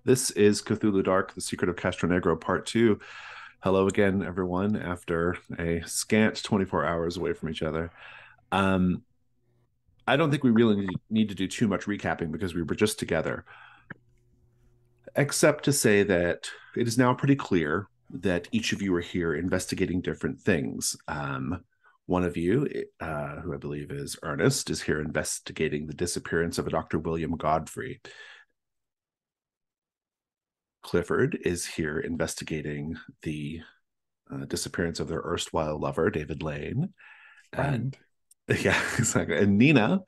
This is Cthulhu Dark, The Secret of Castronegro, Part 2. Hello again, everyone, after a scant 24 hours away from each other. Um, I don't think we really need to do too much recapping because we were just together, except to say that it is now pretty clear that each of you are here investigating different things. One of you, who I believe is Ernest, is here investigating the disappearance of a Dr. William Godfrey. Clifford is here investigating the disappearance of their erstwhile lover, David Lane. And Friend. yeah, exactly. And Nina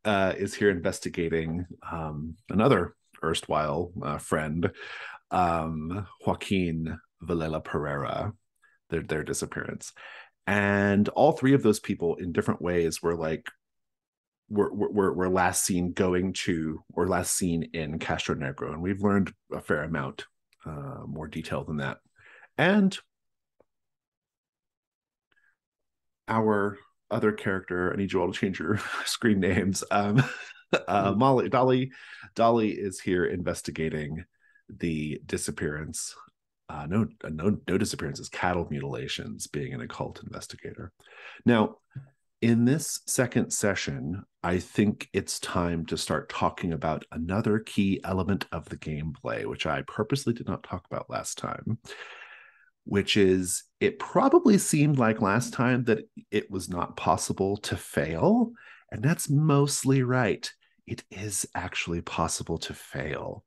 is here investigating another erstwhile friend, Joaquin Vilheila-Pereira, their disappearance. And all three of those people, in different ways, were last seen going to or last seen in Castronegro, and we've learned a fair amount more detail than that. And our other character, I need you all to change your screen names. Dolly is here investigating the disappearance. No disappearances, cattle mutilations, being an occult investigator. Now, in this second session, I think it's time to start talking about another key element of the gameplay, which I purposely did not talk about last time, which is it probably seemed like last time that it was not possible to fail. And that's mostly right. It is actually possible to fail.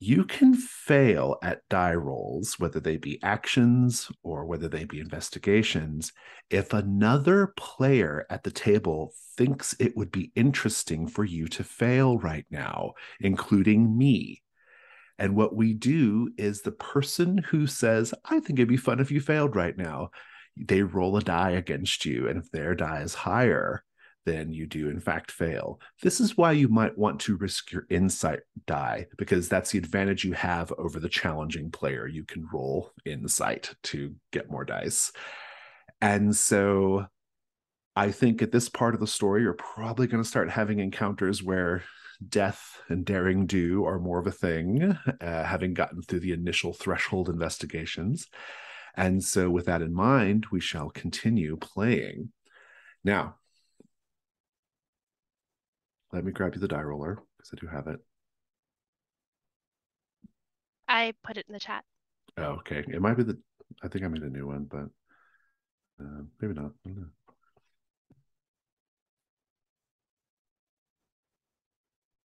You can fail at die rolls, whether they be actions or whether they be investigations, if another player at the table thinks it would be interesting for you to fail right now, including me. And what we do is the person who says, I think it'd be fun if you failed right now, they roll a die against you. And if their die is higher, then you do in fact fail. This is why you might want to risk your insight die, because that's the advantage you have over the challenging player. You can roll insight to get more dice. And so I think at this part of the story, you're probably going to start having encounters where death and daring do are more of a thing, having gotten through the initial threshold investigations. And so, with that in mind, we shall continue playing. Now, let me grab you the die roller because I do have it. I put it in the chat. Oh, okay. It might be I think I made a new one, but maybe not. I don't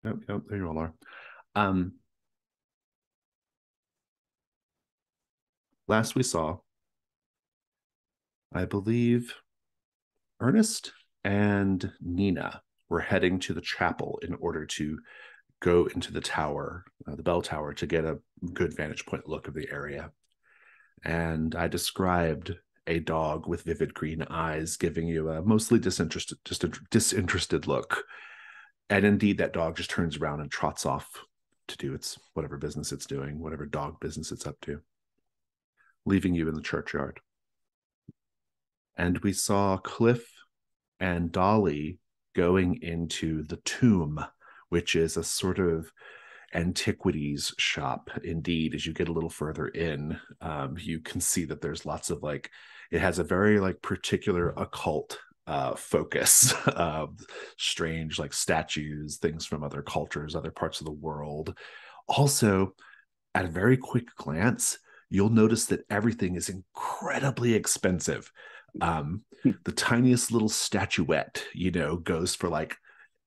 know. Yep, there you all are. Last we saw, I believe Ernest and Nina were heading to the chapel in order to go into the tower, the bell tower, to get a good vantage point look of the area. And I described a dog with vivid green eyes giving you a mostly disinterested look. And indeed, that dog just turns around and trots off to do its whatever business it's doing, whatever dog business it's up to, leaving you in the churchyard. And we saw Cliff and Dolly going into the tomb, which is a sort of antiquities shop. Indeed, as you get a little further in, you can see that there's lots of it has a very particular occult focus, strange statues, things from other cultures, other parts of the world. Also, at a very quick glance, you'll notice that everything is incredibly expensive. The tiniest little statuette, goes for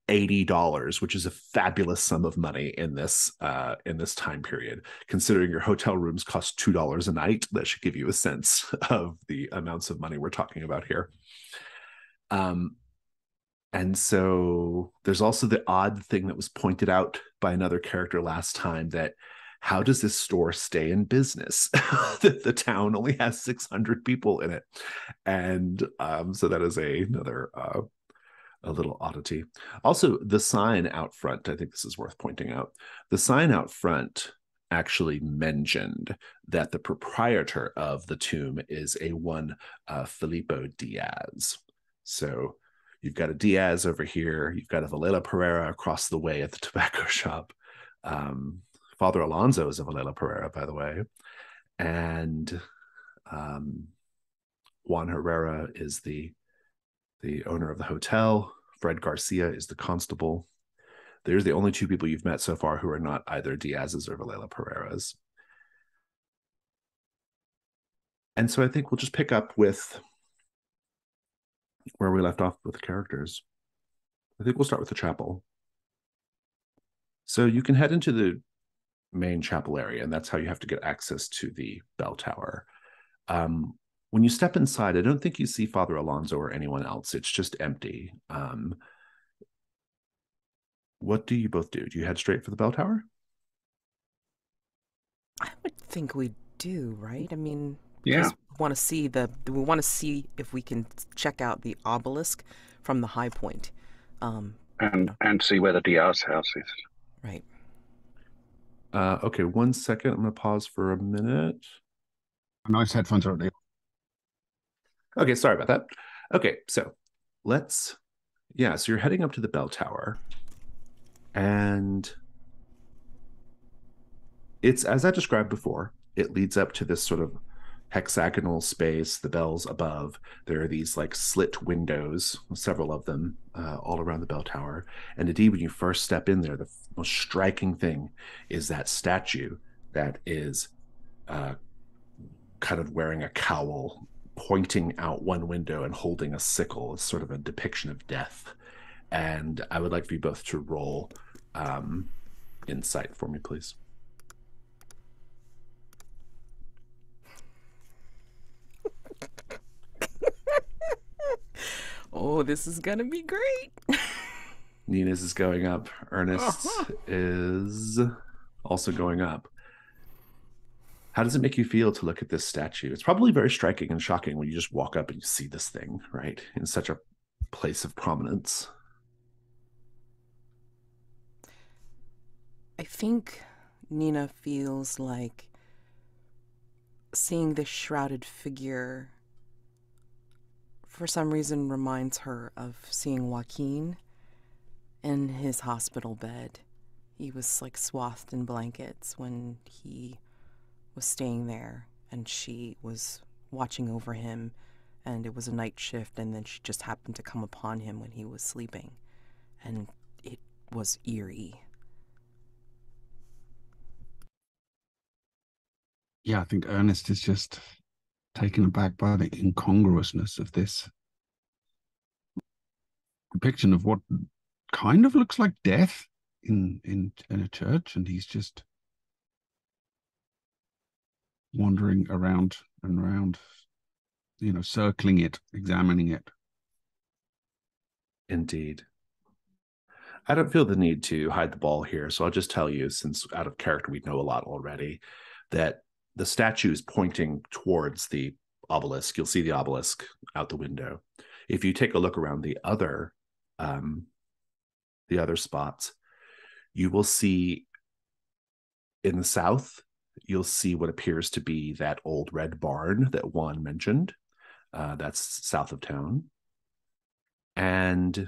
$80, which is a fabulous sum of money in this time period. Considering your hotel rooms cost $2 a night, that should give you a sense of the amounts of money we're talking about here. And so there's also the odd thing that was pointed out by another character last time, that how does this store stay in business? The town only has 600 people in it. And so that is another a little oddity. Also, the sign out front, I think this is worth pointing out. The sign out front actually mentioned that the proprietor of the tomb is a one Filippo Diaz. So you've got a Diaz over here. You've got a Vilheila-Pereira across the way at the tobacco shop. Father Alonso is a Vilheila-Pereira, by the way. And um, Juan Herrera is the owner of the hotel. Fred Garcia is the constable. There's the only two people you've met so far who are not either Diaz's or Vilheila-Pereira's. And so I think we'll just pick up with where we left off with the characters. I think we'll start with the chapel. So you can head into the main chapel area, and that's how you have to get access to the bell tower. When you step inside, I don't think you see Father Alonso or anyone else. It's just empty. What do you both do? Do you head straight for the bell tower? I would think we do, right? I mean, Yeah. because we want to see if we can check out the obelisk from the high point. And see where the Diaz house is. Right. Okay, 1 second. I'm going to pause for a minute. Nice headphones are there. Okay, sorry about that. Okay, so so you're heading up to the bell tower, and it's, as I described before, it leads up to this sort of hexagonal space, the bells above. There are these like slit windows, several of them, all around the bell tower. And indeed, when you first step in there, the most striking thing is that statue that is kind of wearing a cowl, pointing out one window and holding a sickle. It's sort of a depiction of death. And I would like for you both to roll insight for me, please. Oh, this is gonna be great. Nina's is going up. Ernest is also going up. How does it make you feel to look at this statue? It's probably very striking and shocking when you just walk up and you see this thing, right, in such a place of prominence. I think Nina feels like seeing this shrouded figure for some reason reminds her of seeing Joaquin in his hospital bed. He was like swathed in blankets when he was staying there, and she was watching over him, and it was a night shift, and then she just happened to come upon him when he was sleeping, and it was eerie. Yeah, I think Ernest is just taken aback by the incongruousness of this depiction of what kind of looks like death in a church, and he's just wandering around and around, circling it, examining it. Indeed. I don't feel the need to hide the ball here, so I'll just tell you, since out of character we know a lot already, that the statue is pointing towards the obelisk. You'll see the obelisk out the window. If you take a look around the other spots, you will see in the south, you'll see what appears to be that old red barn that Juan mentioned. That's south of town. And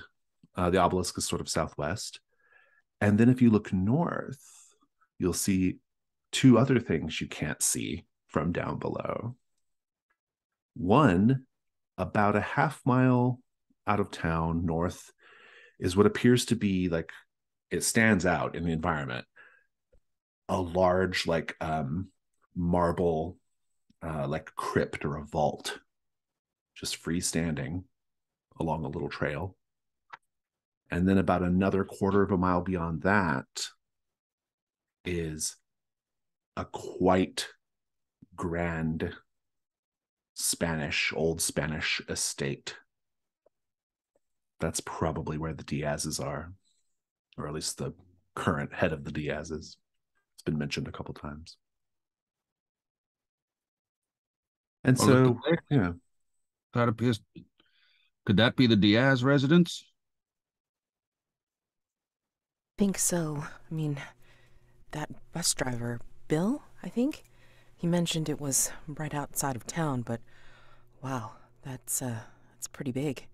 the obelisk is sort of southwest. And then if you look north, you'll see two other things you can't see from down below. One, about a half mile out of town north, is what appears to be like, it stands out in the environment, a large like marble like crypt or a vault, just freestanding along a little trail. And then about another quarter of a mile beyond that is a quite grand old Spanish estate. That's probably where the Diaz's are, or at least the current head of the Diaz's. It's been mentioned a couple times. And so, yeah. That appears. Could that be the Diaz residence? Think so. I mean, that bus driver, Bill, I think, he mentioned it was right outside of town, but wow, that's pretty big.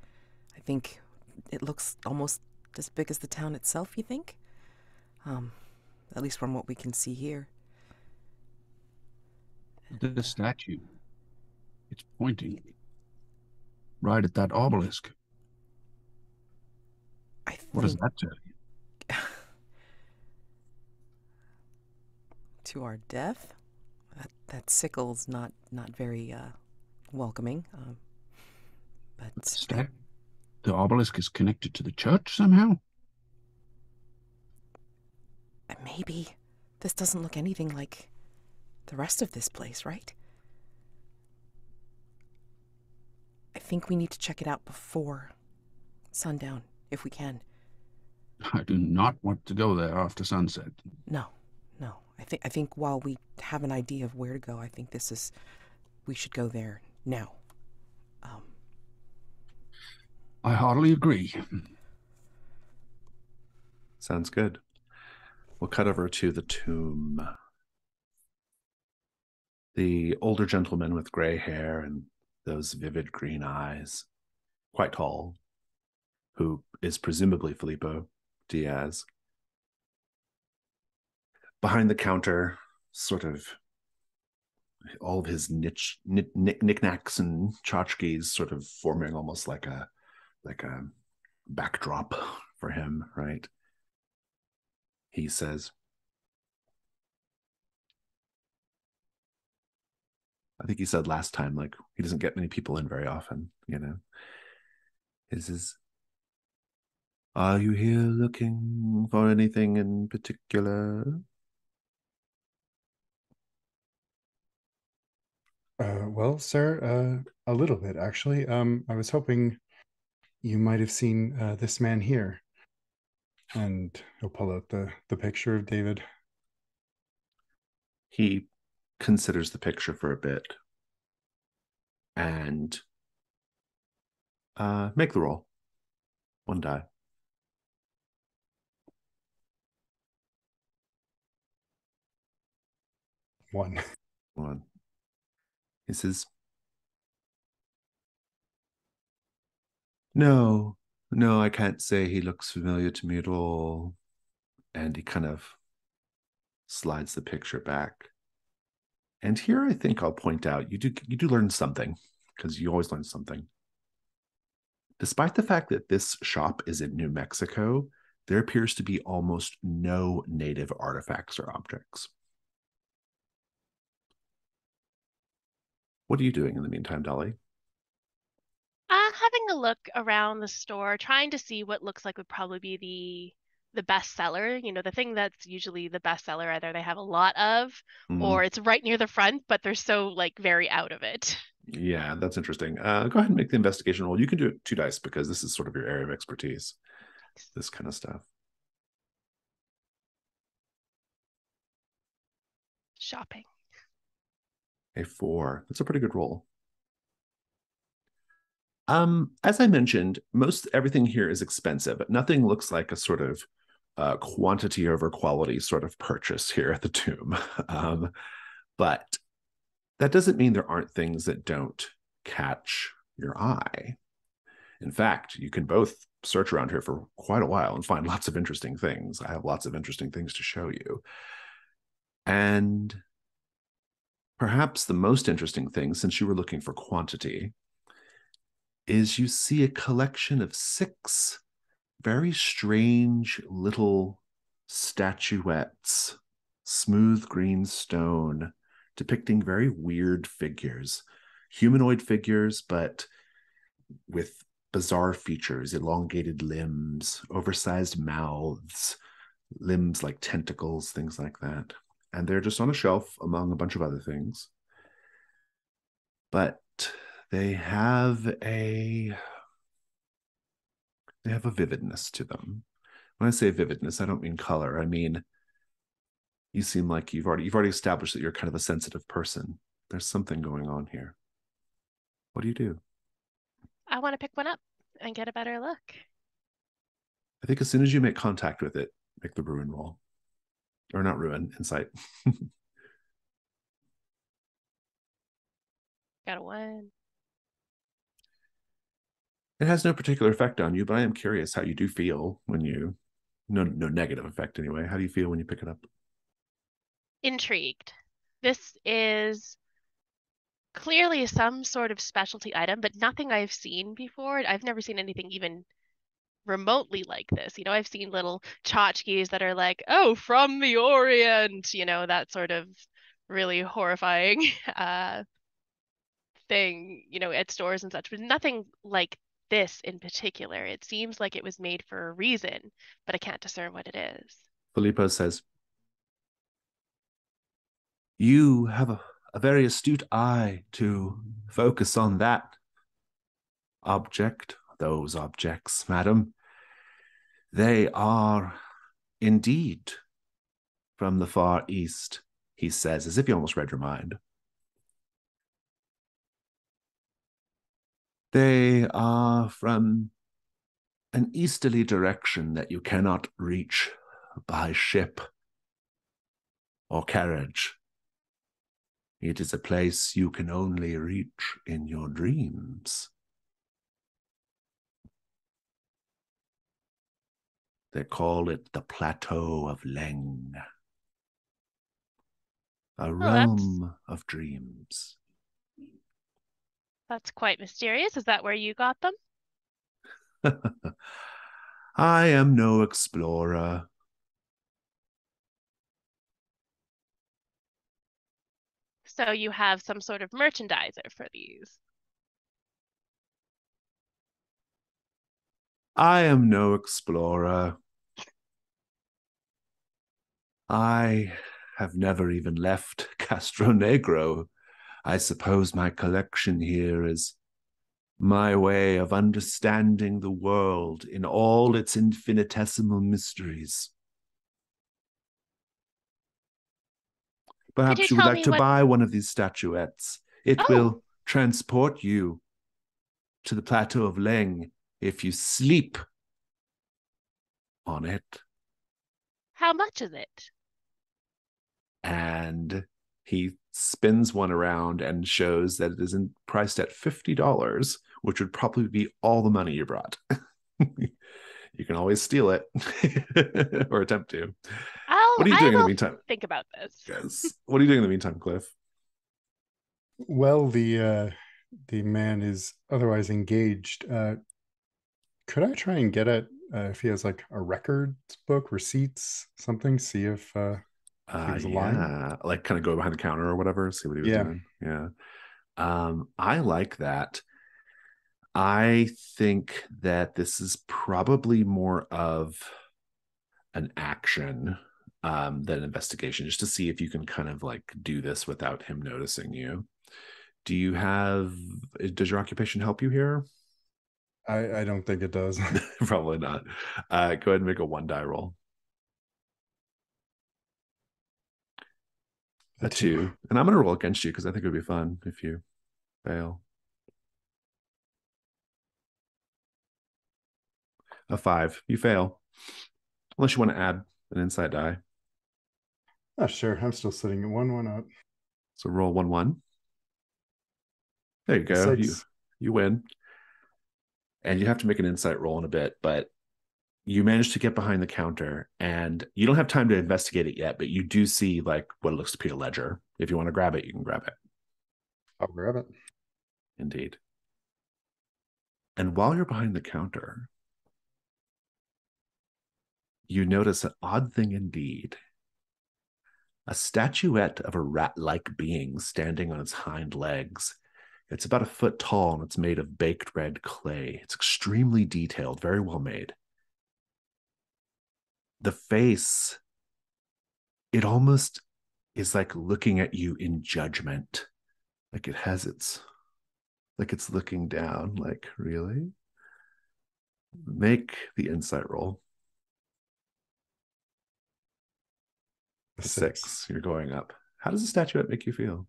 I think it looks almost as big as the town itself, you think? at least from what we can see here. The statue. It's pointing right at that obelisk. What does that tell you? To our death? That sickle's not very welcoming. But the obelisk is connected to the church somehow? Maybe. This doesn't look anything like the rest of this place, right? I think we need to check it out before sundown, if we can. I do not want to go there after sunset. No. I think while we have an idea of where to go, I think we should go there now. I heartily agree. Sounds good. We'll cut over to the tomb. The older gentleman with gray hair and those vivid green eyes, quite tall, who is presumably Filippo Diaz. Behind the counter, sort of all of his knickknacks and tchotchkes sort of forming almost like a backdrop for him, right? He says, I think he said last time, like, he doesn't get many people in very often, you know. Are you here looking for anything in particular? Well, sir, a little bit, actually. I was hoping you might have seen this man here. And he'll pull out the picture of David. He considers the picture for a bit. And make the roll. 1 die. 1. 1. He says, No, I can't say he looks familiar to me at all. And he kind of slides the picture back. And here I think I'll point out, you do learn something, because you always learn something. Despite the fact that this shop is in New Mexico, there appears to be almost no native artifacts or objects. What are you doing in the meantime, Dolly? Having a look around the store, trying to see what looks like would probably be the best seller. You know, the thing that's usually the best seller, either they have a lot of, or it's right near the front, but they're so like very out of it. Yeah, that's interesting. Go ahead and make the investigation roll. You can do it 2 dice because this is sort of your area of expertise. This kind of stuff. Shopping. A 4. That's a pretty good roll. As I mentioned, most everything here is expensive, but nothing looks like a sort of quantity over quality sort of purchase here at the tomb. But that doesn't mean there aren't things that don't catch your eye. In fact, you can both search around here for quite a while and find lots of interesting things. I have lots of interesting things to show you. And perhaps the most interesting thing, since you were looking for quantity, is you see a collection of 6 very strange little statuettes, smooth green stone, depicting very weird figures, humanoid figures, but with bizarre features, elongated limbs, oversized mouths, limbs like tentacles, things like that. And they're just on a shelf among a bunch of other things. But they have a vividness to them. When I say vividness, I don't mean color. I mean, you seem like you've already established that you're kind of a sensitive person. There's something going on here. What do you do? I want to pick one up and get a better look. I think as soon as you make contact with it, make the ruin roll. Or not ruin, insight. Got a 1. It has no particular effect on you, but I am curious how you do feel when you, no negative effect anyway. How do you feel when you pick it up? intrigued. This is clearly some sort of specialty item, but nothing I've seen before. I've never seen anything even remotely like this. I've seen little tchotchkes that are like, oh, from the Orient, that sort of really horrifying thing, at stores and such, but nothing like this in particular. It seems like it was made for a reason, but I can't discern what it is. Filippo says, you have a very astute eye to focus on that object, those objects, madam. They are indeed from the far east, he says, as if he almost read your mind. They are from an easterly direction that you cannot reach by ship or carriage. It is a place you can only reach in your dreams. They call it the Plateau of Leng, a realm of dreams. That's quite mysterious. Is that where you got them? I am no explorer. So you have some sort of merchandiser for these. I am no explorer. I have never even left Castronegro. I suppose my collection here is my way of understanding the world in all its infinitesimal mysteries. Perhaps you would like to buy one of these statuettes. It will transport you to the Plateau of Leng if you sleep on it. How much is it? And he spins one around and shows that it is priced at $50, which would probably be all the money you brought. You can always steal it or attempt to. What are you doing in the meantime? Think about this. Yes. What are you doing in the meantime, Cliff? Well, the man is otherwise engaged. Could I try and get at if he has like a records book, receipts, something? See if he was lying. Yeah, like kind of go behind the counter or whatever, see what he was doing. Yeah. I like that. I think that this is probably more of an action than an investigation, just to see if you can kind of like do this without him noticing you. Does your occupation help you here? I don't think it does. Probably not. Go ahead and make a 1-die roll. A 2. And I'm going to roll against you because I think it would be fun if you fail. A 5. You fail. Unless you want to add an insight die. Oh, sure. I'm still sitting at 1 up. So roll 1-1. There you go. 6. You win. And you have to make an insight roll in a bit, but you manage to get behind the counter and you don't have time to investigate it yet, but you do see like what looks to be a ledger. If you want to grab it, you can grab it. I'll grab it. Indeed. And while you're behind the counter, you notice an odd thing indeed. A statuette of a rat-like being standing on its hind legs. It's about 1 foot tall and it's made of baked red clay. It's extremely detailed, very well made. The face, it almost is like looking at you in judgment. Like it's looking down, like, really? Make the insight roll. A 6. You're going up. How does the statuette make you feel?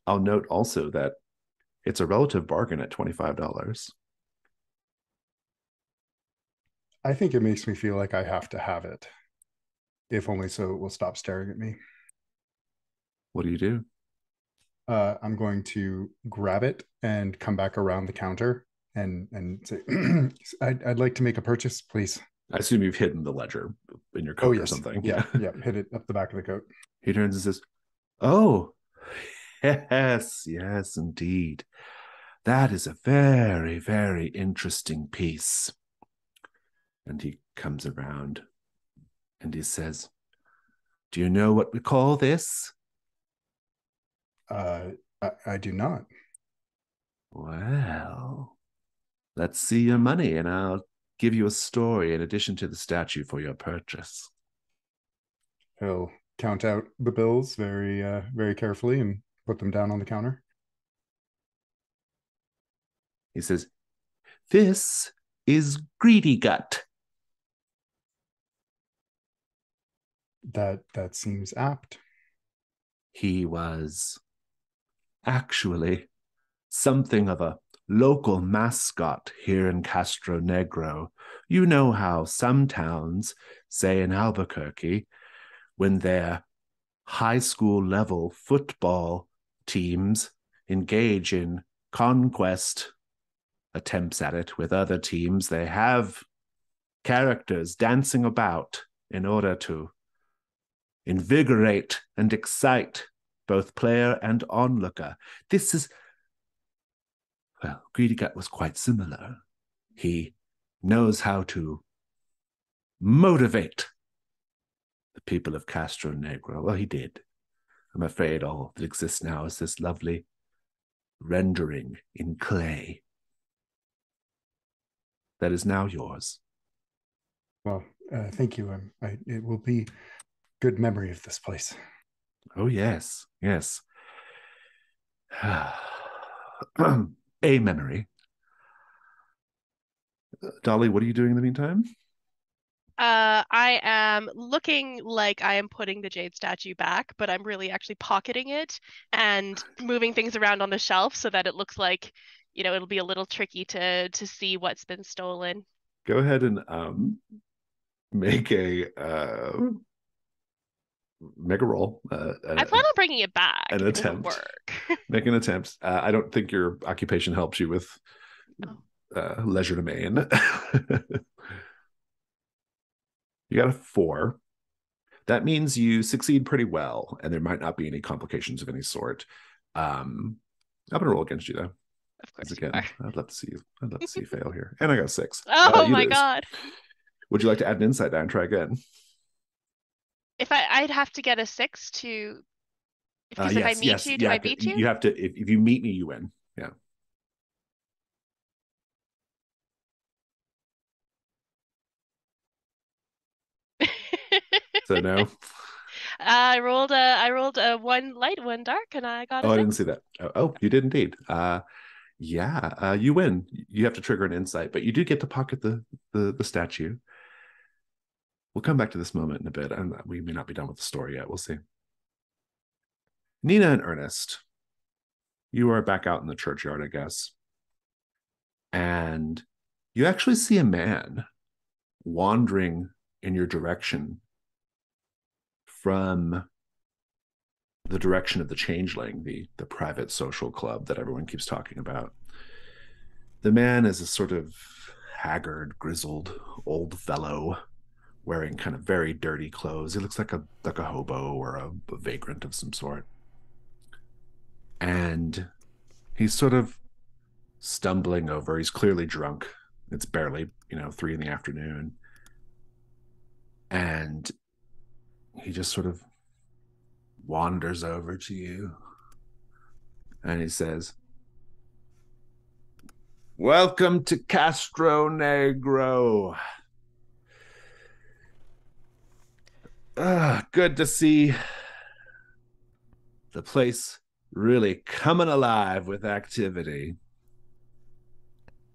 I'll note also that it's a relative bargain at $25. I think it makes me feel like I have to have it, if only so it will stop staring at me. What do you do? I'm going to grab it and come back around the counter and say, I'd like to make a purchase, please. I assume you've hidden the ledger in your coat Oh, yes. or something. Yeah, hit it up the back of the coat. He turns and says, "Oh, yes, indeed. That is a very, very interesting piece." And he comes around and he says, "Do you know what we call this?" I do not. "Well, let's see your money and I'll give you a story in addition to the statue for your purchase." He'll count out the bills very, very carefully and put them down on the counter. He says, "This is Greedy Gut." That seems apt. He was actually something of a local mascot here in Castronegro. You know how some towns, say in Albuquerque, when their high school level football teams engage in conquest attempts at it with other teams, they have characters dancing about in order to invigorate and excite both player and onlooker. This is, well, Greedy Gut was quite similar. He knows how to motivate the people of Castronegro. Well, he did. I'm afraid all that exists now is this lovely rendering in clay that is now yours. Well, thank you. It will be good memory of this place. Oh, yes. A memory. Dolly, what are you doing in the meantime? I am looking like I am putting the jade statue back, but I'm really actually pocketing it and moving things around on the shelf so that it looks like, it'll be a little tricky to see what's been stolen. Go ahead and make a roll. I plan on bringing it back. An if it attempt. doesn't work. Make an attempt. I don't think your occupation helps you with leisure domain. You got a 4. That means you succeed pretty well, and there might not be any complications of any sort. I'm gonna roll against you though. Of course. Again, I'd love to see you fail here. And I got a 6. Oh my god. Would you like to add an insight die and try again? If I'd have to get a 6 to. Because if I meet you, do I beat you? You have to. If you meet me, you win. Yeah. So no. I rolled a 1 light, 1 dark, and I got a 6. I didn't see that. Oh, you did indeed. Yeah, you win. You have to trigger an insight, but you do get to pocket the statue. We'll come back to this moment in a bit, and we may not be done with the story yet. We'll see. Nina and Ernest, you are back out in the churchyard, I guess. And you actually see a man wandering in your direction from the direction of the Changeling, the private social club that everyone keeps talking about. The man is a sort of haggard, grizzled old fellow wearing kind of very dirty clothes. He looks like a hobo or a vagrant of some sort. And he's sort of stumbling over. He's clearly drunk. It's barely, 3 in the afternoon. And he just sort of wanders over to you. And he says, "Welcome to Castronegro. Good to see the place really coming alive with activity."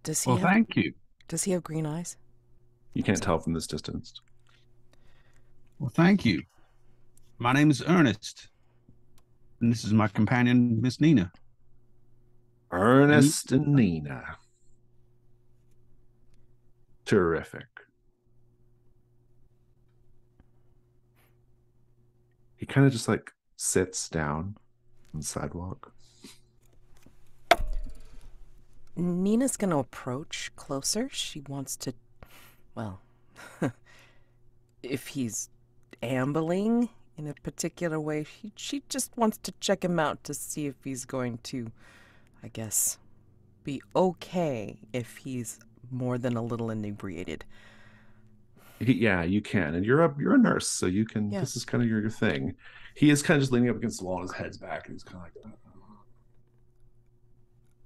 Thank you. Does he have green eyes? You can't tell from this distance. Well, thank you. My name is Ernest, and this is my companion, Miss Nina. Ernest and Nina. Terrific. He kind of just sits down on the sidewalk. Nina's going to approach closer. She wants to, well, if he's ambling in a particular way. She just wants to check him out to see if he's going to, I guess, be okay if he's more than a little inebriated. Yeah, you can, and you're a nurse, so you can. Yeah. This is kind of your thing. He is kind of just leaning up against the wall, and his head's back, and he's kind of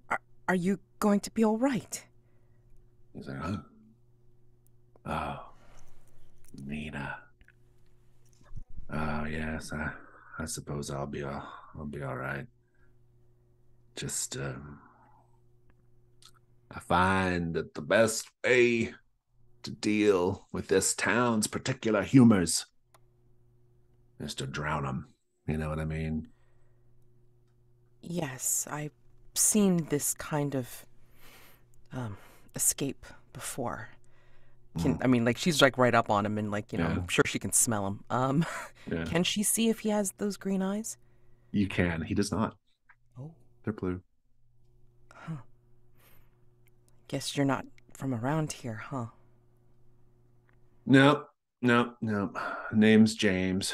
like, Are you going to be all right? he's like, huh? Oh, Nina. Oh yes, I suppose I'll be all right. Just I find that the best way to deal with this town's particular humors is to drown them. You know what I mean? Yes, I've seen this kind of escape before. I mean, like, she's like right up on him, and like, you know, I'm sure she can smell him. Yeah. Can she see if he has those green eyes? You can. He does not. Oh, They're blue. huh. Guess you're not from around here, huh? No. Name's James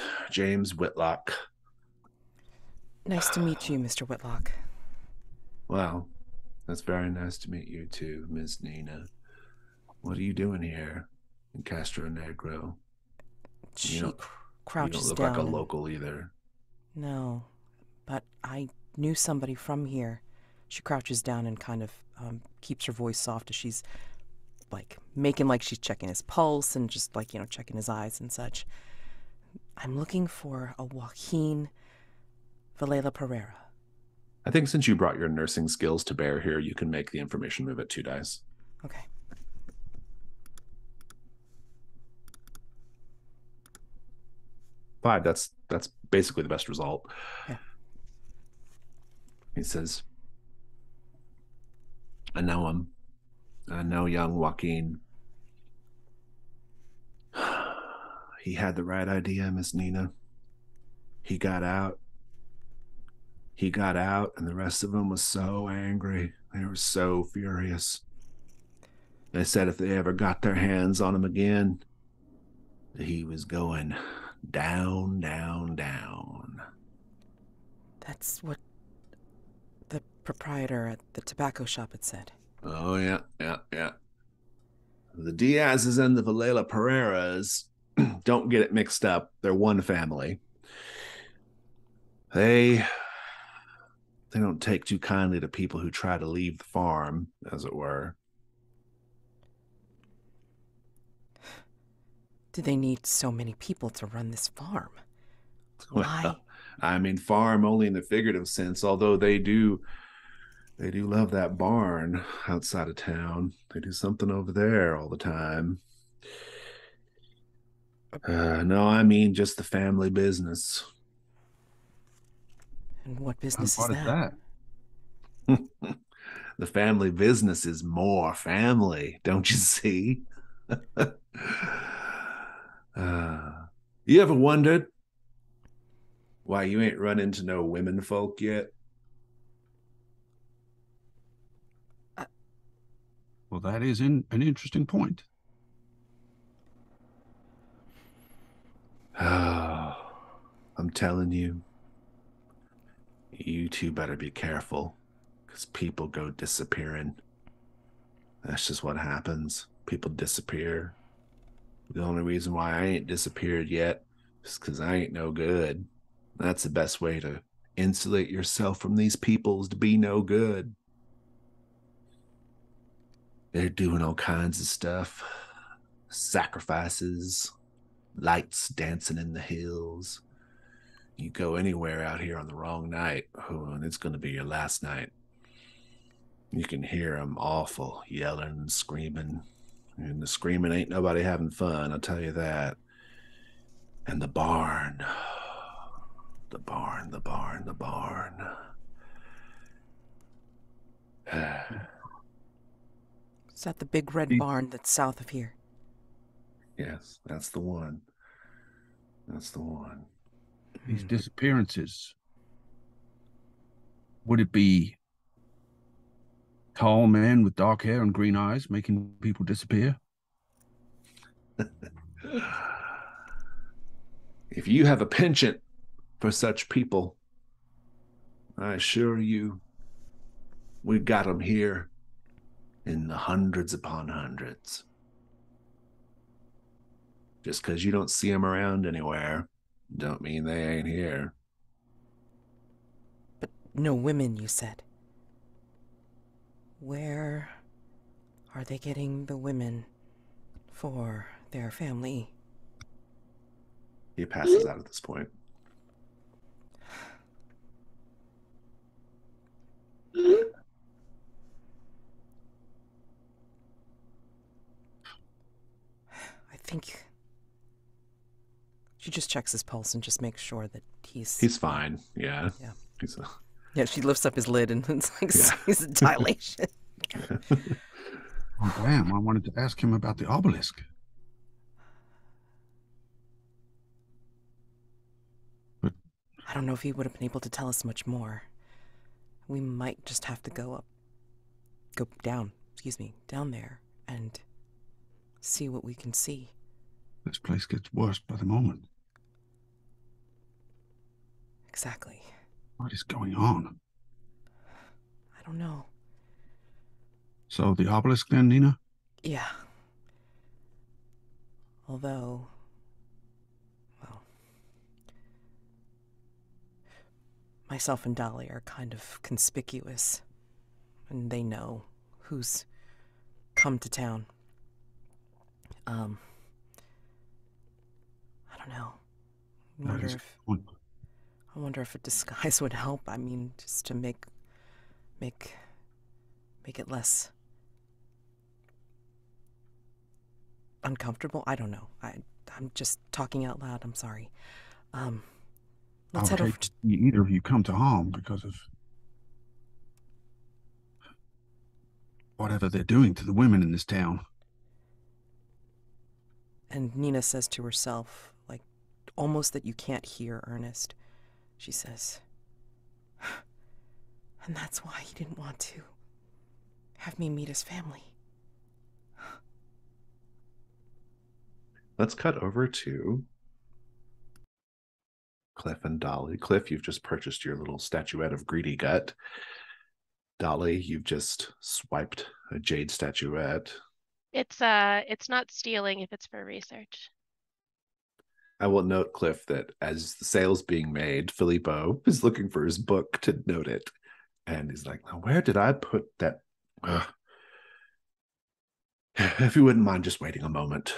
Whitlock. Nice to meet you, Mr. Whitlock. Well, that's very nice to meet you too, Miss Nina. What are you doing here in Castronegro? She crouches you don't look down. like a local either. No, but I knew somebody from here. She crouches down and kind of keeps her voice soft as she's like making like she's checking his pulse and just like, you know, checking his eyes and such. I'm looking for a Joaquin Vilheila-Pereira. I think since you brought your nursing skills to bear here, you can make the information move at 2 dice. Okay. Five. That's basically the best result. Yeah. He says, I know him. I know young Joaquin. He had the right idea, Miss Nina. He got out, and the rest of them was so angry. They were so furious. They said if they ever got their hands on him again, he was going down, down, down. That's what the proprietor at the tobacco shop had said. Oh, yeah. The Diaz's and the Vilheila-Pereiras, don't get it mixed up. They're one family. They don't take too kindly to people who try to leave the farm, as it were. Do they need so many people to run this farm? Why? Well, I mean, farm only in the figurative sense, although they do love that barn outside of town. They do something over there all the time. No, I mean just the family business. And what business What is is that? The family business is more family, don't you see? You ever wondered why you ain't run into no women folk yet? Well, that is an interesting point. Oh, I'm telling you, you two better be careful, because people go disappearing. That's just what happens. People disappear. The only reason why I ain't disappeared yet is because I ain't no good. That's the best way to insulate yourself from these people, is to be no good. They're doing all kinds of stuff. Sacrifices, lights dancing in the hills. You go anywhere out here on the wrong night, and it's going to be your last night. You can hear them awful, yelling and screaming. And the screaming ain't nobody having fun, I'll tell you that. And the barn. The barn. Is that the big red barn that's south of here? Yes, that's the one. These disappearances. Would it be tall men with dark hair and green eyes making people disappear? If you have a penchant for such people, I assure you, we got them here in the hundreds upon hundreds. Just because you don't see them around anywhere, don't mean they ain't here. But no women, you said. Where are they getting the women for their family? He passes out at this point. I think she just checks his pulse and just makes sure that he's fine. Yeah. Yeah, she lifts up his lid and it's like sees a dilation. Oh, damn, I wanted to ask him about the obelisk. But I don't know if he would have been able to tell us much more. We might just have to go down there and see what we can see. This place gets worse by the moment. Exactly. What is going on? I don't know. So the obelisk then, Nina? Yeah. Although, well, myself and Dolly are kind of conspicuous, and they know who's come to town. I don't know. I wonder if a disguise would help. I mean, just to make it less uncomfortable. I don't know. I'm just talking out loud. I'm sorry. Let's head over to... Either of you come to harm because of whatever they're doing to the women in this town. And Nina says to herself, like, almost that you can't hear Ernest. She says, and that's why he didn't want to have me meet his family. Let's cut over to Cliff and Dolly. Cliff, you've just purchased your little statuette of Greedy Gut. Dolly, you've just swiped a jade statuette. It's not stealing if it's for research. I will note, Cliff, that as the sale's being made, Filippo is looking for his book to note it. And he's like, now, where did I put that? If you wouldn't mind just waiting a moment.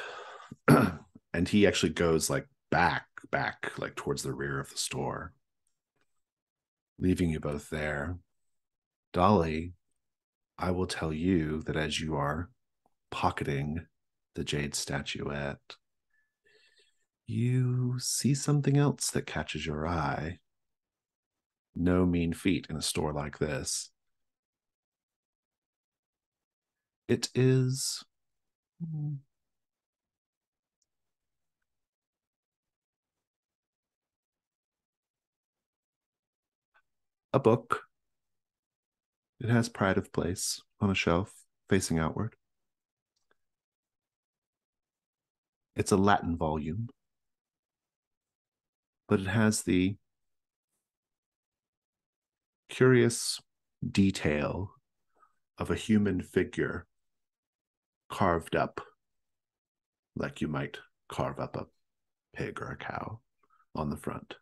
And he actually goes like back, like towards the rear of the store, leaving you both there. Dolly, I will tell you that as you are pocketing the jade statuette, you see something else that catches your eye. No mean feat in a store like this. It is a book. It has pride of place on a shelf facing outward. It's a Latin volume, but it has the curious detail of a human figure carved up like you might carve up a pig or a cow on the front.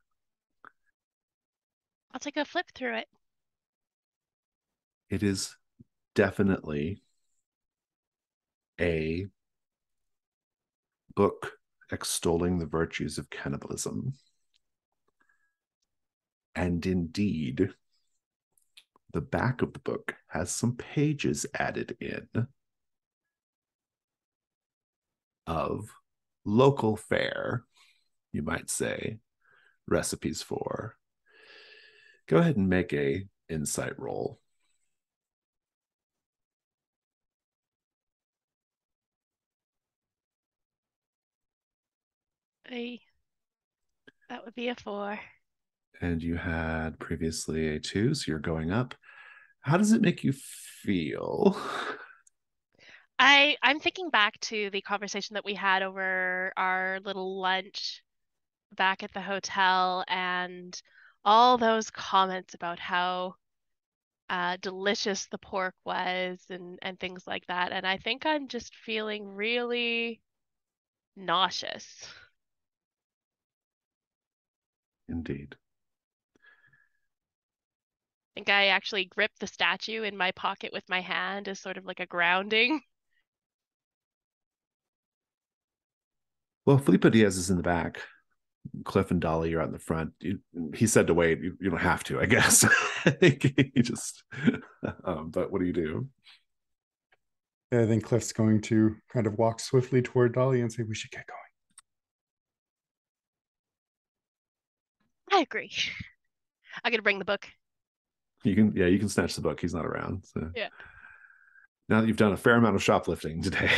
I'll take a flip through it. It is definitely a book extolling the virtues of cannibalism. And indeed, the back of the book has some pages added in of local fare, you might say, recipes for. Go ahead and make a insight roll. That would be a 4. And you had previously a 2, so you're going up. How does it make you feel? I'm thinking back to the conversation that we had over our little lunch back at the hotel and all those comments about how delicious the pork was and things like that. And I think I'm just feeling really nauseous. Indeed. I think I actually gripped the statue in my pocket with my hand as sort of like a grounding. Well, Felipe Diaz is in the back. Cliff and Dolly are out in the front. He said to wait. You don't have to, I guess. I think he just. But what do you do? I think Cliff's going to kind of walk swiftly toward Dolly and say, "We should get going." I agree. I'm gonna bring the book. You can snatch the book. He's not around. So. Yeah. Now that you've done a fair amount of shoplifting today,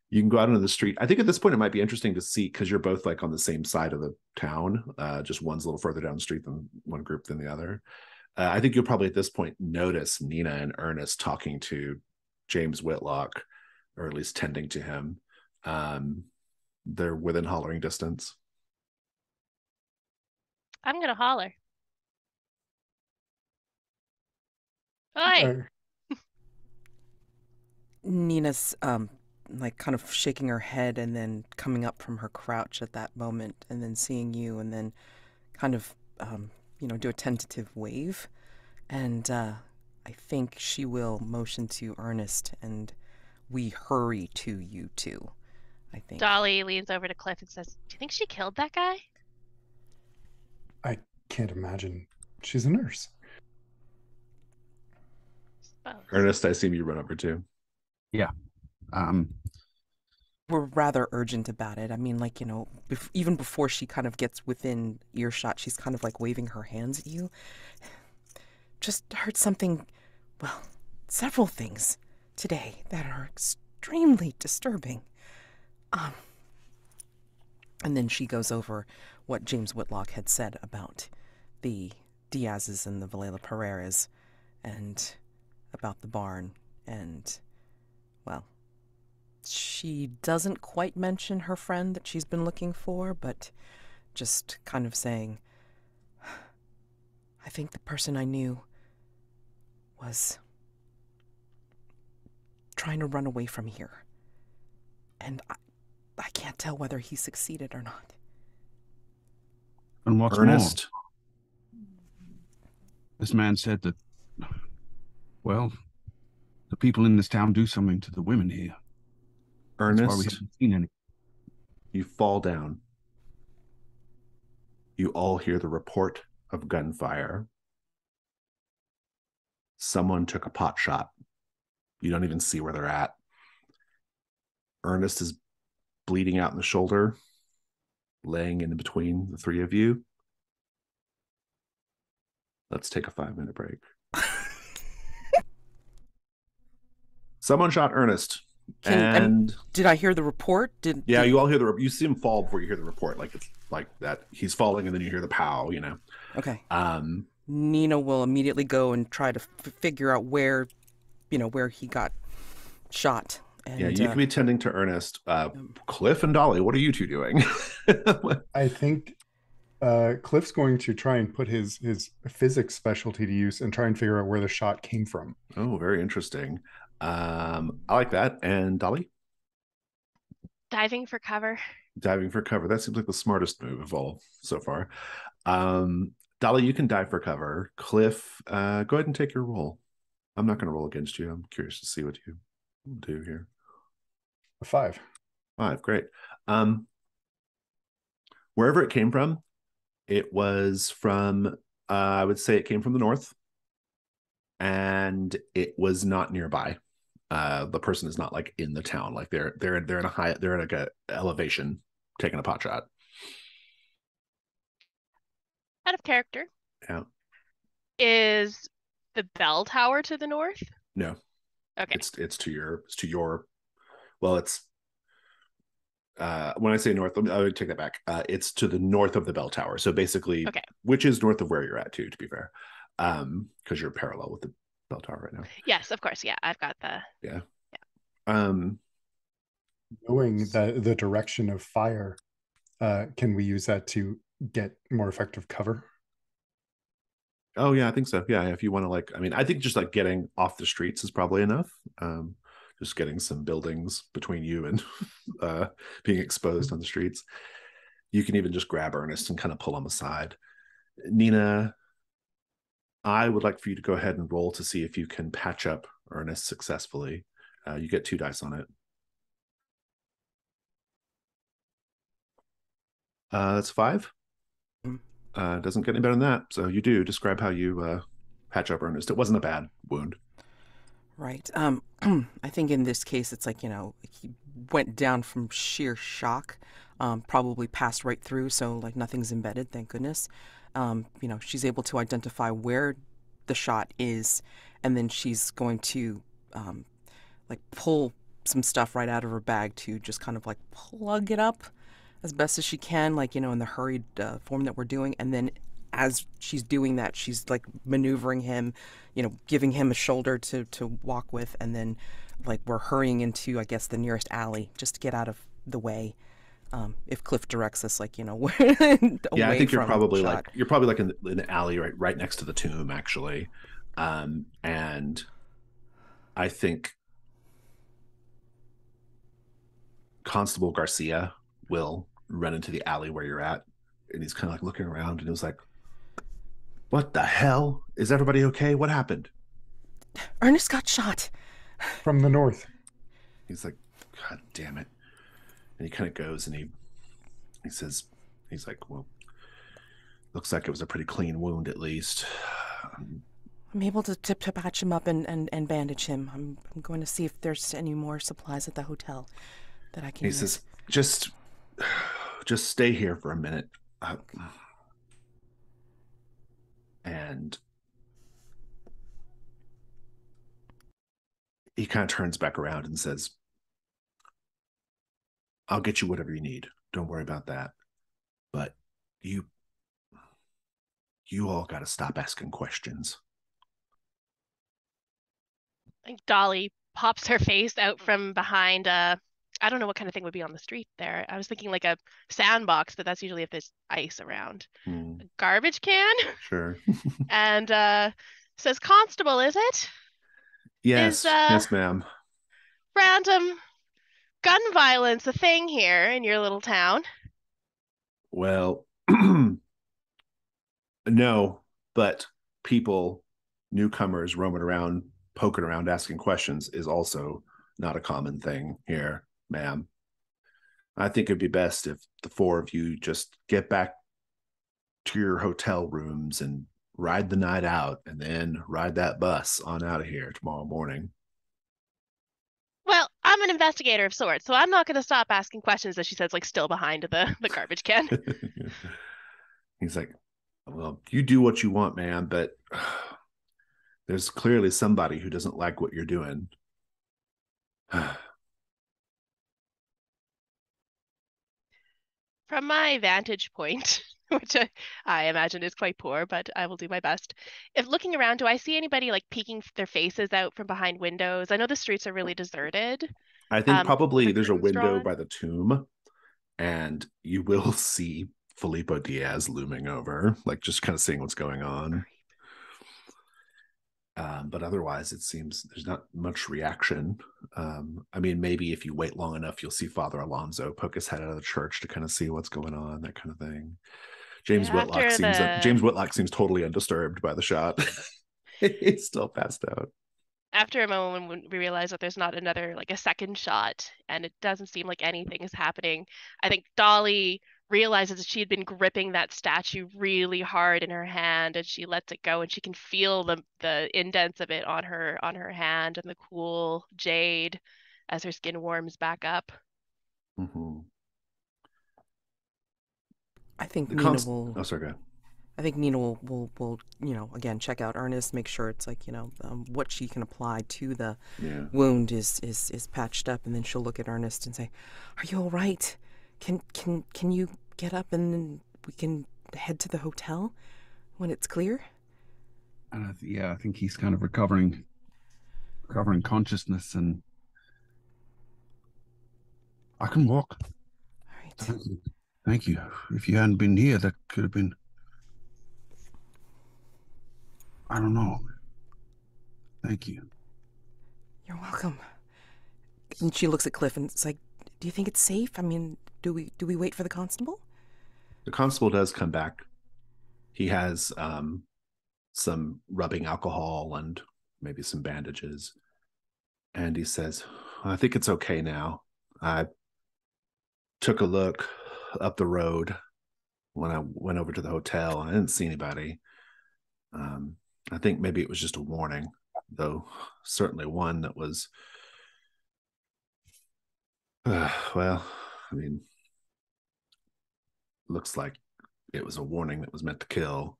you can go out into the street. I think at this point it might be interesting to see, because you're both like on the same side of the town. Just one's a little further down the street than one group than the other. I think you'll probably at this point notice Nina and Ernest talking to James Whitlock, or at least tending to him. They're within hollering distance. I'm gonna holler. Oi! Nina's like kind of shaking her head and then coming up from her crouch at that moment and then seeing you and then kind of do a tentative wave, and I think she will motion to Ernest and we hurry to you two. I think Dolly leans over to Cliff and says, "Do you think she killed that guy?" I can't imagine. She's a nurse. Ernest, I assume you run over too. Yeah. We're rather urgent about it. I mean, like, even before she kind of gets within earshot, she's kind of like waving her hands at you. Just heard something, well, several things today that are extremely disturbing. And then she goes over what James Whitlock had said about the Diazes and the Vilheila-Pereiras and about the barn, and, well, she doesn't quite mention her friend that she's been looking for, but just kind of saying, I think the person I knew was trying to run away from here. And I can't tell whether he succeeded or not. And what's Ernest? more, this man said that, well, the people in this town do something to the women here. Ernest, that's why we haven't seen any. You fall down. You all hear the report of gunfire. Someone took a pot shot. You don't even see where they're at. Ernest is bleeding out in the shoulder, laying in between the three of you. Let's take a 5-minute break. Someone shot Ernest. Did I hear the report? You all hear you see him fall before you hear the report. Like it's like that. He's falling, and then you hear the pow. Okay. Nina will immediately go and try to figure out where he got shot. And, you can be tending to Ernest. Cliff and Dolly, what are you two doing? I think Cliff's going to try and put his physics specialty to use and try and figure out where the shot came from. Oh, very interesting. I like that. And Dolly? Diving for cover. Diving for cover. That seems like the smartest move of all so far. Dolly, you can dive for cover. Cliff, go ahead and take your roll. I'm not going to roll against you. I'm curious to see what you do here. A 5. 5, great. Wherever it came from, it was from, I would say it came from the north, and it was not nearby. The person is not like in the town. Like they're in like a elevation taking a pot shot. Out of character. Yeah. Is the bell tower to the north? No. Okay. It's to your well, it's when I say north, I would take that back. It's to the north of the bell tower. So basically, okay. Which is north of where you're at too, to be fair. Because you're parallel with the bell tower right now. Yes, of course. Yeah, I've got the Yeah. Knowing the direction of fire, can we use that to get more effective cover? Oh yeah, I think so. Yeah, if you want to like, I mean, I think just like getting off the streets is probably enough. Just getting some buildings between you and being exposed on the streets. You can even just grab Ernest and kind of pull him aside. Nina, I would like for you to go ahead and roll to see if you can patch up Ernest successfully. You get 2 dice on it. That's 5. Doesn't get any better than that. So you do describe how you patch up Ernest. It wasn't a bad wound. Right. I think in this case, it's like, he went down from sheer shock, probably passed right through. So like nothing's embedded, thank goodness. She's able to identify where the shot is, and then she's going to like pull some stuff right out of her bag to just kind of like plug it up as best as she can, like, in the hurried form that we're doing. And then as she's doing that, she's like maneuvering him, giving him a shoulder to walk with. And then like we're hurrying into, I guess, the nearest alley just to get out of the way. If Cliff directs us, like, away Yeah, I think you're probably shot. like in the alley right next to the tomb, actually. And I think Constable Garcia will run into the alley where you're at, and he's kind of like looking around, and he was like, "What the hell? Is everybody okay? What happened?" Ernest got shot from the north. He's like, "God damn it!" And he kind of goes and he says, he's like, "Well, looks like it was a pretty clean wound, at least." I'm able to patch him up and bandage him. I'm going to see if there's any more supplies at the hotel that I can use. He says, just stay here for a minute. And he kind of turns back around and says, "I'll get you whatever you need. Don't worry about that. But you all got to stop asking questions." Like Dolly pops her face out from behind I don't know what kind of thing would be on the street there. I was thinking like a sandbox, but that's usually if there's ice around. A garbage can? Sure. And says, "Constable, is it?" Yes. Yes, ma'am. Random gun violence a thing here in your little town? Well, no, but newcomers roaming around, poking around, asking questions is also not a common thing here, ma'am. I think it'd be best if the 4 of you just get back to your hotel rooms and ride the night out, and then ride that bus on out of here tomorrow morning. Well, I'm an investigator of sorts, so I'm not going to stop asking questions, as she says, like still behind the garbage can. He's like, "Well, you do what you want, man, but there's clearly somebody who doesn't like what you're doing." From my vantage point, which I imagine is quite poor, but I will do my best. If looking around, do I see anybody like peeking their faces out from behind windows? I know the streets are really deserted. I think probably the there's a curtains window drawn. by the tomb, and you will see Filippo Diaz looming over, like just kind of seeing what's going on. But otherwise, it seems there's not much reaction. I mean, maybe if you wait long enough, you'll see Father Alonso poke his head out of the church to kind of see what's going on, that kind of thing. James Whitlock seems totally undisturbed by the shot. He's still passed out. After a moment, when we realize that there's not a second shot, and it doesn't seem like anything is happening, I think Dolly realizes that she had been gripping that statue really hard in her hand, and she lets it go, and she can feel the indents of it on her hand and the cool jade as her skin warms back up. Mm-hmm. I think Nina will. Oh, sorry, go ahead. I think Nina will again check out Ernest, make sure it's like what she can apply to the wound is patched up, and then she'll look at Ernest and say, "Are you all right? Can you get up and then we can head to the hotel when it's clear?" I think he's kind of recovering consciousness, and I can walk. All right. Thank you. Thank you. If you hadn't been here, that could have been... I don't know. Thank you. You're welcome. And she looks at Cliff and it's like, do you think it's safe? I mean, do we wait for the constable? The constable does come back. He has some rubbing alcohol and maybe some bandages. And he says, I think it's okay now. I took a look up the road when I went over to the hotel. I didn't see anybody. I think maybe it was just a warning, though certainly one that was, well, I mean, looks like it was a warning that was meant to kill.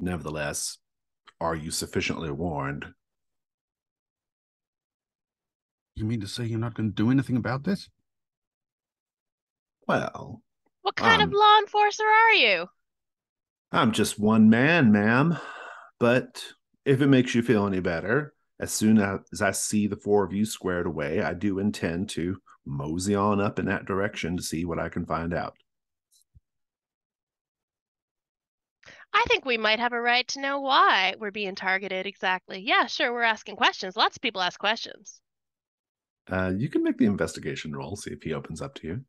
Nevertheless, are you sufficiently warned? You mean to say you're not going to do anything about this? Well, What kind of law enforcer are you? I'm just one man, ma'am. But if it makes you feel any better, as soon as I see the four of you squared away, I do intend to mosey on up in that direction to see what I can find out. I think we might have a right to know why we're being targeted exactly. Yeah, sure, we're asking questions. Lots of people ask questions. You can make the investigation roll, see if he opens up to you.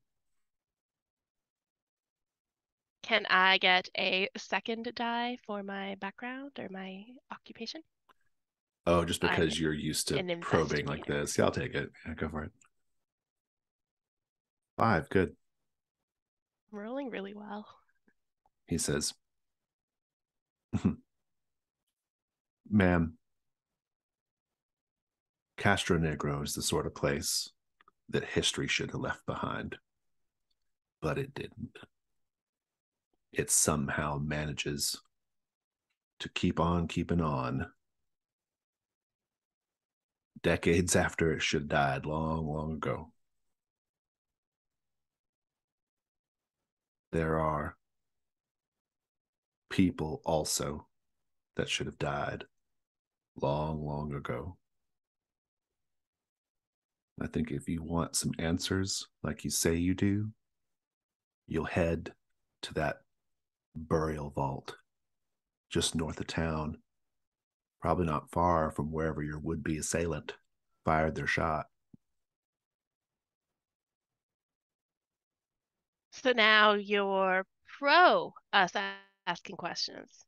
Can I get a second die for my background or my occupation? Oh, just because you're used to an probing like investigator. this. Yeah, I'll take it. Yeah, go for it. 5, good. I'm rolling really well. He says, ma'am, Castronegro is the sort of place that history should have left behind. But it didn't. It somehow manages to keep on keeping on. Decades after it should have died long, long ago. There are people also that should have died long, long ago. I think if you want some answers like you say you do, you'll head to that burial vault just north of town, probably not far from wherever your would-be assailant fired their shot. So now you're pro us asking questions.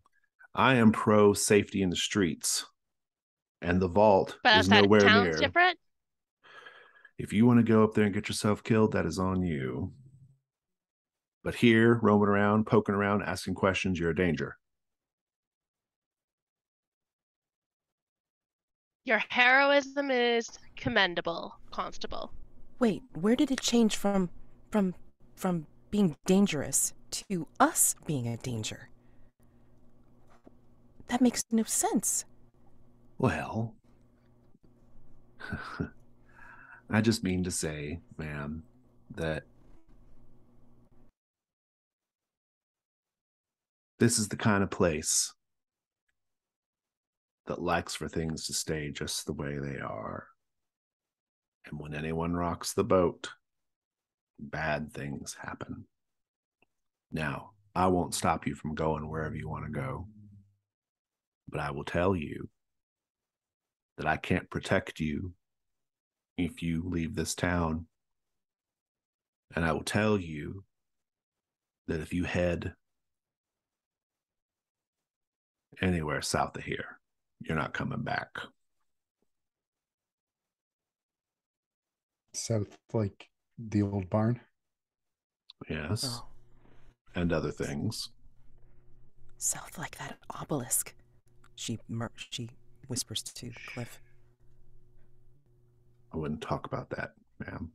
I am pro safety in the streets, and the vault But is outside of nowhere town's near. different? If you want to go up there and get yourself killed, that is on you. But here, roaming around, poking around, asking questions, you're a danger. Your heroism is commendable, Constable. Wait, where did it change from being dangerous to us being a danger? That makes no sense. Well, I just mean to say, ma'am, that this is the kind of place that likes for things to stay just the way they are. And when anyone rocks the boat, bad things happen. Now, I won't stop you from going wherever you want to go, but I will tell you that I can't protect you if you leave this town. And I will tell you that if you head anywhere south of here, you're not coming back. South, like the old barn? Yes. Oh. And other things. South like that obelisk. She whispers to Cliff. I wouldn't talk about that, ma'am.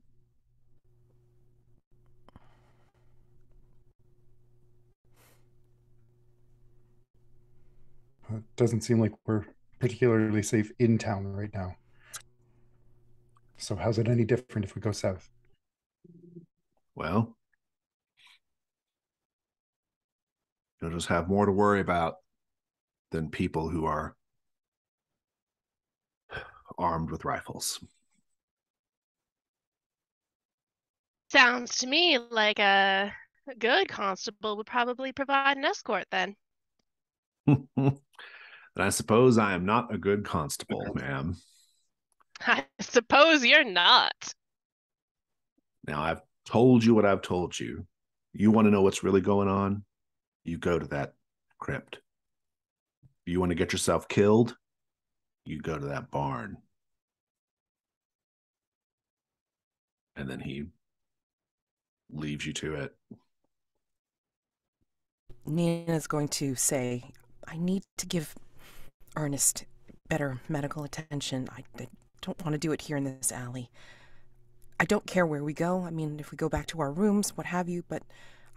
It doesn't seem like we're particularly safe in town right now. So how's it any different if we go south? Well, you'll just have more to worry about than people who are armed with rifles. Sounds to me like a good constable would probably provide an escort then. Then I suppose I am not a good constable, ma'am. I suppose you're not. Now, I've told you what I've told you. You want to know what's really going on? You go to that crypt. You want to get yourself killed? You go to that barn. And then he leaves you to it. Nina's going to say, I need to give Ernest better medical attention. I don't want to do it here in this alley. I don't care where we go. I mean, if we go back to our rooms, what have you, but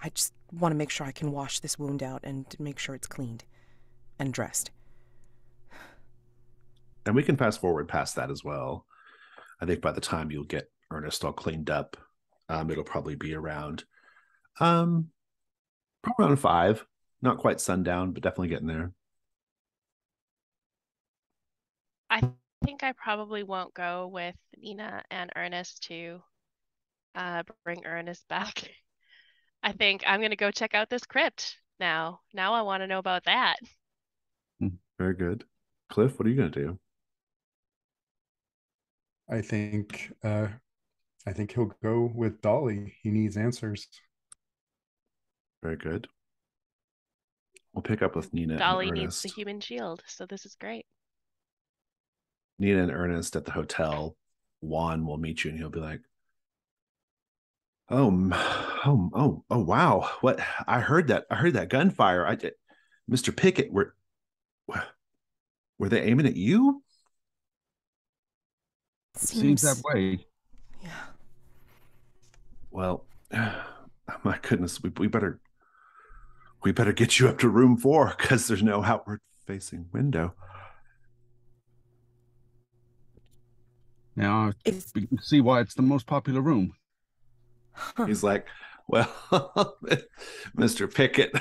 I just want to make sure I can wash this wound out and make sure it's cleaned and dressed. And we can fast forward past that as well. I think by the time you'll get Ernest all cleaned up, it'll probably be around probably around 5. Not quite sundown, but definitely getting there. I think I probably won't go with Nina and Ernest to bring Ernest back. I think I'm gonna go check out this crypt now. Now I want to know about that. Very good. Cliff, what are you going to do? I think he'll go with Dolly. He needs answers. Very good. We'll pick up with Nina Dolly and needs the Ernest. human shield, so this is great. Nina and Ernest at the hotel. Juan will meet you and he'll be like, oh, wow. What? I heard that gunfire. Mr. Pickett, were they aiming at you? Seems that way. Yeah. Well, my goodness, we better get you up to room 4 because there's no outward facing window. Now we can see why it's the most popular room. He's like, well, Mr. Pickett,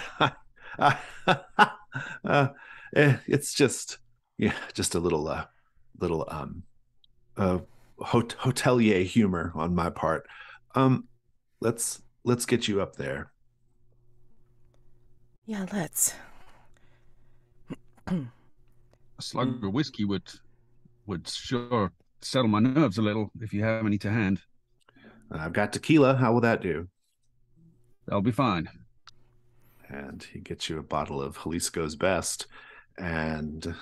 it's just a little hotelier humor on my part. Let's get you up there. Yeah, let's. A slug of whiskey would sure settle my nerves a little if you have any to hand. I've got tequila. How will that do? That'll be fine. And he gets you a bottle of Jalisco's Best, and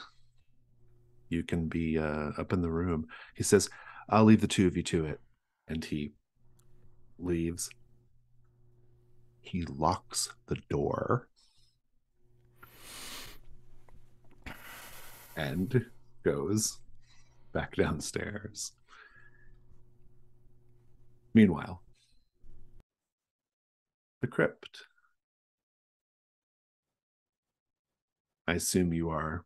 you can be up in the room. He says, I'll leave the two of you to it. And he leaves. He locks the door and goes back downstairs. Meanwhile, the crypt. I assume you are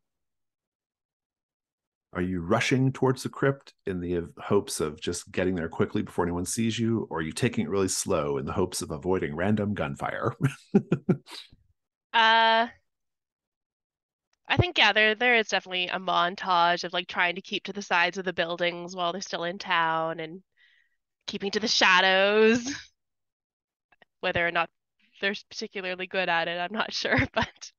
you rushing towards the crypt in the hopes of just getting there quickly before anyone sees you, or are you taking it really slow in the hopes of avoiding random gunfire? I think, yeah, there is definitely a montage of like trying to keep to the sides of the buildings while they're still in town and keeping to the shadows. Whether or not they're particularly good at it, I'm not sure, but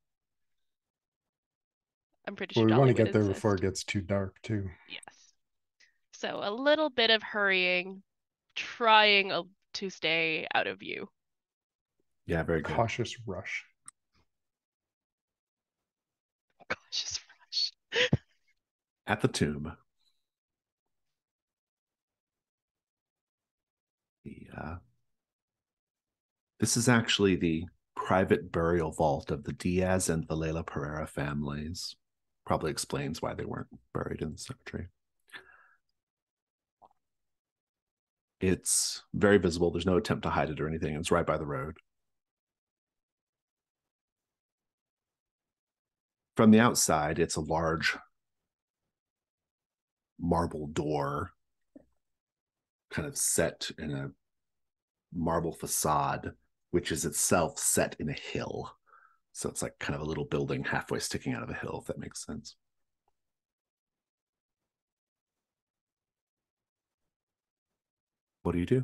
I'm pretty Well, sure we want Dolly to would get there insist. before it gets too dark, too. Yes. So a little bit of hurrying, trying to stay out of view. Yeah, very good. Cautious rush. Cautious rush. At the tomb, this is actually the private burial vault of the Diaz and Vilheila-Pereira families. Probably explains why they weren't buried in the cemetery. It's very visible. There's no attempt to hide it or anything. It's right by the road. From the outside, it's a large marble door, kind of set in a marble facade, which is itself set in a hill. So it's like kind of a little building halfway sticking out of a hill, if that makes sense. What do you do?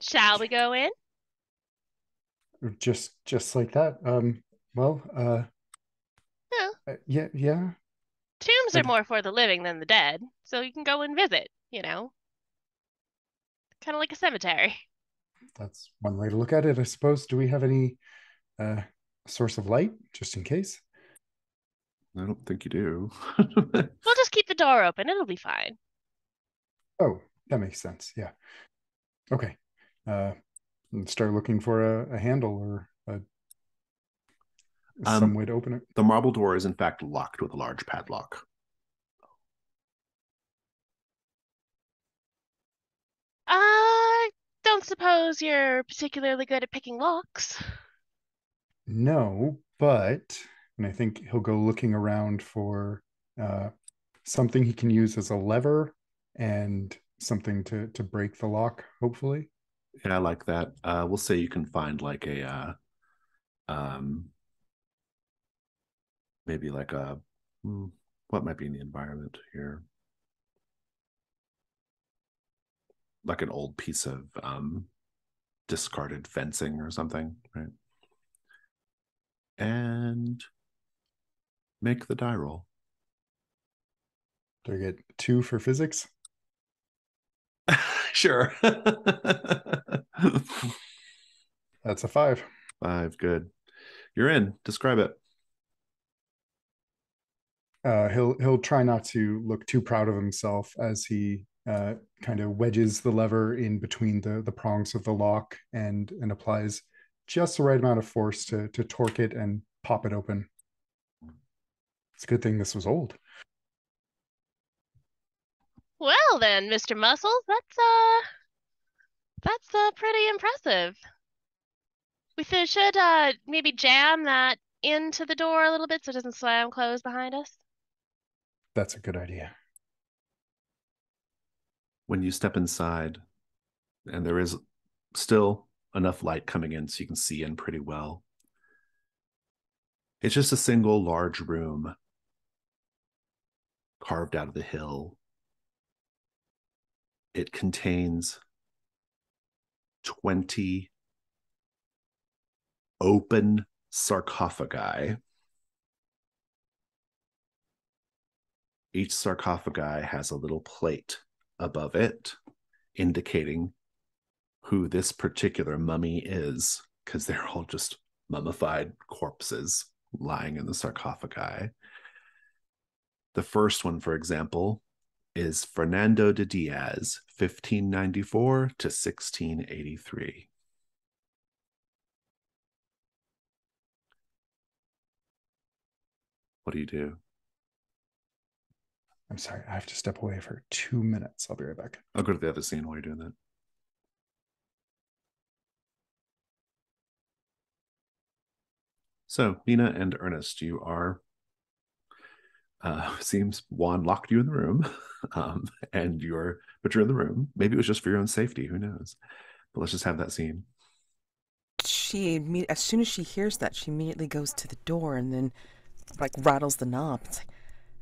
Shall we go in? Just like that. Well, Yeah. yeah. Tombs are more for the living than the dead, so you can go and visit, Kind of like a cemetery. That's one way to look at it, I suppose. Do we have any source of light, just in case? I don't think you do. We'll just keep the door open. It'll be fine. Oh, that makes sense. Yeah. Okay. Start looking for a handle or some way to open it. The marble door is in fact locked with a large padlock. I don't suppose you're particularly good at picking locks. No, but and I think he'll go looking around for something he can use as a lever and something to break the lock, hopefully. Yeah, I like that. We'll say you can find like maybe like what might be in the environment here? Like an old piece of discarded fencing or something, right? And make the die roll. Do I get 2 for physics? Sure. That's a 5. 5, good. You're in. Describe it. He'll try not to look too proud of himself as he kind of wedges the lever in between the prongs of the lock and applies just the right amount of force to torque it and pop it open. It's a good thing this was old. Well then, Mr. Muscles, that's pretty impressive. We should maybe jam that into the door a little bit so it doesn't slam closed behind us. That's a good idea. When you step inside, and there is still enough light coming in so you can see in pretty well. It's just a single large room carved out of the hill. It contains 20 open sarcophagi. Each sarcophagi has a little plate above it indicating who this particular mummy is, because they're all just mummified corpses lying in the sarcophagi. The first one, for example, is Fernando de Diaz, 1594 to 1683. What do you do? I'm sorry, I have to step away for 2 minutes. I'll be right back. I'll go to the other scene while you're doing that. So, Nina and Ernest, you are, seems Juan locked you in the room, but you're in the room. Maybe it was just for your own safety, who knows? But let's just have that scene. As soon as she hears that, she immediately goes to the door and then, like, rattles the knob. It's like,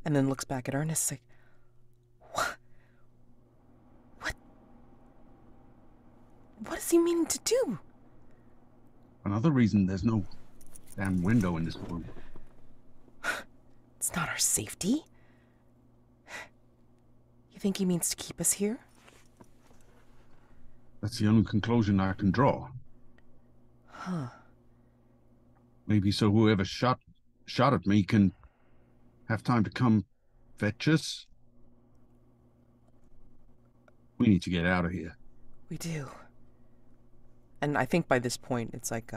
and then looks back at Ernest, like, what is he meaning to do? Another reason there's no damn window in this room. It's not our safety. You think he means to keep us here? That's the only conclusion I can draw. Huh. Maybe so whoever shot at me can have time to come fetch us. We need to get out of here. We do. And I think by this point, it's like,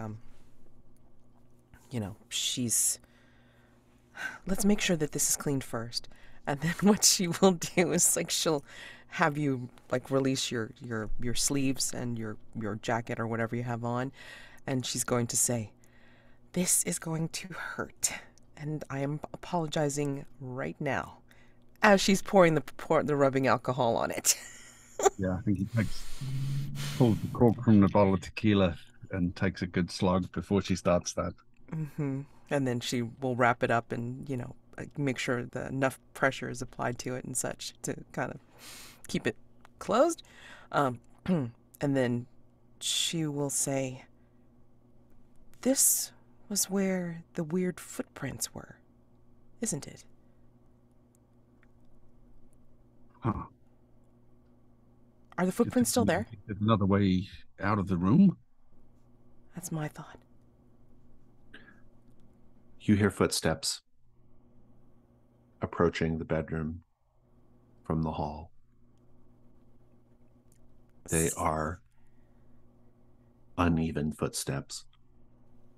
let's make sure that this is cleaned first. And then what she will do is, like, she'll have you, like, release your sleeves and your jacket or whatever you have on. And she's going to say, this is going to hurt. And I am apologizing right now. As she's pouring the rubbing alcohol on it. Yeah, I think he pulls the cork from the bottle of tequila and takes a good slug before she starts that. Mm-hmm. And then she will wrap it up and, make sure that enough pressure is applied to it and such to kind of keep it closed. And then she will say, "This was where the weird footprints were, isn't it?" Huh. Are the footprints still there? There's another way out of the room? That's my thought. You hear footsteps approaching the bedroom from the hall. They are uneven footsteps.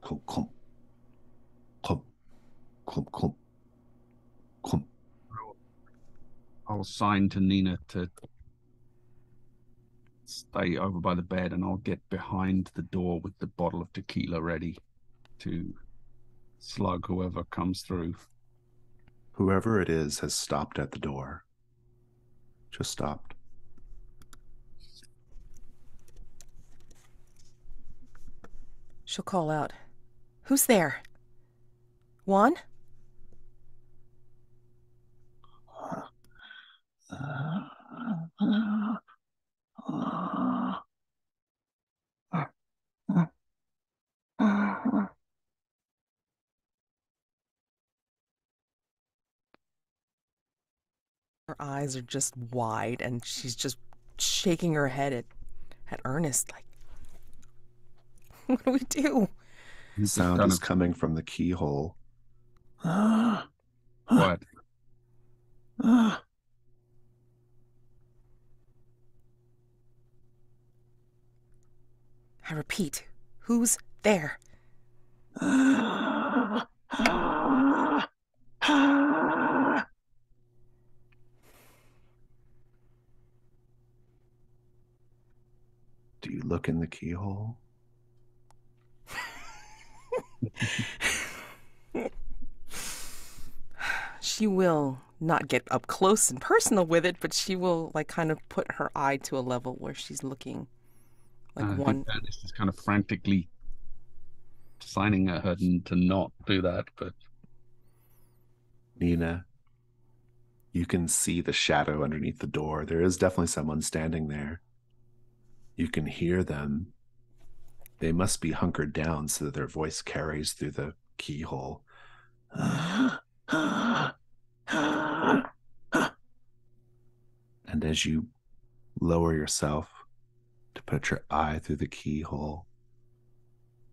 Clump, clump, clump, clump, clump, clump. I'll sign to Nina to stay over by the bed, and I'll get behind the door with the bottle of tequila ready to slug whoever comes through. Whoever it is has stopped at the door. Just stopped. She'll call out, "Who's there? Juan?" Her eyes are just wide, and she's just shaking her head at Ernest, like, what do we do? Sound is coming from the keyhole. What? I repeat, who's there? Do you look in the keyhole? She will not get up close and personal with it, but she will like kind of put her eye to a level where she's looking like one. Ernest is kind of frantically signing at her to not do that, but Nina, you can see the shadow underneath the door. There is definitely someone standing there. You can hear them. They must be hunkered down so that their voice carries through the keyhole. And as you lower yourself to put your eye through the keyhole,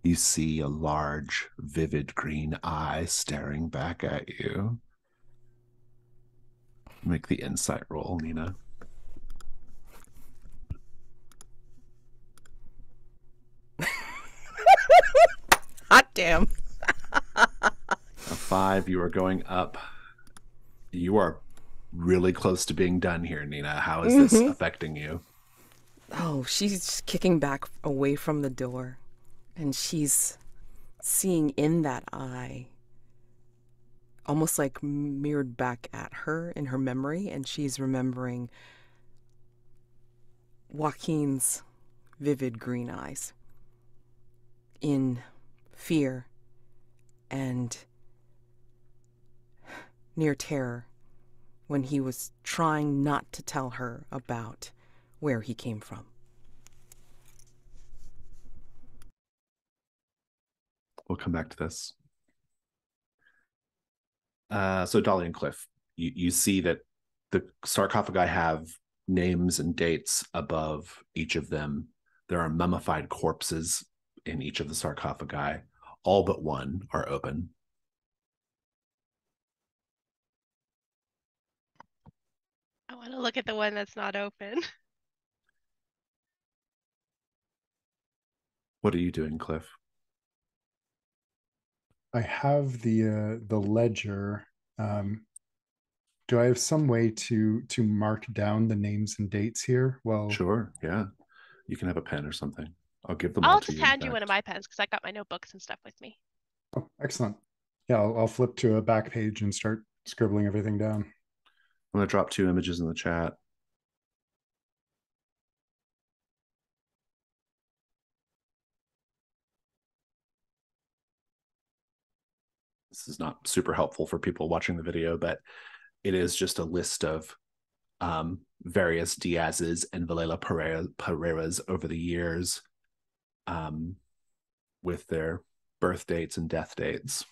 you see a large, vivid green eye staring back at you. Make the insight roll, Nina. Hot damn. A 5, you are going up. You are really close to being done here, Nina. How is this affecting you? Oh, she's kicking back away from the door, and she's seeing in that eye, almost like mirrored back at her in her memory, and she's remembering Joaquin's vivid green eyes in fear and near terror when he was trying not to tell her about where he came from. We'll come back to this. So Dolly and Cliff, you see that the sarcophagi have names and dates above each of them. There are mummified corpses in each of the sarcophagi. All but one are open. I want to look at the one that's not open. What are you doing, Cliff? I have the ledger. Do I have some way to mark down the names and dates here? Well, Sure, yeah. You can have a pen or something. I'll give them I'll all to just you. hand you one of my pens because I got my notebooks and stuff with me. oh, excellent. Yeah, I'll flip to a back page and start scribbling everything down. I'm going to drop 2 images in the chat. This is not super helpful for people watching the video, but it is just a list of various Diaz's and Vilheila-Pereiras over the years, with their birth dates and death dates.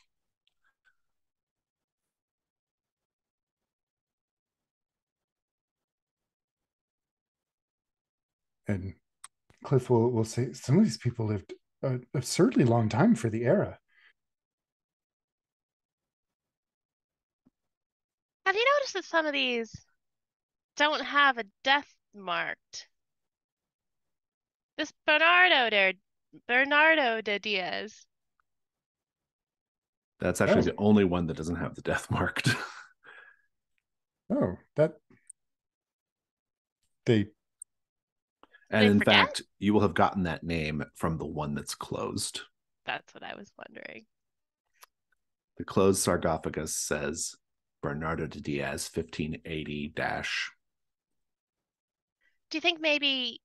And Cliff will say some of these people lived an absurdly long time for the era. Have you noticed that some of these don't have a death marked? This Bernardo de Diaz. That's actually the only one that doesn't have the death marked. Oh, that they. And in fact, you will have gotten that name from the one that's closed. That's what I was wondering. The closed sarcophagus says Bernardo de Diaz, 1580 dash. Do you think maybe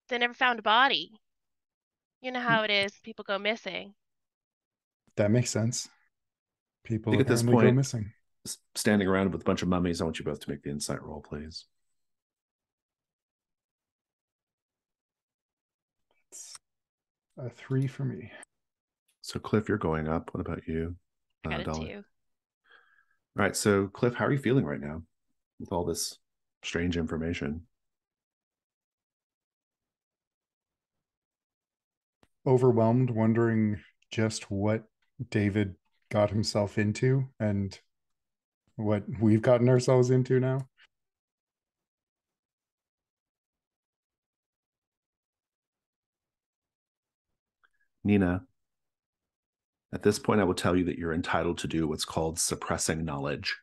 they never found a body? You know how it is, people go missing. That makes sense. People I think apparently at this point, go missing. Standing around with a bunch of mummies, I want you both to make the insight roll, please. It's a 3 for me. So Cliff, you're going up. What about you? I got a Dolly? 2. All right. So Cliff, how are you feeling right now with all this strange information? Overwhelmed, wondering just what David got himself into and what we've gotten ourselves into now. Nina, at this point, I will tell you that you're entitled to do what's called suppressing knowledge.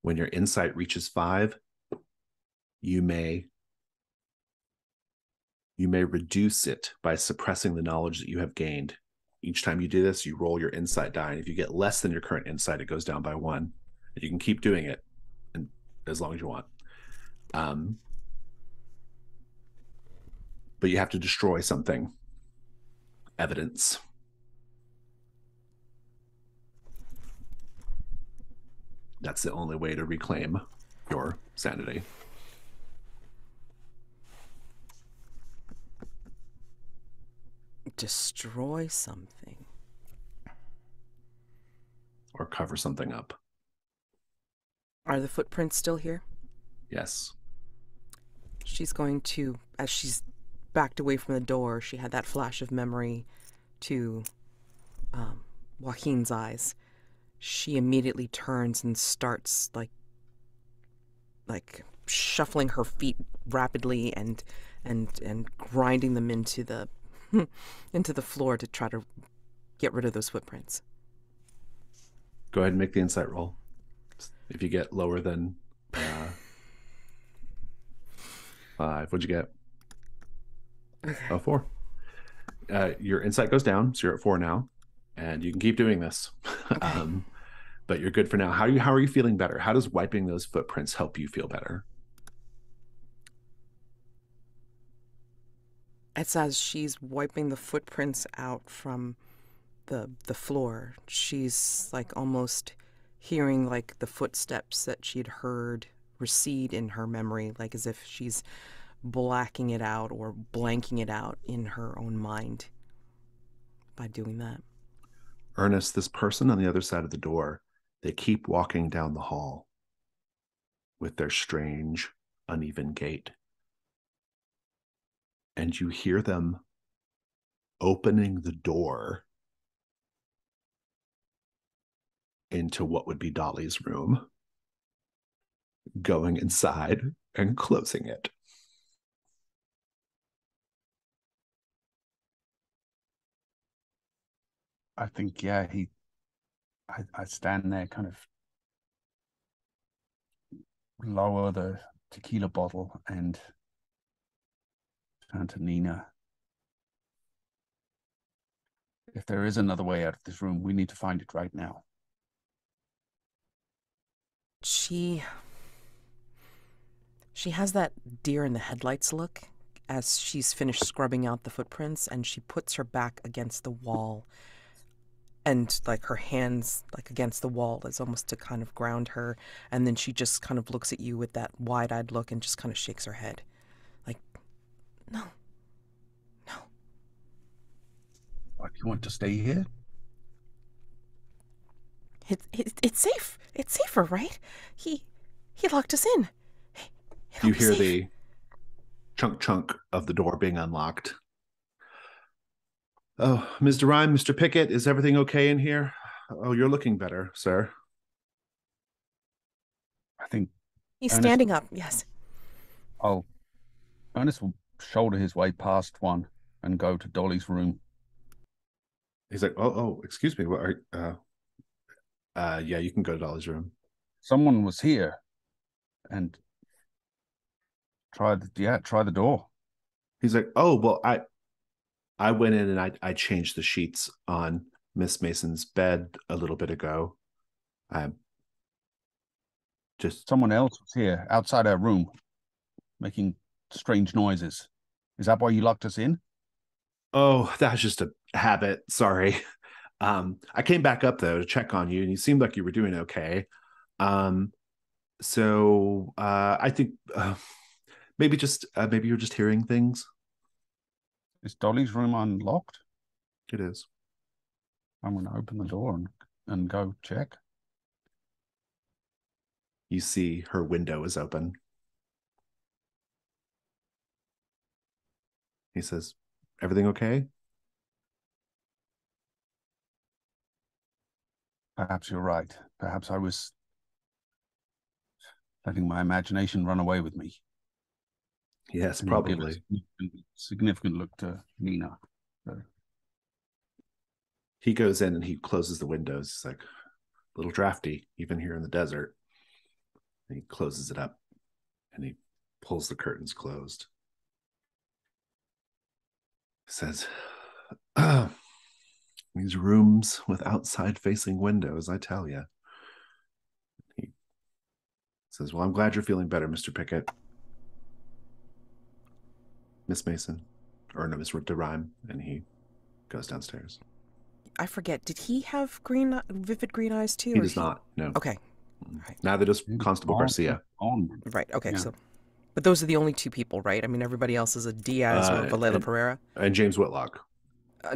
When your insight reaches 5, you may reduce it by suppressing the knowledge that you have gained. Each time you do this, you roll your insight die. And if you get less than your current insight, it goes down by 1. You can keep doing it and as long as you want. But you have to destroy something. Evidence. That's the only way to reclaim your sanity. Destroy something. Or cover something up. Are the footprints still here? Yes. She's going to, as she's backed away from the door, she had that flash of memory to Joaquin's eyes. She immediately turns and starts like shuffling her feet rapidly and grinding them into the into the floor to try to get rid of those footprints. Go ahead and make the insight roll. If you get lower than 5, what'd you get? Okay. Oh, 4. Your insight goes down, so you're at 4 now, and you can keep doing this. Okay. But you're good for now. How are you feeling better? How does wiping those footprints help you feel better? It's as she's wiping the footprints out from the floor. She's like almost hearing like the footsteps that she'd heard recede in her memory, like as if she's blacking it out or blanking it out in her own mind by doing that. Ernest, this person on the other side of the door, they keep walking down the hall with their strange, uneven gait. And you hear them opening the door into what would be Dolly's room, going inside and closing it. I think, yeah, I stand there, kind of lower the tequila bottle and turn to Nina. If there is another way out of this room, we need to find it right now. She has that deer in the headlights look as she's finished scrubbing out the footprints, and she puts her back against the wall and like her hands like against the wall as almost to kind of ground her, and then she just kind of looks at you with that wide-eyed look and just kind of shakes her head like, no. You want to stay here? It's safe. It's safer, right? He locked us in. You hear the chunk of the door being unlocked. Oh, Mr. Rhyme, Mr. Pickett, is everything okay in here? Oh, you're looking better, sir. I think he's standing up. Yes. Ernest will shoulder his way past one and go to Dolly's room. He's like, oh, excuse me. What yeah, you can go to Dolly's room. Someone was here and try the door. He's like, oh, well, I went in and I changed the sheets on Miss Mason's bed a little bit ago. Someone else was here outside our room making strange noises. Is that why you locked us in? Oh, that's just a habit. Sorry. I came back up though to check on you and you seemed like you were doing okay. So I think maybe you're just hearing things. Is Dolly's room unlocked? It is. I'm going to open the door and go check. You see her window is open. He says, everything okay? Perhaps you're right. Perhaps I was letting my imagination run away with me. Yes, and probably. Significant look to Nina. So. He goes in and he closes the windows. He's like, a little drafty, even here in the desert. And he closes it up and he pulls the curtains closed. He says, these rooms with outside facing windows, I tell you. He says, well, I'm glad you're feeling better, Mr. Pickett. Miss Mason, or no, Miss DeRime, and he goes downstairs. I forget, did he have vivid green eyes too? He does not, no. Okay. Right. Neither does Constable Garcia. Right, okay, yeah. So, but those are the only two people, right? I mean, everybody else is a Diaz or Vilheila-Pereira. And James Whitlock.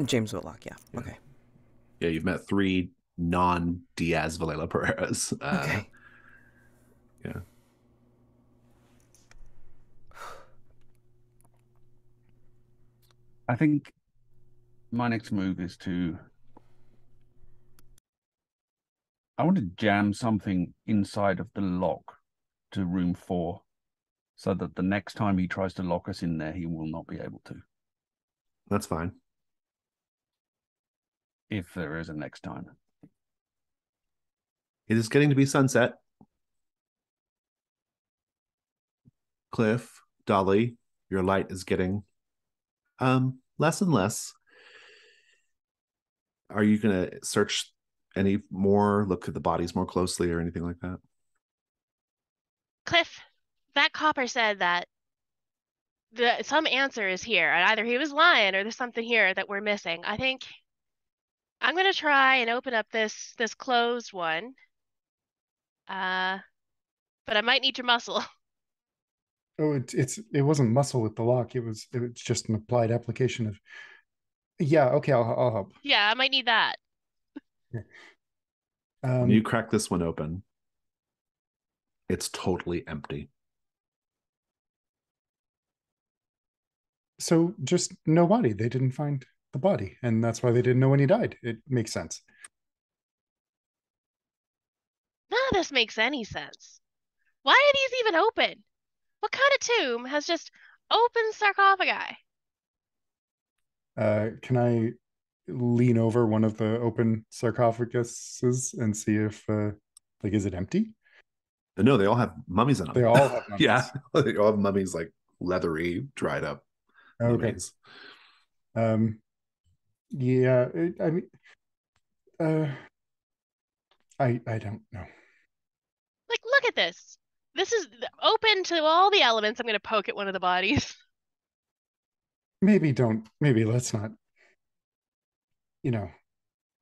James Whitlock, yeah, okay. Yeah, you've met 3 non-Diaz Vilheila-Pereiras. Okay. Yeah. I think my next move is I want to jam something inside of the lock to room 4 so that the next time he tries to lock us in there, he will not be able to. That's fine. If there is a next time. It is getting to be sunset. Cliff, Dolly, your light is getting less and less. Are you going to search any more, look at the bodies more closely or anything like that? Cliff, that copper said that some answer is here, and either he was lying or there's something here that we're missing. I think I'm going to try and open up this closed one. But I might need your muscle. Oh, it wasn't muscle with the lock. It was just an applied application of. Yeah, okay, I'll help. Yeah, I might need that. When you crack this one open, it's totally empty. So just no body. They didn't find the body, and that's why they didn't know when he died. It makes sense. None of this makes any sense. Why are these even open? What kind of tomb has just open sarcophagi? Can I lean over one of the open sarcophaguses and see if, is it empty? No, they all have mummies in them. They all have mummies. Yeah, they all have mummies, like leathery, dried up mummies. Yeah, I mean, I don't know. Like, look at this. This is open to all the elements. I'm going to poke at one of the bodies. Maybe let's not,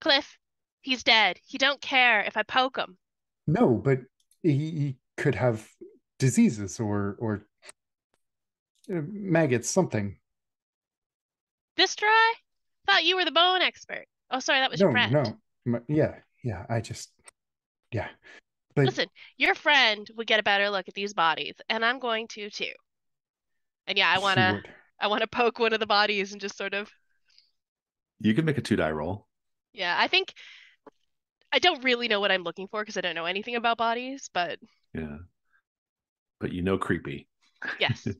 Cliff, he's dead. He don't care if I poke him. No, but he could have diseases or maggots, something. This dry? Thought you were the bone expert. Oh, sorry, that was your friend. No. Yeah. Yeah. But listen, your friend would get a better look at these bodies, and I'm going to too. And yeah, he would. I wanna poke one of the bodies and just sort of. You can make a 2-die roll. Yeah, I think I don't really know what I'm looking for because I don't know anything about bodies, but Yeah. But you know creepy. yes. And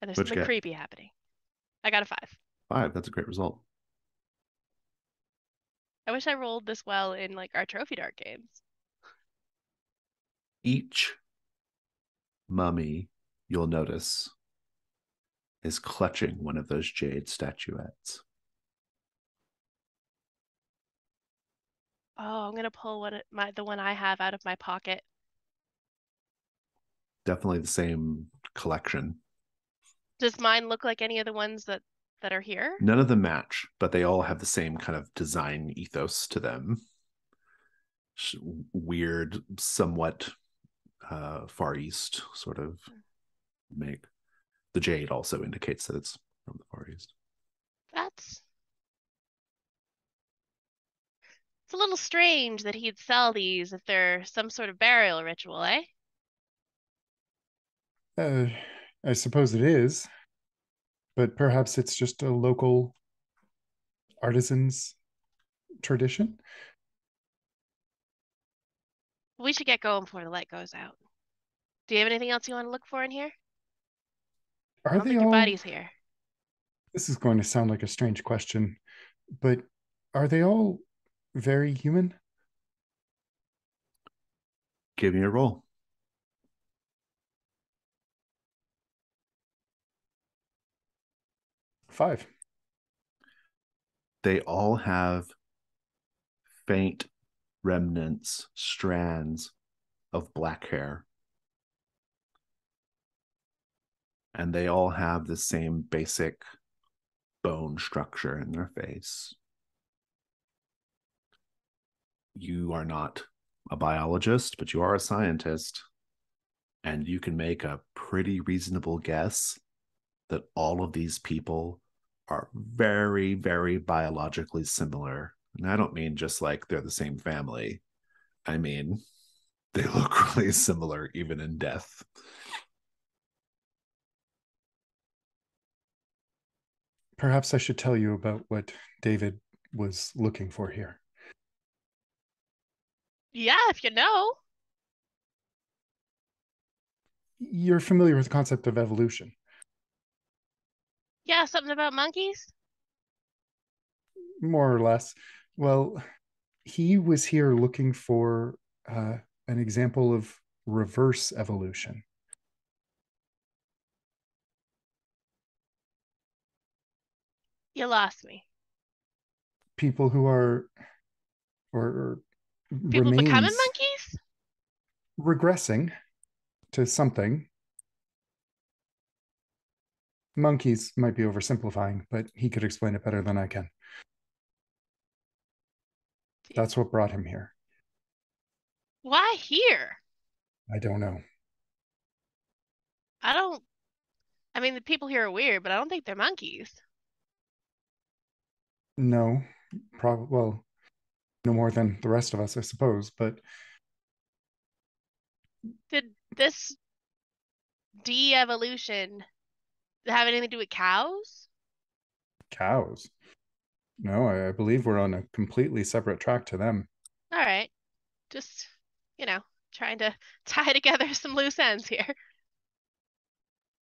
there's What'd you something get? creepy happening. I got a 5. 5. That's a great result. I wish I rolled this well in like our trophy dart games. Each mummy, you'll notice, is clutching one of those jade statuettes. Oh, I'm gonna pull the one I have out of my pocket. Definitely the same collection. Does mine look like any of the ones that are here? None of them match, but they all have the same kind of design ethos to them. Weird, somewhat Far East sort of make. The jade also indicates that it's from the Far East. It's a little strange that he'd sell these if they're some sort of burial ritual, eh? I suppose it is, but perhaps it's just a local artisan's tradition. We should get going before the light goes out. Do you have anything else you want to look for in here? I Are don't they think your all? buddy's here. This is going to sound like a strange question, but are they all very human? Give me a roll. 5. They all have faint remnants, strands of black hair. And they all have the same basic bone structure in their face. You are not a biologist, but you are a scientist. And you can make a pretty reasonable guess that all of these people are very, very biologically similar. And I don't mean just like they're the same family. I mean, they look really similar even in death. Perhaps I should tell you about what David was looking for here. Yeah, if you know. You're familiar with the concept of evolution. Yeah, something about monkeys? More or less. Well, he was here looking for an example of reverse evolution. You lost me. People who are or People becoming remains monkeys? regressing to something. Monkeys might be oversimplifying, but he could explain it better than I can. That's what brought him here. Why here? I don't know. I mean, the people here are weird, but I don't think they're monkeys. No, probably, well, no more than the rest of us, I suppose, but Did this de-evolution have anything to do with cows? cows. No, I believe we're on a completely separate track to them. All right. Just, trying to tie together some loose ends here.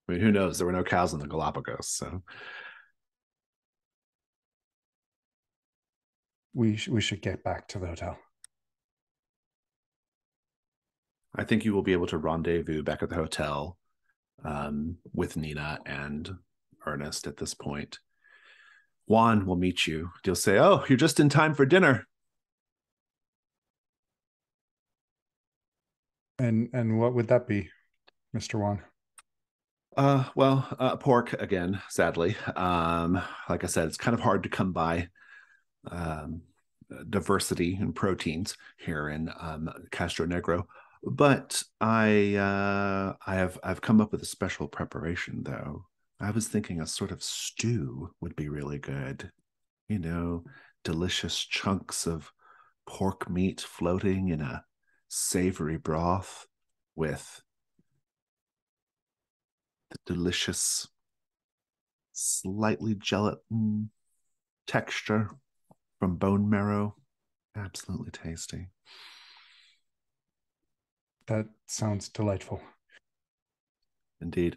I mean, who knows? There were no cows in the Galapagos, so We should get back to the hotel. I think you will be able to rendezvous back at the hotel with Nina and Ernest at this point. Juan will meet you. He'll say, "Oh, you're just in time for dinner." And what would that be, Mr. Juan? Pork again, sadly. Like I said, it's kind of hard to come by diversity in proteins here in Castronegro. But I've come up with a special preparation though. I was thinking a sort of stew would be really good. You know, delicious chunks of pork meat floating in a savory broth with the delicious, slightly gelatin texture from bone marrow. Absolutely tasty. That sounds delightful. Indeed.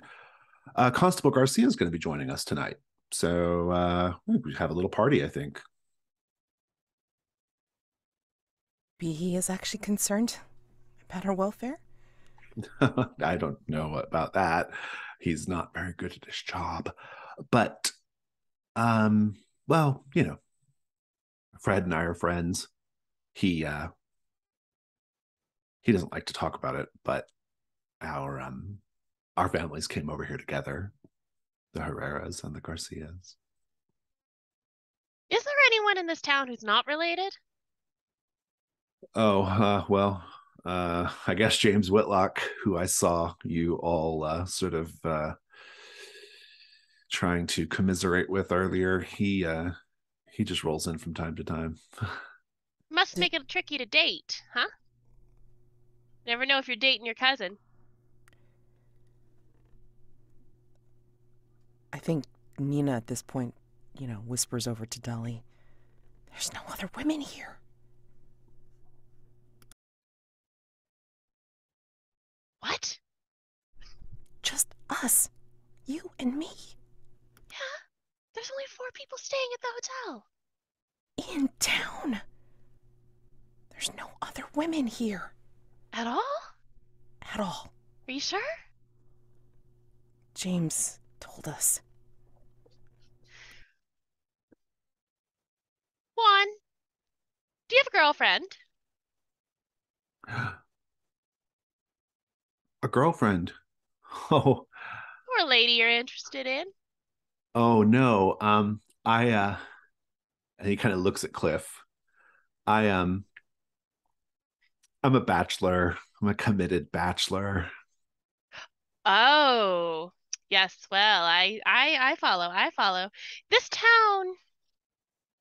Constable Garcia is going to be joining us tonight. So we have a little party, I think. He is actually concerned about her welfare? I don't know about that. He's not very good at his job. But, well, you know, Fred and I are friends. He doesn't like to talk about it, but our families came over here together, the Herreras and the Garcias. Is there anyone in this town who's not related? Oh, well, I guess James Whitlock, who I saw you all sort of trying to commiserate with earlier, he just rolls in from time to time. Must make it tricky to date, huh? Never know if you're dating your cousin. I think Nina at this point, whispers over to Dolly. There's no other women here. What? Just us. You and me. Yeah, there's only 4 people staying at the hotel. In town. There's no other women here. At all? At all. Are you sure? James told us. Juan, do you have a girlfriend? A girlfriend? Oh, Or a lady you're interested in? oh no. And he kind of looks at Cliff. I'm a bachelor. I'm a committed bachelor. Oh, yes. Well, I follow. I follow. This town,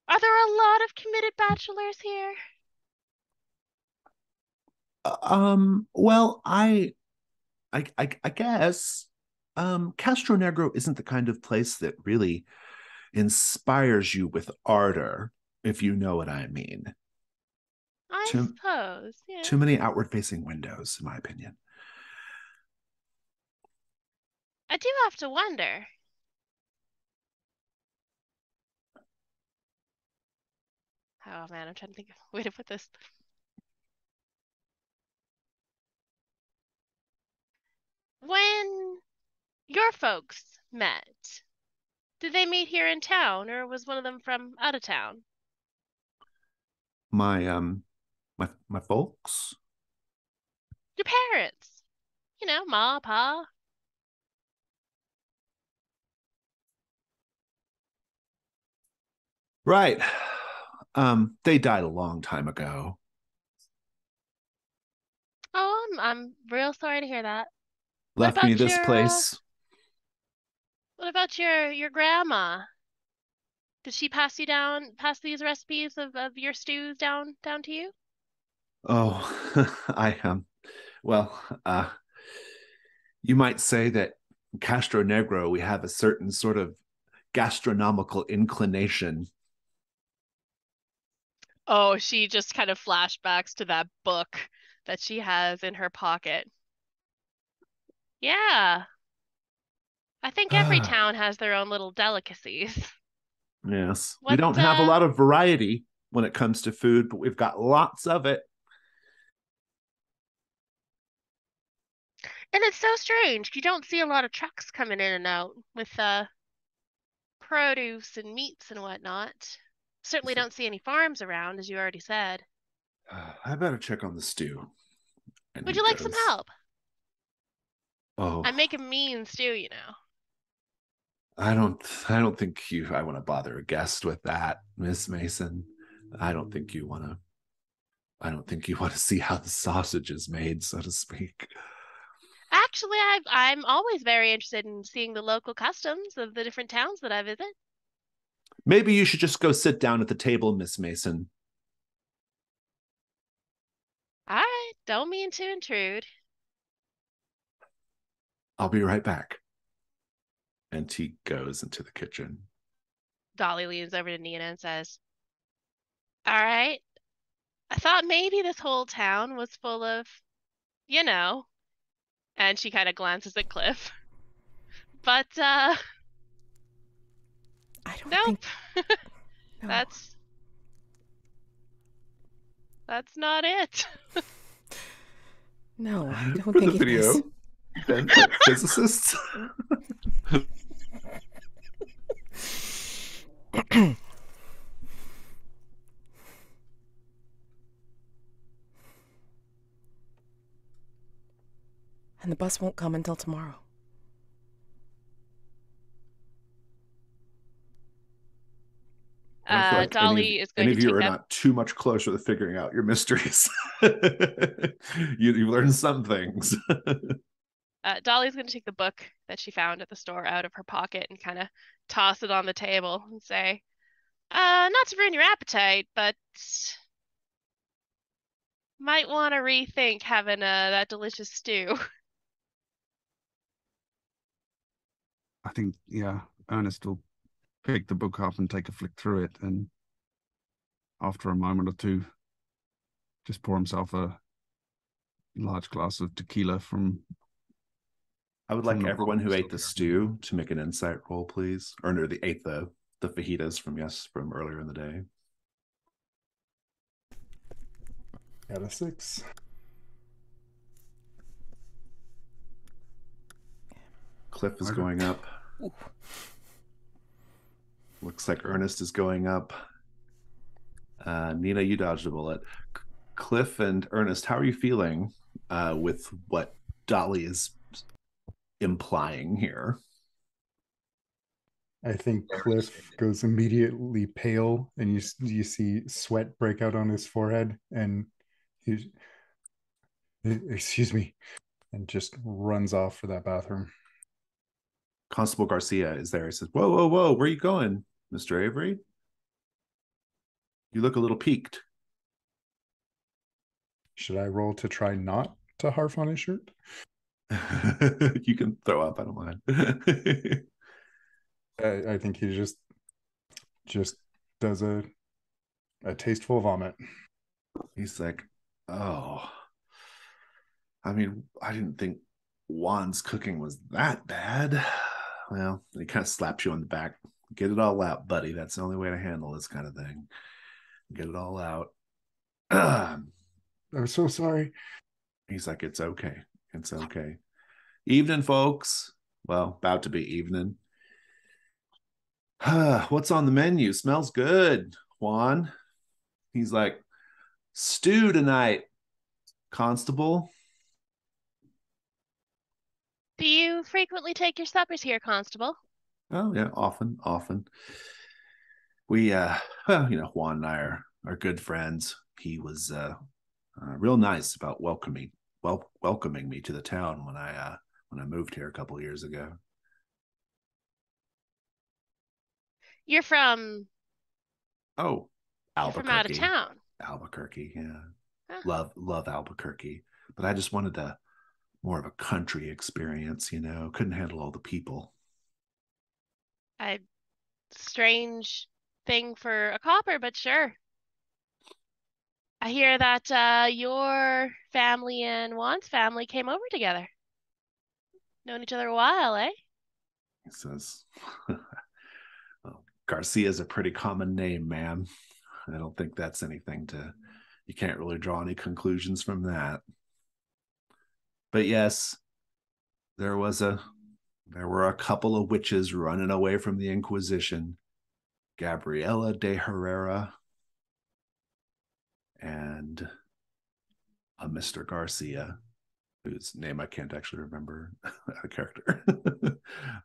are there a lot of committed bachelors here? Well, I guess Castronegro isn't the kind of place that really inspires you with ardor, if you know what I mean. I Too, suppose, yeah. too many outward-facing windows, in my opinion. I do have to wonder. Oh man, I'm trying to think of a way to put this. When your folks met, did they meet here in town, or was one of them from out of town? My folks. Your parents. You know, Ma, Pa. Right. They died a long time ago. Oh, I'm real sorry to hear that. What Left me about this your place. what about your grandma? Did she pass these recipes of your stews down to you? Oh, I well, you might say that Castro Negro, we have a certain sort of gastronomical inclination. Oh, she just kind of flashbacks to that book that she has in her pocket. Yeah, I think every town has their own little delicacies. Yes. We What, don't have a lot of variety when it comes to food, but we've got lots of it. and it's so strange. You don't see a lot of trucks coming in and out with produce and meats and whatnot. Certainly don't see any farms around, as you already said. I better check on the stew. And Would he you like some goes, help? Oh, I'm making mean stew, you know. I don't think I want to bother a guest with that, Miss Mason. I don't think you want to see how the sausage is made, so to speak. Actually, I'm always very interested in seeing the local customs of the different towns that I visit. Maybe you should just go sit down at the table, Miss Mason. All right, don't mean to intrude. I'll be right back. And he goes into the kitchen. Dolly leans over to Nina and says, all right, I thought maybe this whole town was full of, you know, and she kind of glances at Cliff. But, I don't nope. think... No. That's not it. No, I don't For think the it video, is. then put physicists. And the bus won't come until tomorrow. I feel like Dolly is going any to of you take are that. not too much closer to figuring out your mysteries. You've learned some things. Dolly's going to take the book that she found at the store out of her pocket and kind of toss it on the table and say, not to ruin your appetite, but might want to rethink having that delicious stew. I think, yeah, Ernest will pick the book up and take a flick through it, and after a moment or two, just pour himself a large glass of tequila from... I would like everyone who ate the stew to make an insight roll, please. Or no, they ate the fajitas from earlier in the day. Got a 6. Cliff is going up. Ooh. Looks like Ernest is going up. Nina, you dodged a bullet. Cliff and Ernest, how are you feeling with what Dolly is implying here? I think Cliff goes immediately pale, and you see sweat break out on his forehead, and he, excuse me, and just runs off for that bathroom. Constable Garcia is there. He says, whoa, whoa, whoa, where are you going, Mr. Avery? You look a little peaked. Should I roll to try not to harf on his shirt? You can throw up, I don't mind. I think he just does a tasteful vomit. He's like, oh, I mean, I didn't think Juan's cooking was that bad. Well, he kind of slaps you on the back. Get it all out, buddy. That's the only way to handle this kind of thing. Get it all out. I'm so sorry. He's like, it's okay. It's okay. Evening, folks. Well, about to be evening. What's on the menu? Smells good, Juan. He's like, stew tonight, Constable. Do you frequently take your suppers here, Constable? Oh, yeah, often. We, well, Juan and I are good friends. He was real nice about welcoming me to the town when I moved here a couple of years ago. You're from Albuquerque. From out of town. Albuquerque, yeah. Huh. Love Albuquerque, but I just wanted more of a country experience. Couldn't handle all the people. A strange thing for a copper, but sure. I hear that your family and Juan's family came over together. Known each other a while, eh? He says, well, Garcia's a pretty common name, ma'am. I don't think that's anything you can't really draw any conclusions from that. But yes, there were a couple of witches running away from the Inquisition. Gabriela de Herrera and a Mr. Garcia, whose name I can't actually remember, a character,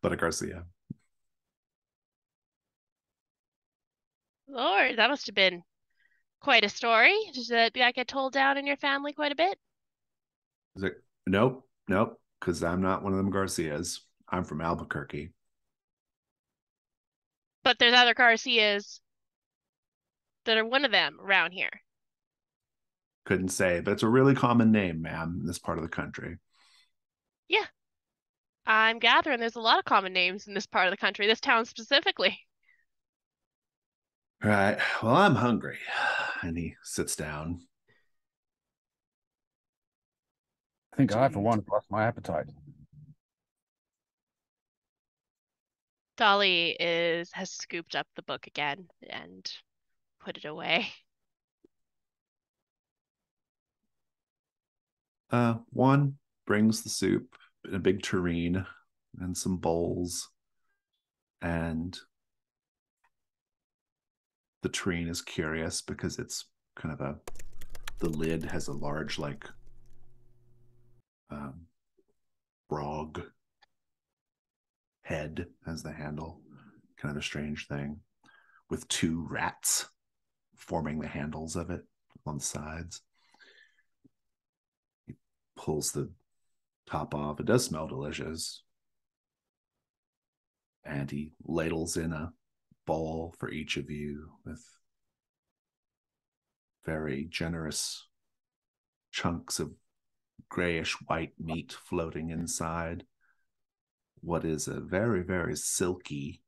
but a Garcia. Lord, that must have been quite a story. Does that get told down in your family quite a bit? He's like, nope. because I'm not one of them Garcias. I'm from Albuquerque. But there's other Garcias that are one of them around here. Couldn't say, but it's a really common name, ma'am, in this part of the country. Yeah. I'm gathering there's a lot of common names in this part of the country, this town specifically. Right. Well, I'm hungry. And he sits down. I think I, for one, have lost my appetite. Dolly has scooped up the book again and put it away. One brings the soup in a big tureen and some bowls, and the tureen is curious because it's kind of the lid has a large frog head as the handle, kind of a strange thing, with two rats forming the handles of it on the sides. He pulls the top off. It does smell delicious. And he ladles in a bowl for each of you with very generous chunks of grayish white meat floating inside what is a very, very silky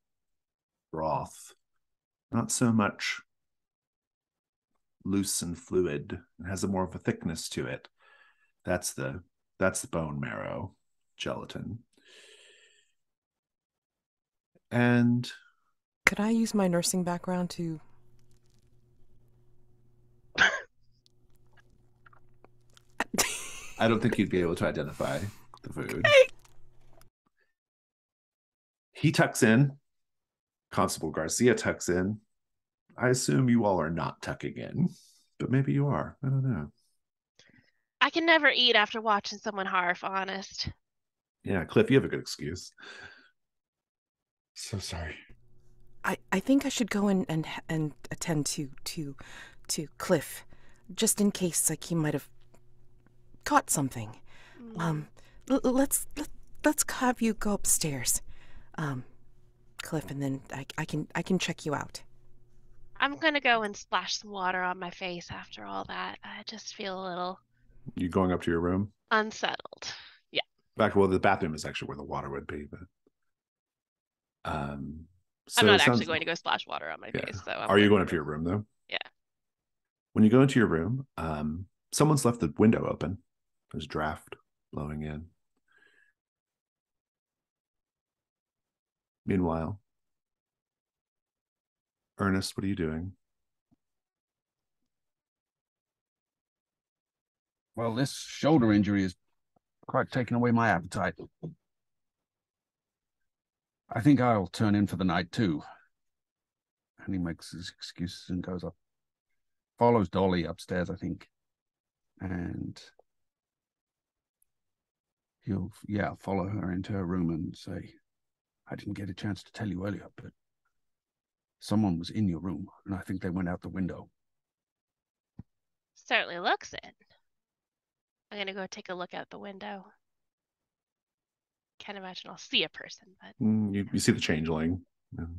broth. Not so much loose and fluid. It has a more of a thickness to it. That's the bone marrow gelatin. And could I use my nursing background to I don't think you'd be able to identify the food. He tucks in. Constable Garcia tucks in. I assume you all are not tucking in, but maybe you are. I don't know. I can never eat after watching someone harf, honest. Yeah, Cliff, you have a good excuse. So sorry. I think I should go and attend to Cliff, just in case like he might have caught something. Let's have you go upstairs, Cliff, and then I can check you out. I'm gonna go and splash some water on my face after all that. I just feel a little You going up to your room? unsettled. Yeah. Back, well, the bathroom is actually where the water would be, but so I'm not actually going to go splash water on my face. So are you going up to your room though? Yeah. When you go into your room, someone's left the window open. There's draft blowing in. Meanwhile, Ernest, what are you doing? Well, this shoulder injury has quite taken away my appetite. I think I'll turn in for the night too. And he makes his excuses and goes up. Follows Dolly upstairs, I think. And he'll, follow her into her room and say, I didn't get a chance to tell you earlier, but someone was in your room, and I think they went out the window. Certainly looks it. I'm gonna go take a look out the window. Can't imagine I'll see a person, but you see the changeling. That's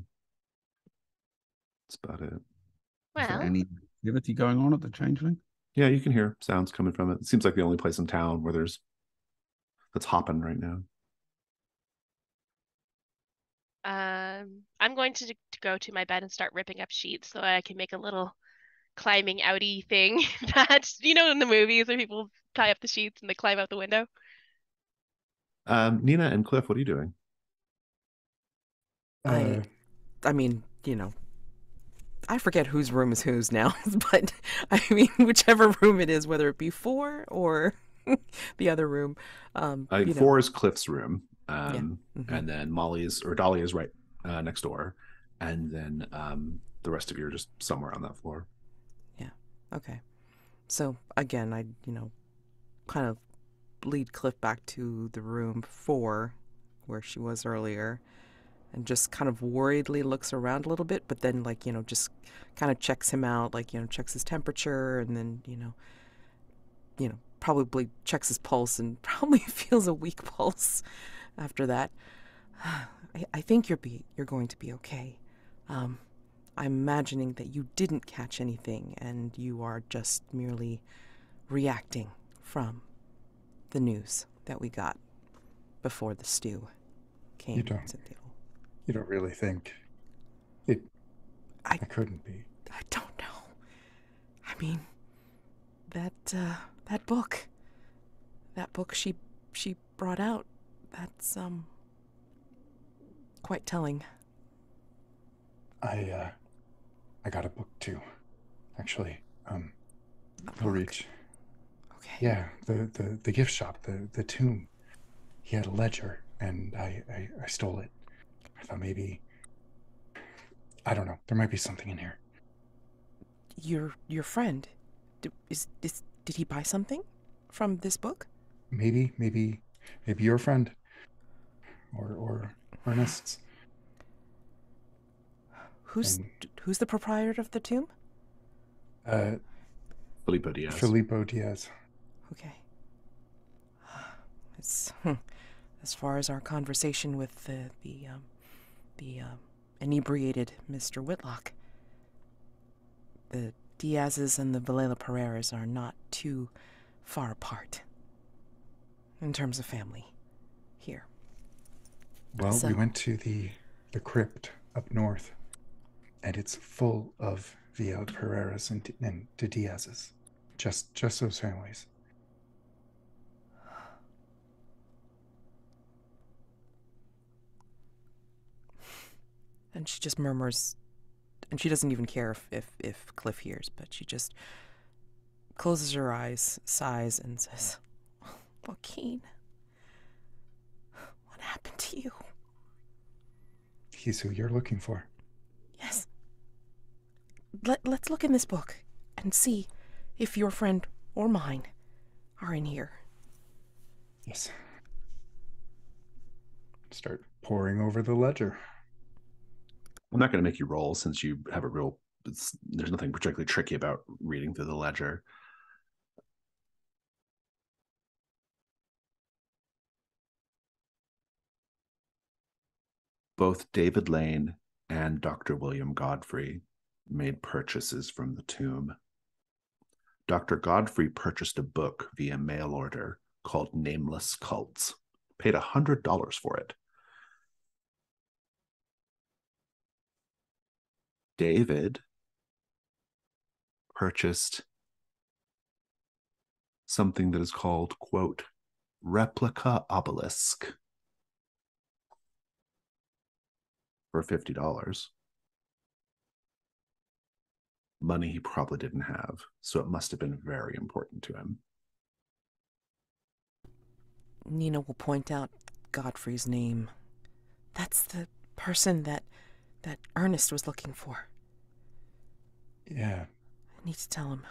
about it. Is there any activity going on at the changeling? Yeah, you can hear sounds coming from it. It seems like the only place in town where that's hopping right now. I'm going to go to my bed and start ripping up sheets so I can make a little climbing outy thing that, in the movies where people tie up the sheets and they climb out the window. Nina and Cliff, what are you doing? I mean, I forget whose room is whose now, but I mean, whichever room it is, whether it be 4 or the other room. 4 is Cliff's room, Mm-hmm. and then Dolly is right next door, and then the rest of you are just somewhere on that floor. Yeah. Okay. So again, I kind of lead Cliff back to the room 4, where she was earlier, and just kind of worriedly looks around a little bit, but then just kind of checks him out, checks his temperature, and then probably checks his pulse and probably feels a weak pulse after that. I think you're going to be okay. I'm imagining that you didn't catch anything and you are just merely reacting from the news that we got before the stew came. You don't really think it? I couldn't be. I don't know. I mean, that book she brought out, that's quite telling. I got a book too, actually. A book? Reach. Okay. Yeah, the gift shop, the tomb. He had a ledger, and I stole it. I thought maybe, I don't know, there might be something in here. Your friend, did he buy something from this book? Maybe your friend, or Ernest's. Who's the proprietor of the tomb? Filippo Diaz. Filippo Diaz. Okay. It's as far as our conversation with the inebriated Mr. Whitlock. The Diazes and the Vilheila-Pereiras are not too far apart in terms of family here. Well, we went to the crypt up north, and it's full of Vilheila-Pereiras and the Diazes. Just those families. And she just murmurs, and she doesn't even care if Cliff hears, but she just closes her eyes, sighs, and says, Joaquin, what happened to you? He's who you're looking for. Yes. Let's look in this book and see if your friend or mine are in here. Yes. Start poring over the ledger. I'm not going to make you roll since you have there's nothing particularly tricky about reading through the ledger. Both David Lane and Dr. William Godfrey made purchases from the tomb. Dr. Godfrey purchased a book via mail order called Nameless Cults, paid $100 for it. David purchased something that is called, quote, replica obelisk for $50. Money he probably didn't have, so it must have been very important to him. Nina will point out Godfrey's name. That's the person that Ernest was looking for. Yeah. I need to tell him.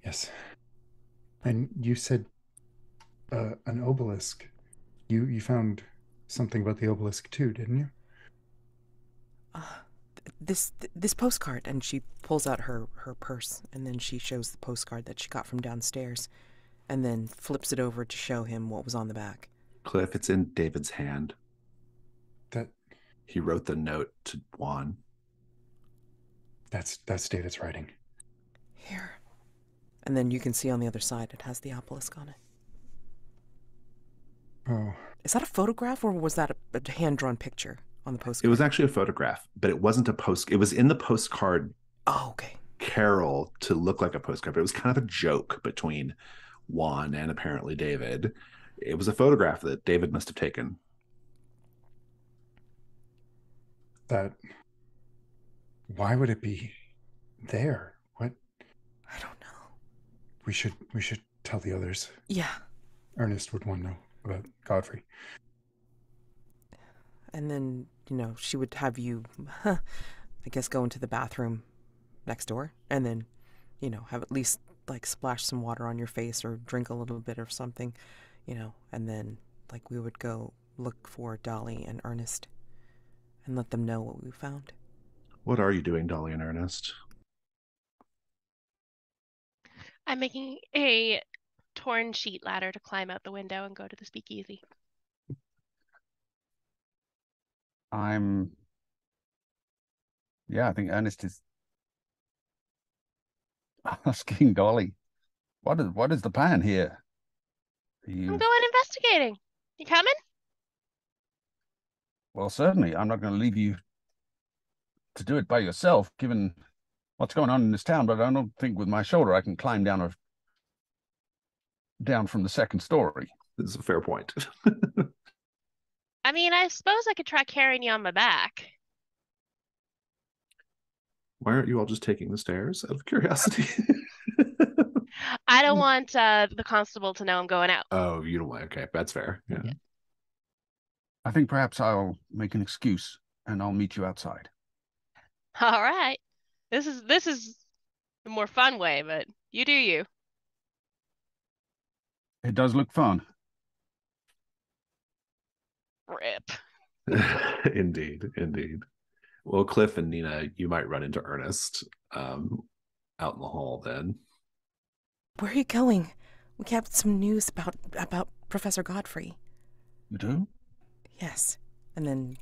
Yes. And you said an obelisk. You found something about the obelisk too, didn't you? This postcard, and she pulls out her purse, and then she shows the postcard that she got from downstairs, and then flips it over to show him what was on the back. Cliff, it's in David's hand. That he wrote the note to Juan. That's David's writing. Here. And then you can see on the other side it has the obelisk on it. Oh. Is that a photograph, or was that a hand-drawn picture on the postcard? It was actually a photograph, but it wasn't a post. It was in the postcard. Oh, okay. Carol to look like a postcard, but it was kind of a joke between Juan and apparently David. It was a photograph that David must have taken. Why would it be there? What? I don't know. We should tell the others. Yeah. Ernest would want to know about Godfrey. And then, she would have you, I guess, go into the bathroom next door, and then, have at least, splash some water on your face or drink a little bit or something, and then, we would go look for Dolly and Ernest and let them know what we found. What are you doing, Dolly and Ernest? I'm making a torn sheet ladder to climb out the window and go to the speakeasy. I think Ernest is asking Dolly, what is the plan here? I'm going investigating. You coming? Well, certainly. I'm not going to leave you to do it by yourself, given what's going on in this town, but I don't think with my shoulder I can climb down from the second story. This is a fair point. I mean, I suppose I could try carrying you on my back. Why aren't you all just taking the stairs out of curiosity? I don't want the constable to know I'm going out. Oh, you don't want. Okay, that's fair. Yeah. I think perhaps I'll make an excuse and I'll meet you outside. All right. This is the more fun way, but you do you. It does look fun. Rip. Indeed. Well, Cliff and Nina, you might run into Ernest out in the hall then. Where are you going? We got some news about Professor Godfrey. You do? Yes. And then,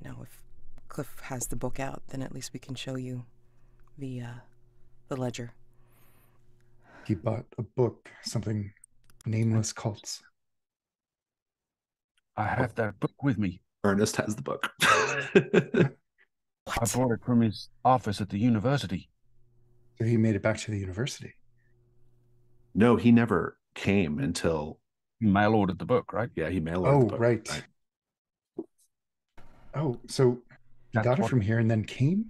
if Cliff has the book out, then at least we can show you the ledger. He bought a book, something nameless cults. I have that book with me. Ernest has the book. I bought it from his office at the university. So he made it back to the university. No, he never came until... He mail-ordered the book, right? Yeah, he mail-ordered the book. Right. Oh, so he got it from here and then came?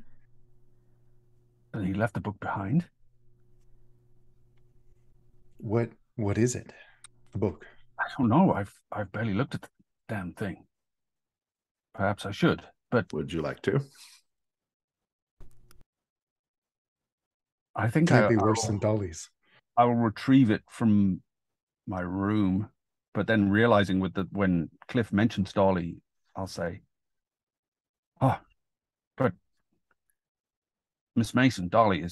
And he left the book behind? What is it? The book? I don't know. I've barely looked at the damn thing. Perhaps I should, but... Would you like to? I think Can't be worse than Dolly's. I will retrieve it from my room, but then realizing when Cliff mentions Dolly, I'll say, but Miss Mason, Dolly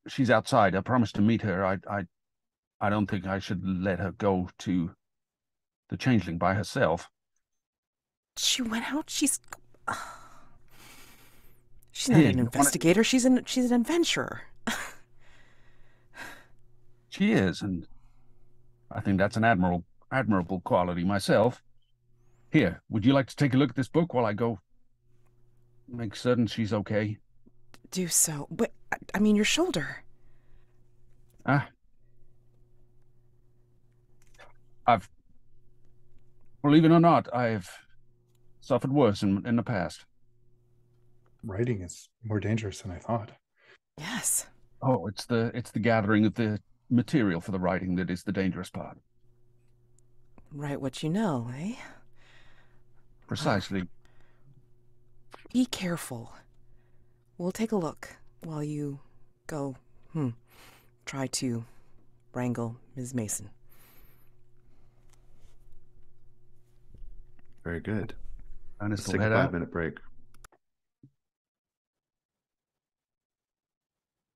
she's outside. I promised to meet her. I don't think I should let her go to the Changeling by herself. She went out. She's not an investigator. She's an adventurer. She is, and I think that's an admirable quality myself. Here, would you like to take a look at this book while I go make certain she's okay? Do so. But, I mean, your shoulder. Believe it or not, I've suffered worse in the past. Writing is more dangerous than I thought. Yes. Oh, it's the gathering of the material for the writing that is the dangerous part. Write what you know, eh? Precisely. Be careful. We'll take a look while you go, try to wrangle Ms. Mason. Very good. Let's take a 5-minute break.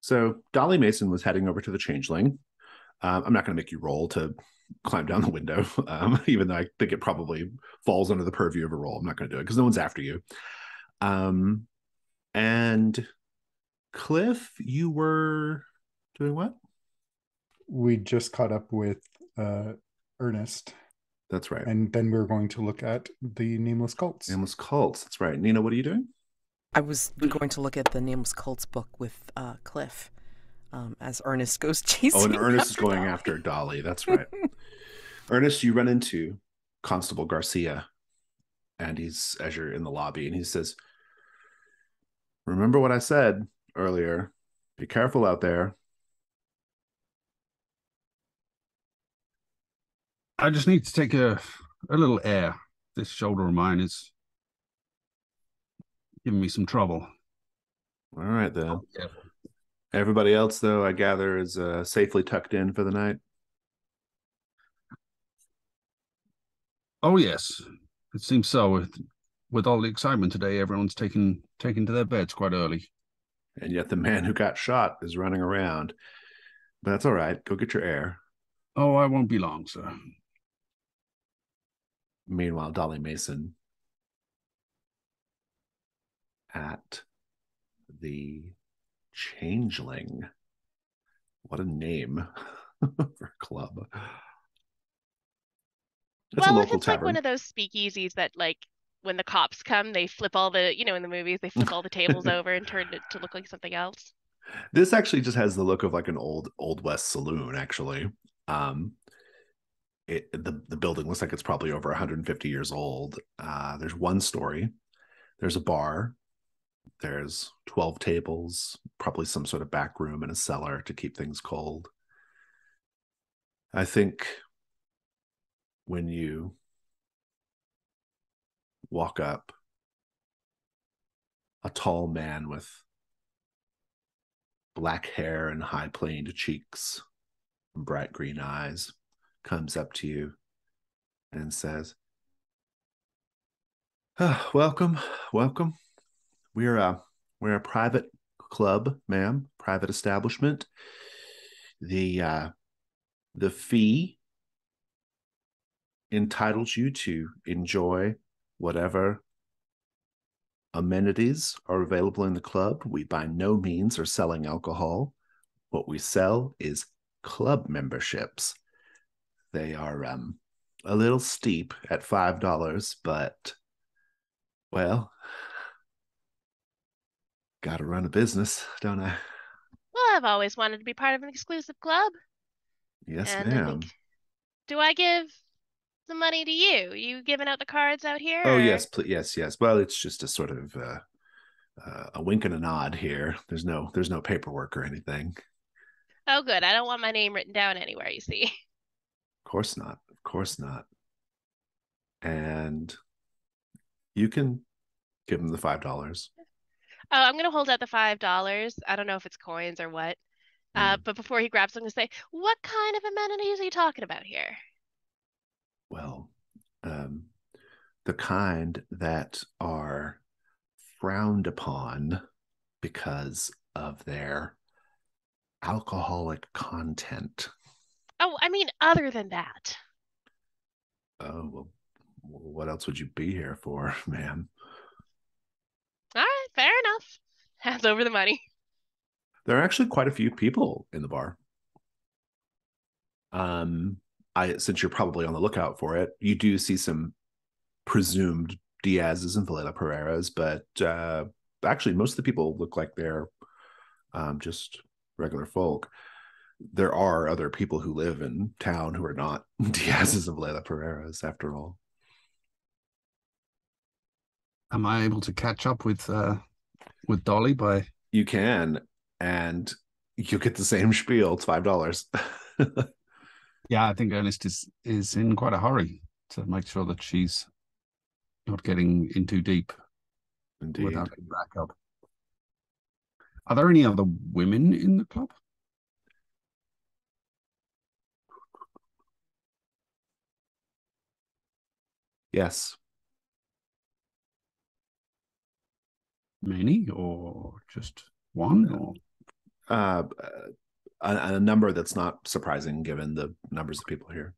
So Dolly Mason was heading over to the Changeling. I'm not going to make you roll to climb down the window, even though I think it probably falls under the purview of a roll. I'm not going to do it because no one's after you. And Cliff, you were doing what? We just caught up with Ernest. That's right. And then we were going to look at the Nameless Cults. Nameless Cults, that's right. Nina, what are you doing? I was going to look at the Nameless Cults book with Cliff as Ernest goes chasing. Oh, and Ernest is going after Dolly. That's right. Ernest, you run into Constable Garcia, and as you're in the lobby, and he says, "Remember what I said earlier. Be careful out there." I just need to take a little air. This shoulder of mine is giving me some trouble. All right, then. Everybody else, though, I gather, is safely tucked in for the night? Oh, yes. It seems so. With all the excitement today, everyone's taken to their beds quite early. And yet the man who got shot is running around. But that's all right. Go get your air. Oh, I won't be long, sir. Meanwhile, Dolly Mason at the Changeling. What a name for a club. That's a Well, if local it's like one tavern. of those speakeasies that like when the cops come, they flip all the, in the movies, they flip all the tables over and turn it to look like something else. This actually just has the look of like an old West saloon, actually. Um, the building looks like it's probably over 150 years old. There's one story. There's a bar. There's 12 tables, probably some sort of back room and a cellar to keep things cold. I think when you walk up, a tall man with black hair and high planed cheeks and bright green eyes comes up to you and says, welcome, welcome. We're a private club, ma'am, private establishment. The fee entitles you to enjoy whatever amenities are available in the club. We by no means are selling alcohol. What we sell is club memberships. They are a little steep at $5, but well, gotta run a business, don't I? Well, I've always wanted to be part of an exclusive club, Yes, and I think, ma'am. do I give the money to you? You giving out the cards out here, Oh, or? yes, yes, yes. Well, it's just a sort of a wink and a nod here. There's no paperwork or anything. Oh, good. I don't want my name written down anywhere, you see. Of course not. Of course not. And you can give him the $5. Oh, I'm gonna hold out the $5. I don't know if it's coins or what. But before he grabs, I'm gonna say, what kind of amenities are you talking about here? Well, um, the kind that are frowned upon because of their alcoholic content. Oh, I mean, other than that. Oh, well, what else would you be here for, ma'am? All right, fair enough. Hands over the money. There are actually quite a few people in the bar. Since you're probably on the lookout for it, you do see some presumed Diaz's and Vilheila-Pereiras, but actually most of the people look like they're just regular folk. There are other people who live in town who are not Diaz's and Vilheila-Pereiras, after all. Am I able to catch up with Dolly by? You can, and you get the same spiel. It's $5. Yeah, I think Ernest is in quite a hurry to make sure that she's not getting in too deep. Indeed. Without a backup. Are there any other women in the club? Yes. Many, or just one? Or Uh, a number that's not surprising given the numbers of people here.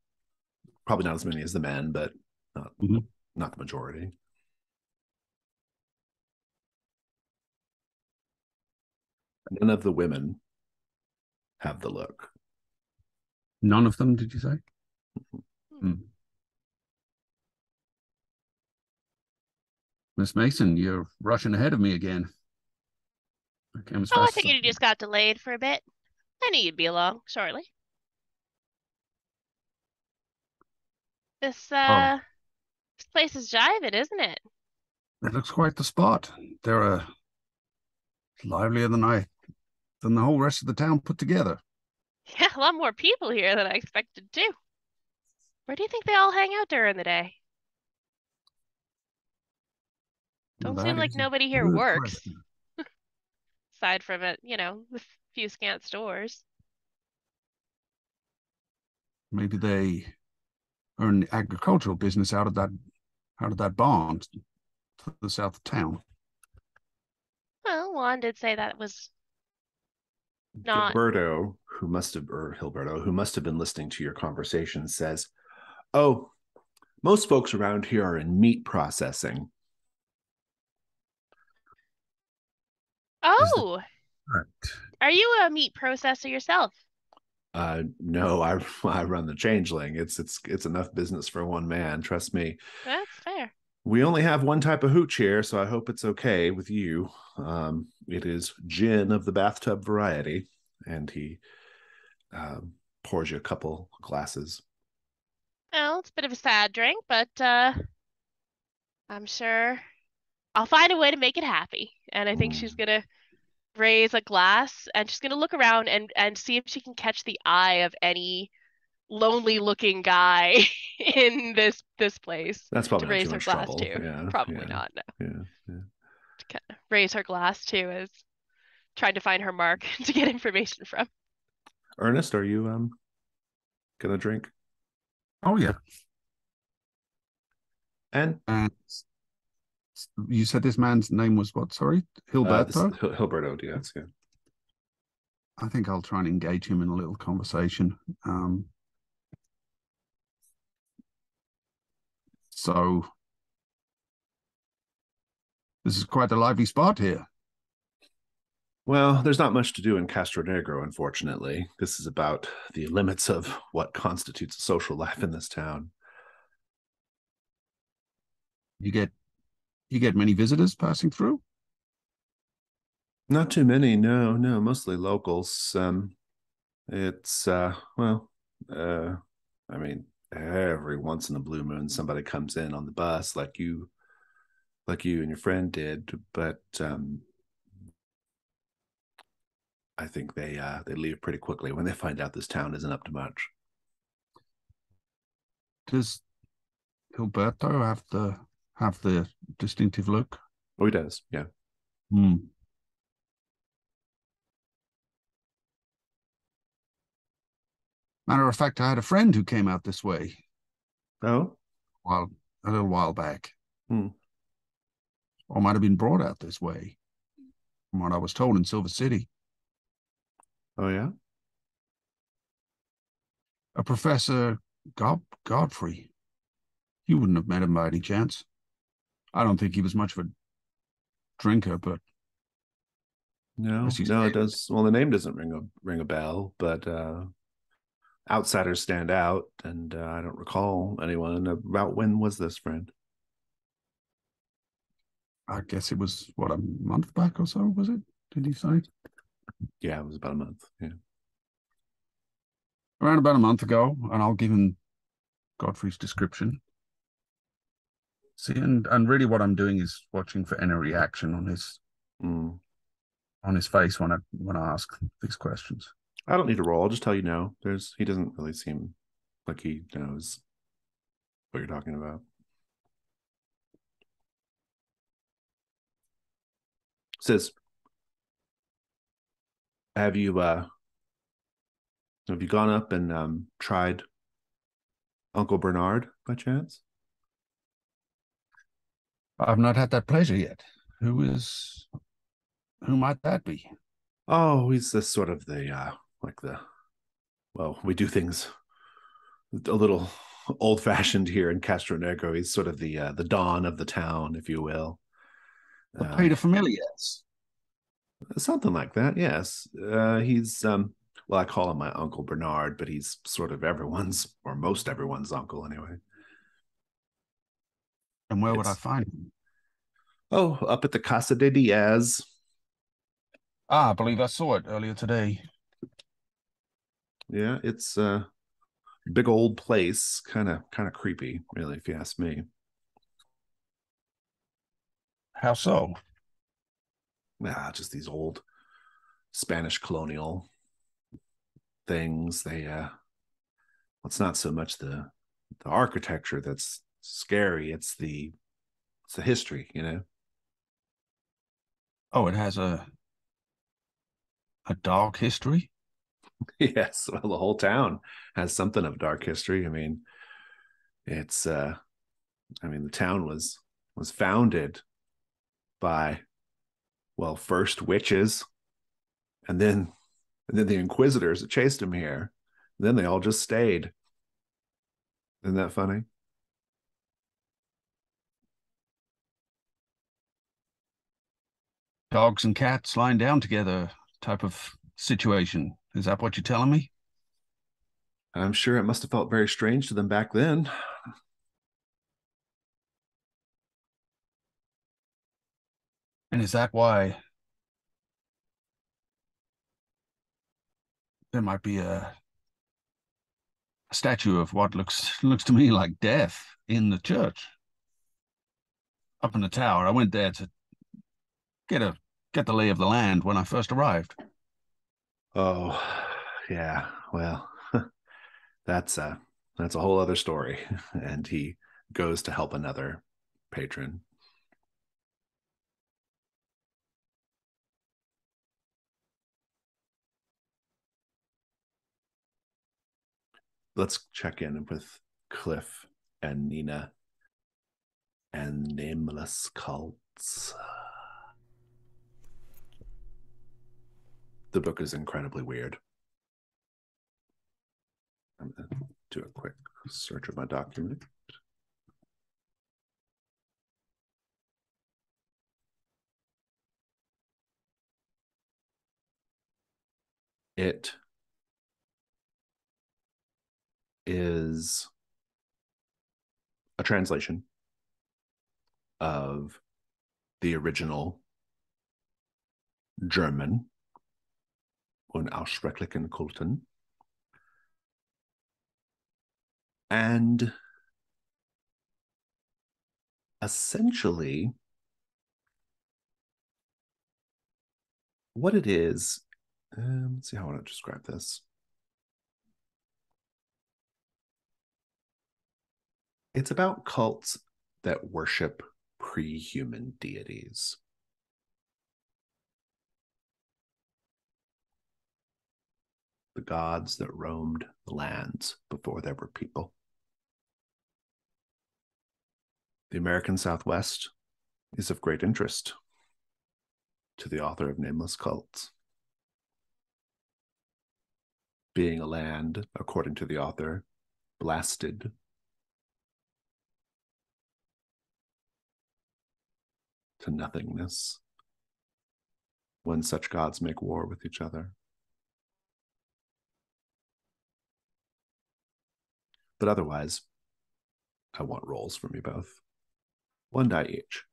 Probably not as many as the men, but not the majority. None of the women have the look. None of them, did you say? Miss Mason, you're rushing ahead of me again. I came as Oh, I fast as figured you just got delayed for a bit. I knew you'd be along shortly. This Oh, this place is jiving, isn't it? it looks quite the spot. They're livelier than the whole rest of the town put together. Yeah, a lot more people here than I expected too. Where do you think they all hang out during the day? Don't Well, seem that like is a nobody here good works, question. aside from it, the few scant stores. Maybe they earn agricultural business out of that barn to the south of town. Well, Juan did say that was Not. Gilberto, who must have been listening to your conversation, says, "Oh, most folks around here are in meat processing." Is that Oh, correct? are you a meat processor yourself? No, I run the Changeling. It's enough business for one man. Trust me. That's fair. We only have one type of hooch here, so I hope it's okay with you. It is gin of the bathtub variety, and he pours you a couple glasses. Well, it's a bit of a sad drink, but I'm sure I'll find a way to make it happy. And I think she's Mm. gonna raise a glass and she's gonna look around and see if she can catch the eye of any lonely looking guy in this place That's to probably not too raise her much glass trouble. to. Yeah, Probably yeah, not, no. yeah, yeah. To kind of raise her glass to is trying to find her mark to get information from. Ernest, are you gonna drink? Oh yeah. And And you said this man's name was what? Sorry, this is Hilberto. Hilberto Diaz. Yeah. I think I'll try and engage him in a little conversation. So this is quite a lively spot here. Well, there's not much to do in Castronegro, unfortunately. This is about the limits of what constitutes a social life in this town. You get many visitors passing through. Not too many, no, no, mostly locals. It's well, uh, I mean, every once in a blue moon, somebody comes in on the bus, like you and your friend did, but I think they leave pretty quickly when they find out this town isn't up to much. Does Hilberto have the distinctive look? Oh, he does, yeah. Hmm. Matter of fact, I had a friend who came out this way Oh, while a little while back, hmm. or might have been brought out this way, from what I was told in Silver City. Oh, yeah. A Professor Godfrey. You wouldn't have met him by any chance. I don't think he was much of a drinker, but No, as you no, it say, does. Well, the name doesn't ring a bell, but outsiders stand out, and I don't recall anyone. About when was this, friend? I guess it was what, a month back or so, was it? Did he say? Yeah, it was about a month. Yeah. Around about a month ago, and I'll give him Godfrey's description. See, and really what I'm doing is watching for any reaction Mm. on his face when I ask these questions. I don't need to roll. I'll just tell you no. He doesn't really seem like he knows what you're talking about. Says, have you gone up and tried Uncle Bernard by chance? I've not had that pleasure yet. Who might that be? Oh, he's this sort of the like the well, we do things a little old fashioned here in Castronegro. He's sort of the don of the town, if you will. The paterfamilias. Something like that. Yes, he's well, I call him my Uncle Bernard, but he's sort of everyone's or most everyone's uncle anyway. And where would I It's find him? oh, up at the Casa de Diaz. Ah, I believe I saw it earlier today. Yeah, it's a big old place, kind of creepy, really, if you ask me. How so? Just these old Spanish colonial things. It's not so much the architecture that's scary. It's the history, you know. Oh, it has a dark history. Yes, well, the whole town has something of dark history. I mean, it's the town was founded by, well, first witches, and then And then the Inquisitors chased him here. And then they all just stayed. Isn't that funny? Dogs and cats lying down together type of situation. Is that what you're telling me? I'm sure it must have felt very strange to them back then. And is that why there might be a statue of what looks to me like death in the church up in the tower? I went there to get the lay of the land when I first arrived. Oh, yeah. Well, that's a whole other story. And he goes to help another patron. Let's check in with Cliff and Nina and nameless cults. The book is incredibly weird. I'm going to do a quick search of my document. It is a translation of the original German, Unausprechlichen Kulten, and essentially what it is, let's see how I want to describe this. It's about cults that worship pre-human deities. The gods that roamed the lands before there were people. The American Southwest is of great interest to the author of Nameless Cults, being a land, according to the author, blasted to nothingness when such gods make war with each other. But otherwise, I want rolls from you both. 1 die each.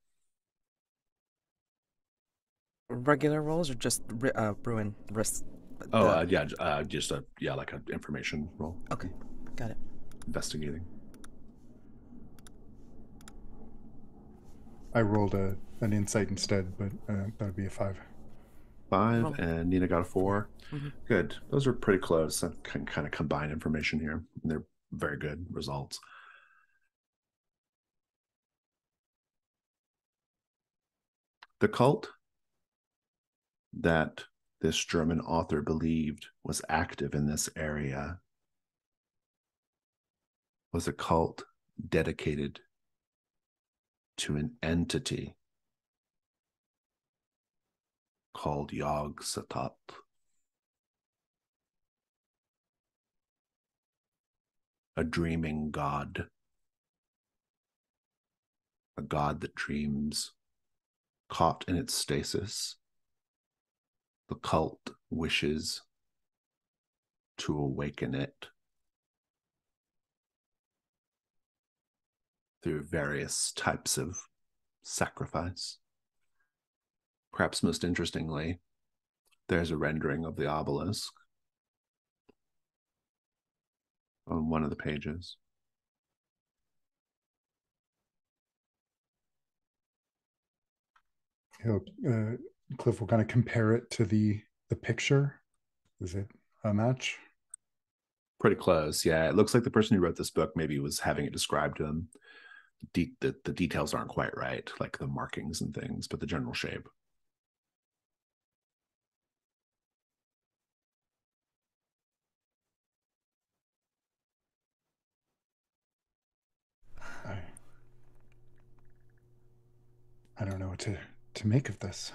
Regular rolls or just ruin risk? Oh, yeah, just like an information roll. Okay, got it. Investigating. I rolled an insight instead, but that would be a 5. 5, Roll. and Nina got a 4. Mm-hmm. Good. Those are pretty close. I can kind of combine information here. They're very good results. The cult that this German author believed was active in this area was a cult dedicated to an entity called Yog Sothoth. A dreaming god. A god that dreams, caught in its stasis. The cult wishes to awaken it through various types of sacrifice. Perhaps most interestingly, there's a rendering of the obelisk on one of the pages. Cliff will kind of compare it to the picture. Is it a match? Pretty close, yeah. It looks like the person who wrote this book maybe was having it described to them. The details aren't quite right, like the markings and things, but the general shape. I don't know what to make of this.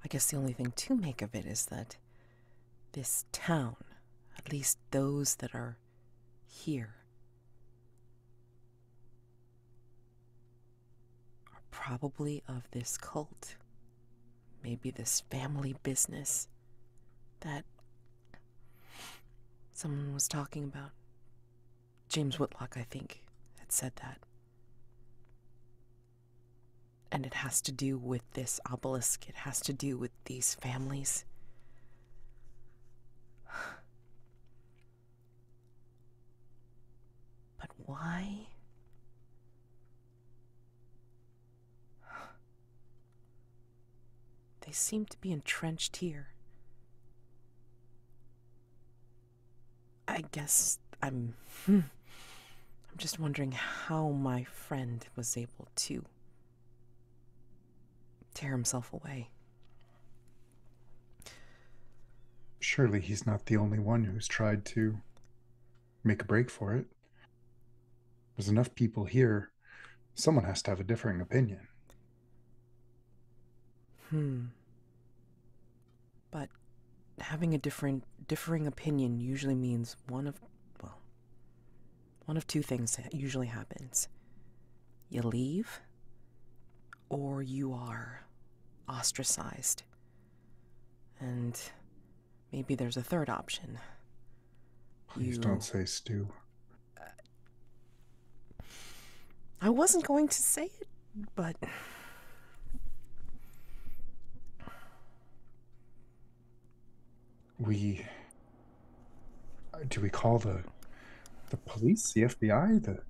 I guess the only thing to make of it is that this town, at least those that are here, are probably of this cult. Maybe this family business that someone was talking about. James Whitlock, I think, had said that. And it has to do with this obelisk. It has to do with these families. But why? They seem to be entrenched here. I guess I'm just wondering how my friend was able to tear himself away. Surely he's not the only one who's tried to make a break for it. There's enough people here. Someone has to have a differing opinion. But having a differing opinion usually means one of two things usually happens. You leave, or you are ostracized. And maybe there's a third option. Please don't say Stu. I wasn't going to say it, but do we call the police, the FBI?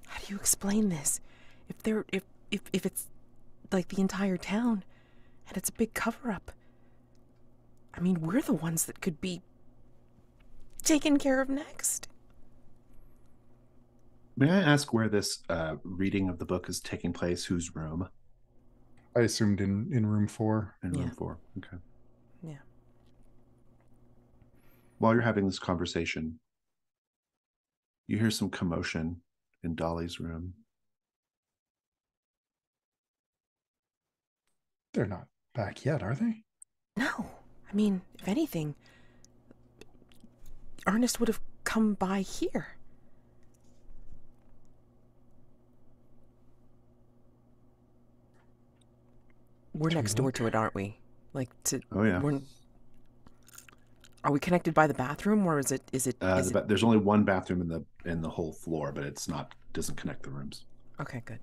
How do you explain this? If it's like the entire town and it's a big cover-up, I mean, we're the ones that could be taken care of next. May I ask where this reading of the book is taking place? Whose room? I assumed in room 4. In room 4. Okay. Yeah. While you're having this conversation, you hear some commotion in Dolly's room. They're not back yet, are they? No. I mean, if anything, Ernest would have come by here. We're next door to it, aren't we? Oh yeah. Are we connected by the bathroom, or is it? There's only one bathroom in the whole floor, but doesn't connect the rooms. Okay, good.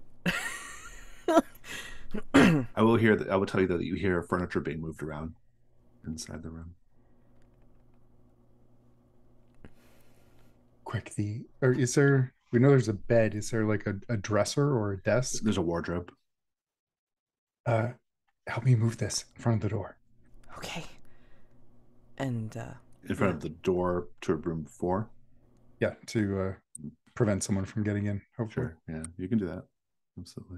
I will tell you that you hear furniture being moved around inside the room. Quick, we know there's a bed. Is there like a dresser or a desk? There's a wardrobe. Help me move this in front of the door. Okay. And in front of the door to room 4? Yeah, to prevent someone from getting in, hopefully. Sure, yeah, you can do that. Absolutely.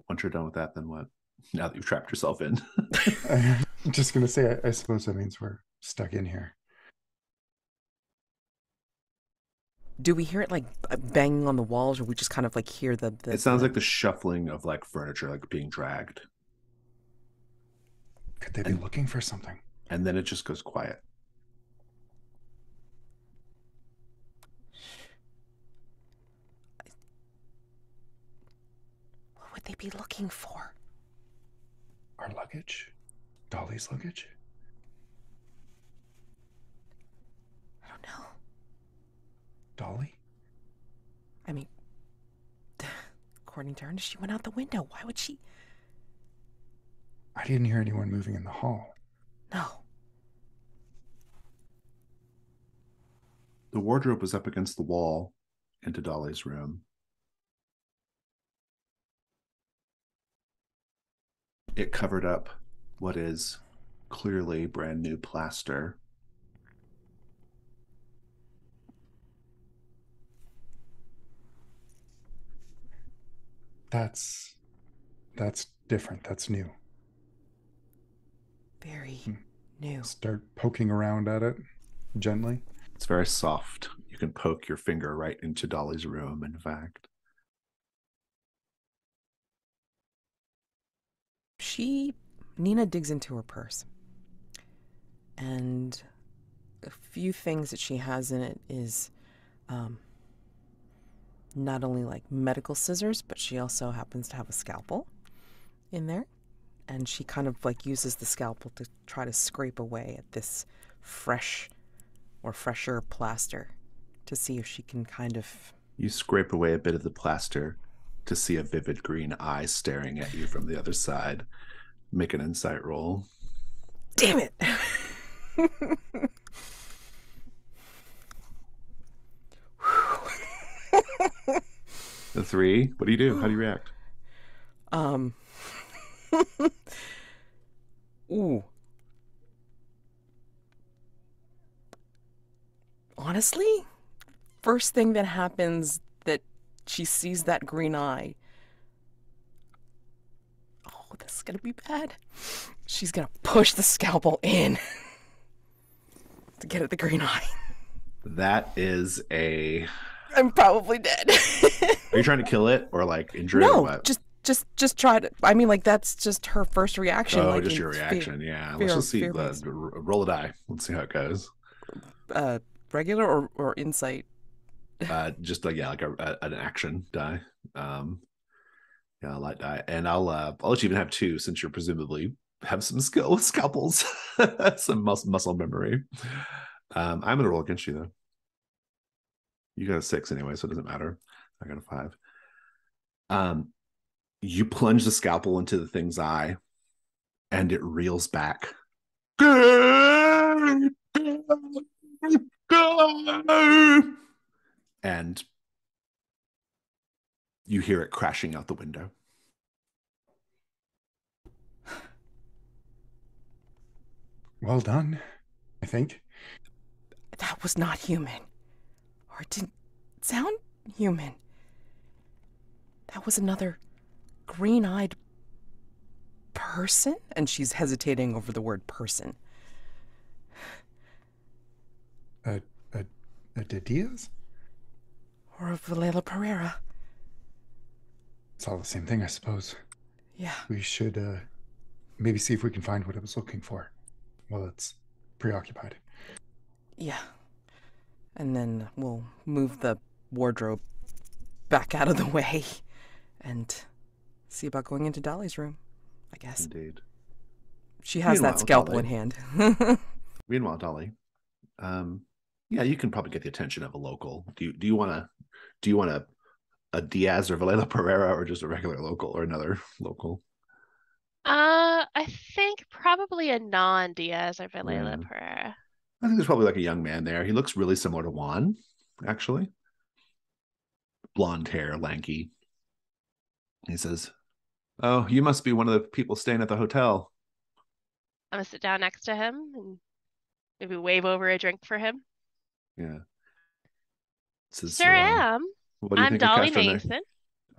Once you're done with that, then what? Now that you've trapped yourself in. I'm just going to say, I suppose that means we're stuck in here. Do we hear it like banging on the walls, or we just kind of like hear the it sounds like the shuffling of like furniture like being dragged. Could they be looking for something? And then it just goes quiet. What would they be looking for? Our luggage? Dolly's luggage? I don't know. Dolly? I mean, according to Ernest, she went out the window. Why would she? I didn't hear anyone moving in the hall. No. The wardrobe was up against the wall into Dolly's room. It covered up what is clearly brand new plaster. That's different. That's new. Very new. Start poking around at it gently. It's very soft. You can poke your finger right into Dolly's room, in fact. Nina digs into her purse. And a few things that she has in it is not only like medical scissors, but she also happens to have a scalpel in there. And she kind of like uses the scalpel to try to scrape away at this fresh or fresher plaster to see if she can kind of... You scrape away a bit of the plaster to see a vivid green eye staring at you from the other side. Make an insight roll. Damn it! The 3. What do you do? How do you react? Ooh. Honestly, first thing that happens that she sees that green eye. Oh, this is gonna be bad. She's gonna push the scalpel in to get at the green eye. That is a... I'm probably dead. Are you trying to kill it or like injure it? No, or what? just try to. I mean, like that's just her first reaction. Oh, like, just your reaction. Yeah. Let's just see. Roll a die. Let's see how it goes. Regular or insight? Just like like an action die. Yeah, a light die, and I'll let you even have 2 since you're presumably have some skill with scalpels, some muscle memory. I'm gonna roll against you though. You got a 6 anyway, so it doesn't matter. I got a 5. You plunge the scalpel into the thing's eye, and it reels back. And you hear it crashing out the window. Well done, I think. That was not human. Or it didn't sound human. That was another green-eyed person? And she's hesitating over the word person. A Diaz? Or a Vilheila-Pereira. It's all the same thing, I suppose. Yeah. We should maybe see if we can find what I was looking for while it's preoccupied. Yeah. And then we'll move the wardrobe back out of the way and see about going into Dolly's room, I guess. Indeed. She has that scalpel in hand. Meanwhile, Dolly, yeah, you can probably get the attention of a local. Do you want a Diaz or Vilheila-Pereira, or just a regular local or another local? I think probably a non-Diaz or Vilheila-Pereira. I think there's probably like a young man there. He looks really similar to Juan, actually. Blonde hair, lanky. He says, "Oh, you must be one of the people staying at the hotel." I'm gonna sit down next to him and maybe wave over a drink for him. Yeah. Says, Sure am. What do you I'm think Dolly of Castronegro? Mason.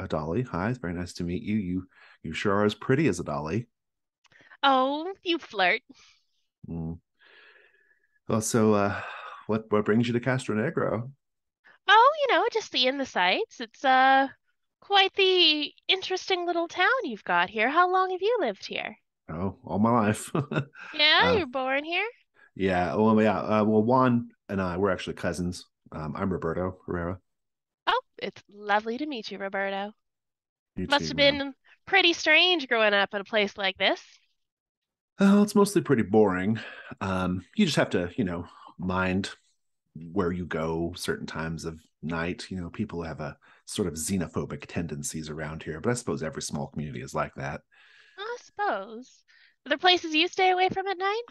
Dolly, hi, it's very nice to meet you. You sure are as pretty as a Dolly. Oh, you flirt. Mm. Well, so what brings you to Castronegro? Oh, just seeing the sights. It's quite the interesting little town you've got here. How long have you lived here? Oh, all my life. Yeah, you're born here? Yeah. Well, yeah. Well, Juan and I, we're actually cousins. I'm Roberto Herrera. Oh, it's lovely to meet you, Roberto. You Must too, have ma'am. been pretty strange growing up in a place like this. Oh, it's mostly pretty boring. You just have to, mind where you go certain times of night. People have a sort of xenophobic tendencies around here, but I suppose every small community is like that. I suppose. Are there places you stay away from at night?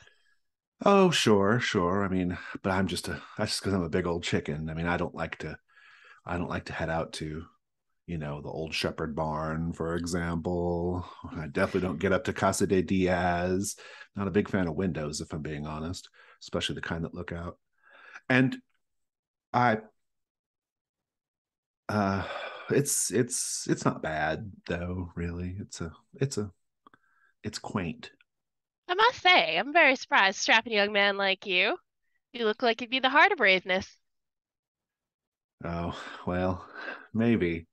Oh, sure. I mean, but that's just because I'm a big old chicken. I mean, I don't like to head out to, the old shepherd barn, for example. I definitely don't get up to Casa de Diaz. Not a big fan of windows, if I'm being honest, especially the kind that look out. And I, it's not bad though, really. It's quaint. I must say, I'm very surprised, strapping young man like you. You look like you'd be the heart of braveness. Oh, well, maybe.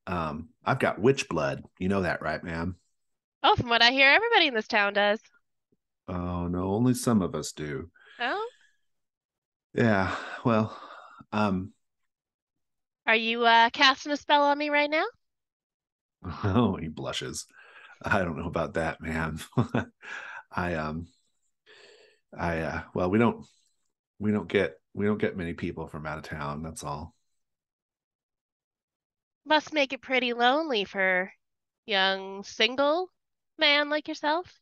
I've got witch blood. You know that, right, ma'am? Oh, from what I hear, everybody in this town does. Oh no, only some of us do. Oh, Yeah, well, um, are you casting a spell on me right now? oh, he blushes. I don't know about that, man. I well, we don't get many people from out of town, that's all. Must make it pretty lonely for young single man like yourself.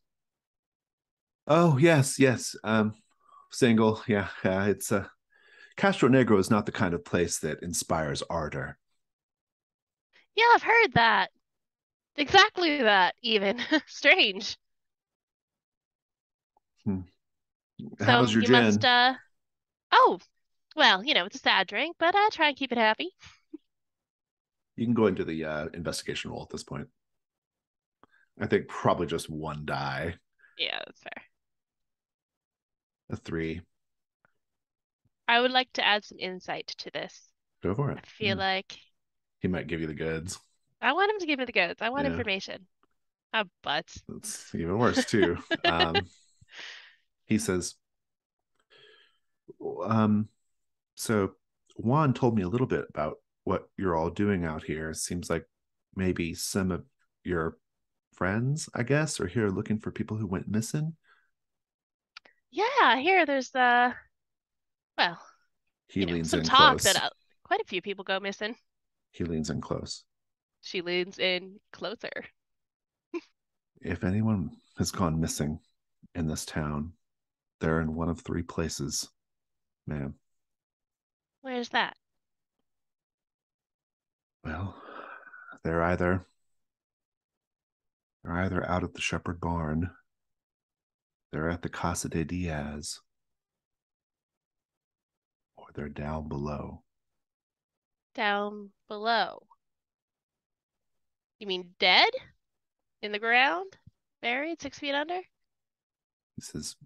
Oh, yes, yes. Single, yeah, yeah, it's Castronegro is not the kind of place that inspires ardor. Yeah, I've heard that. Exactly that, even. Strange. Hmm. So How's your you must, gin? oh, well, it's a sad drink, but I try and keep it happy. You can go into the investigation roll at this point. I think probably just one die. Yeah, that's fair. A 3. I would like to add some insight to this. Go for I it. feel Yeah. like He might give you the goods. I want him to give me the goods. I want Yeah, information. But that's even worse too. He says, um, so Juan told me a little bit about what you're all doing out here. Seems like maybe some of your friends, I guess, are here looking for people who went missing. yeah, here there's well, He leans some in talk that close. quite a few people go missing. He leans in close. She leans in closer. If anyone has gone missing in this town, they're in one of 3 places, ma'am. Where's that? Well, they're either out at the Shepherd Barn, they're at the Casa de Diaz, or they're down below. Down below. You mean dead? In the ground? Buried 6 feet under? He says,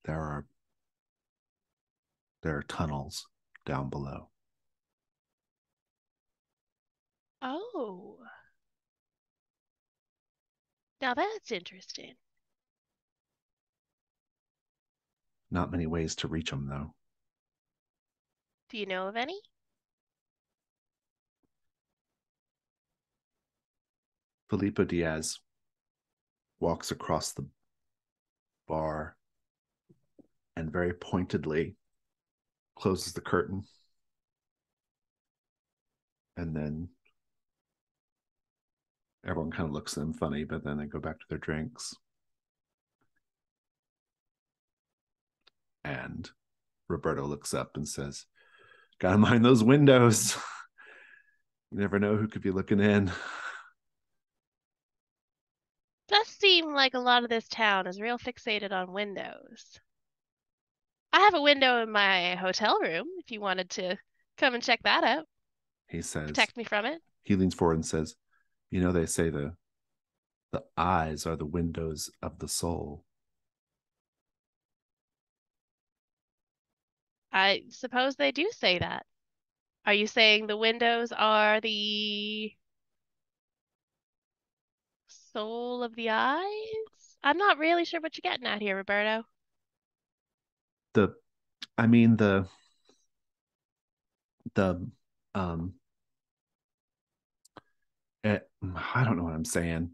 there are tunnels down below. Oh, now that's interesting. Not many ways to reach them, though. Do you know of any? Felipe Diaz walks across the bar and very pointedly closes the curtain, and then everyone kind of looks at them funny, but then they go back to their drinks. And Roberto looks up and says, gotta mind those windows. You never know who could be looking in. Does seem like a lot of this town is real fixated on windows. I have a window in my hotel room if you wanted to come and check that out. He says, Protect me from it. he leans forward and says, they say the eyes are the windows of the soul. I suppose they do say that. Are you saying the windows are the soul of the eyes? I'm not really sure what you're getting at here, Roberto. The I mean the um I don't know what I'm saying.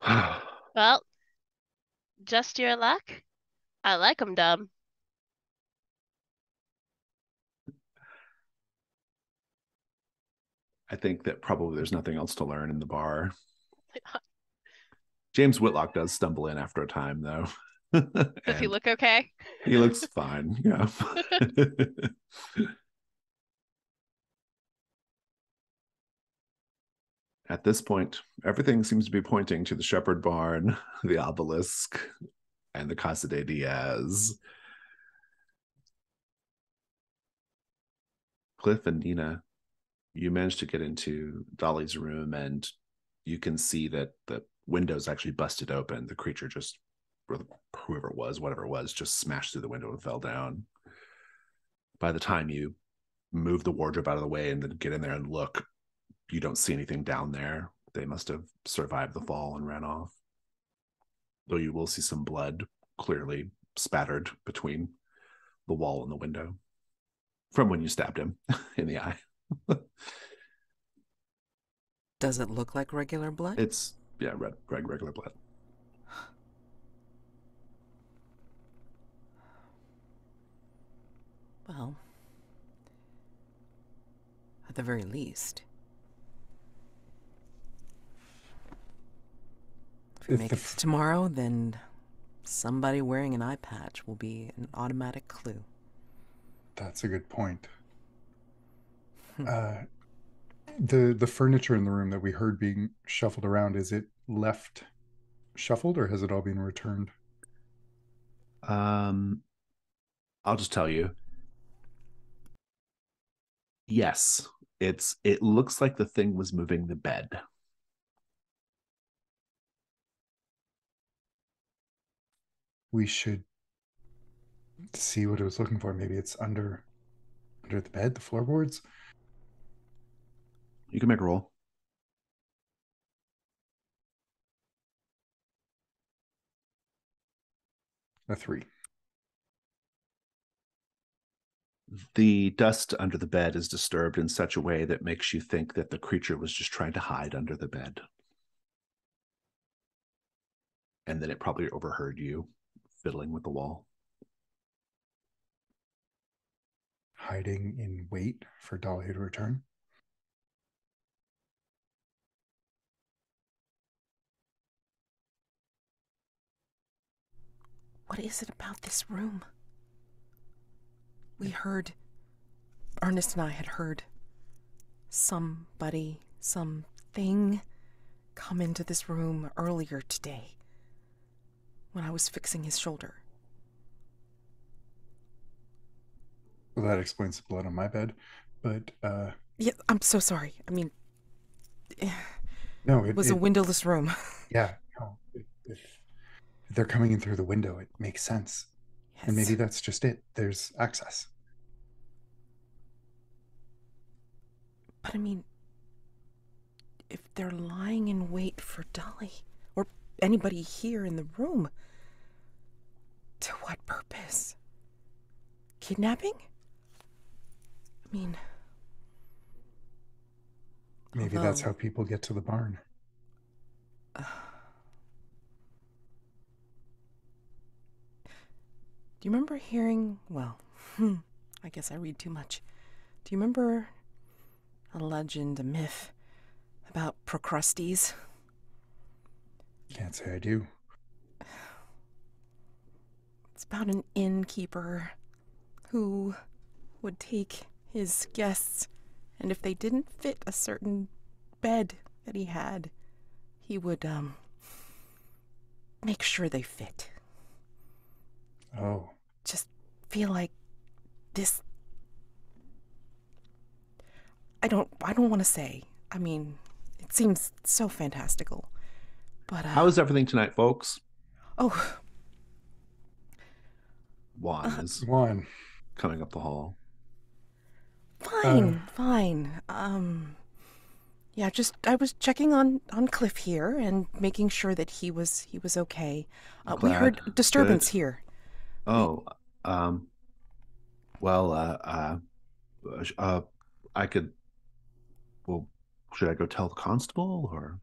I Well, just your luck. I like 'em dumb. think that probably there's nothing else to learn in the bar. James Whitlock does stumble in after a time, though. Does he And look okay? he looks fine. Yeah. At this point, everything seems to be pointing to the Shepherd Barn, the obelisk, and the Casa de Diaz. Cliff and Nina, you managed to get into Dolly's room, and you can see that the window's actually busted open. The creature just, whoever it was, whatever it was, just smashed through the window and fell down. By the time you move the wardrobe out of the way and then get in there and look, you don't see anything down there. They must have survived the fall and ran off. Though you will see some blood clearly spattered between the wall and the window from when you stabbed him in the eye. Does it look like regular blood? It's, yeah, regular blood. Well, at the very least, if we make it to tomorrow, then somebody wearing an eye patch will be an automatic clue. That's a good point. The furniture in the room that we heard being shuffled around, is it left shuffled or has it all been returned? I'll just tell you. Yes, it looks like the thing was moving the bed. We should see what it was looking for. Maybe it's under the bed, the floorboards. You can make a roll. A 3. The dust under the bed is disturbed in such a way that makes you think that the creature was just trying to hide under the bed. And then it probably overheard you fiddling with the wall. Hiding in wait for Dolly to return. What is it about this room? We heard, Ernest and I had heard somebody, something come into this room earlier today when I was fixing his shoulder. Well, that explains the blood on my bed, but yeah, I'm so sorry. I mean, no, it was a windowless room. Yeah, no, if they're coming in through the window, it makes sense. Yes. And maybe that's just it. There's access. But I mean, if they're lying in wait for Dolly or anybody here in the room, to what purpose? Kidnapping? I mean, maybe that's how people get to the barn. Do you remember hearing, well, I guess I read too much. Do you remember a legend, a myth about Procrustes? Can't say I do. It's about an innkeeper who would take his guests, and if they didn't fit a certain bed that he had, he would make sure they fit. Oh. Just feel like this. I don't want to say. I mean, it seems so fantastical. But how is everything tonight, folks? Oh. Juan is coming up the hall. Fine. Yeah, just I was checking on Cliff here and making sure that he was okay. We heard disturbance here. Oh, well, I could. Well, should I go tell the constable or?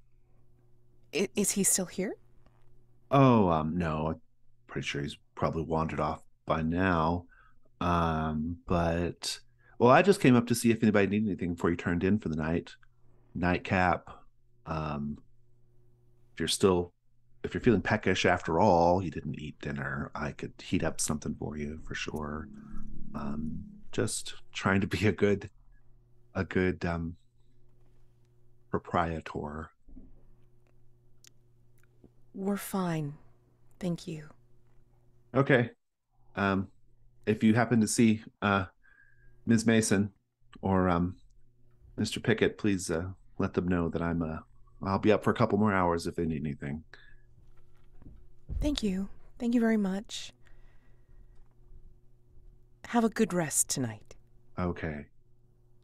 Is he still here? Oh, no. I'm pretty sure he's probably wandered off by now. But well, I just came up to see if anybody needed anything before you turned in for the nightcap. If you're feeling peckish after all, you didn't eat dinner, I could heat up something for you for sure. Just trying to be a good proprietor. We're fine. Thank you. Okay. If you happen to see Ms. Mason or Mr. Pickett, please let them know that I'll be up for a couple more hours if they need anything. Thank you. Thank you very much. Have a good rest tonight. Okay.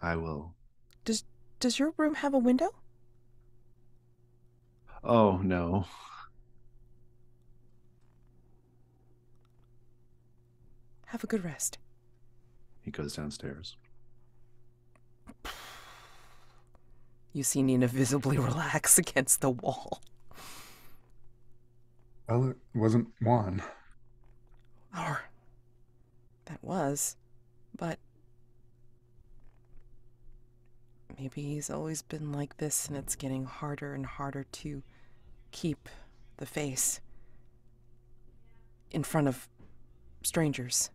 I will. Does Does your room have a window? Oh, no. Have a good rest. He goes downstairs. You see Nina visibly relax against the wall. Well, it wasn't Juan. Or that was, but maybe he's always been like this and it's getting harder and harder to keep the face in front of strangers.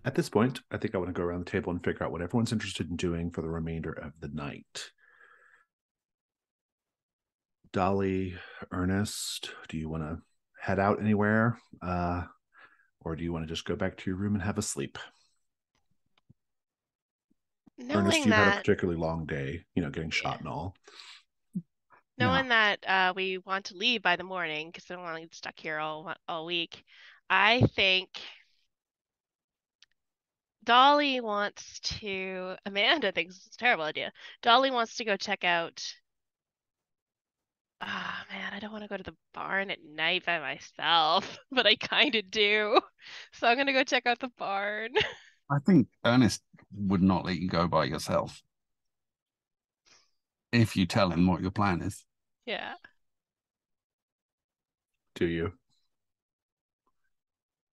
At this point, I think I want to go around the table and figure out what everyone's interested in doing for the remainder of the night. Dolly, Ernest, do you want to head out anywhere? Or do you want to just go back to your room and have a sleep? Ernest, you had a particularly long day, getting shot and all. Knowing that we want to leave by the morning because I don't want to get stuck here all week, I think Dolly wants to. Amanda thinks it's a terrible idea. Dolly wants to go check out. Ah, man, I don't want to go to the barn at night by myself, but I kind of do. So I'm going to go check out the barn. I think Ernest would not let you go by yourself if you tell him what your plan is. Yeah. Do you?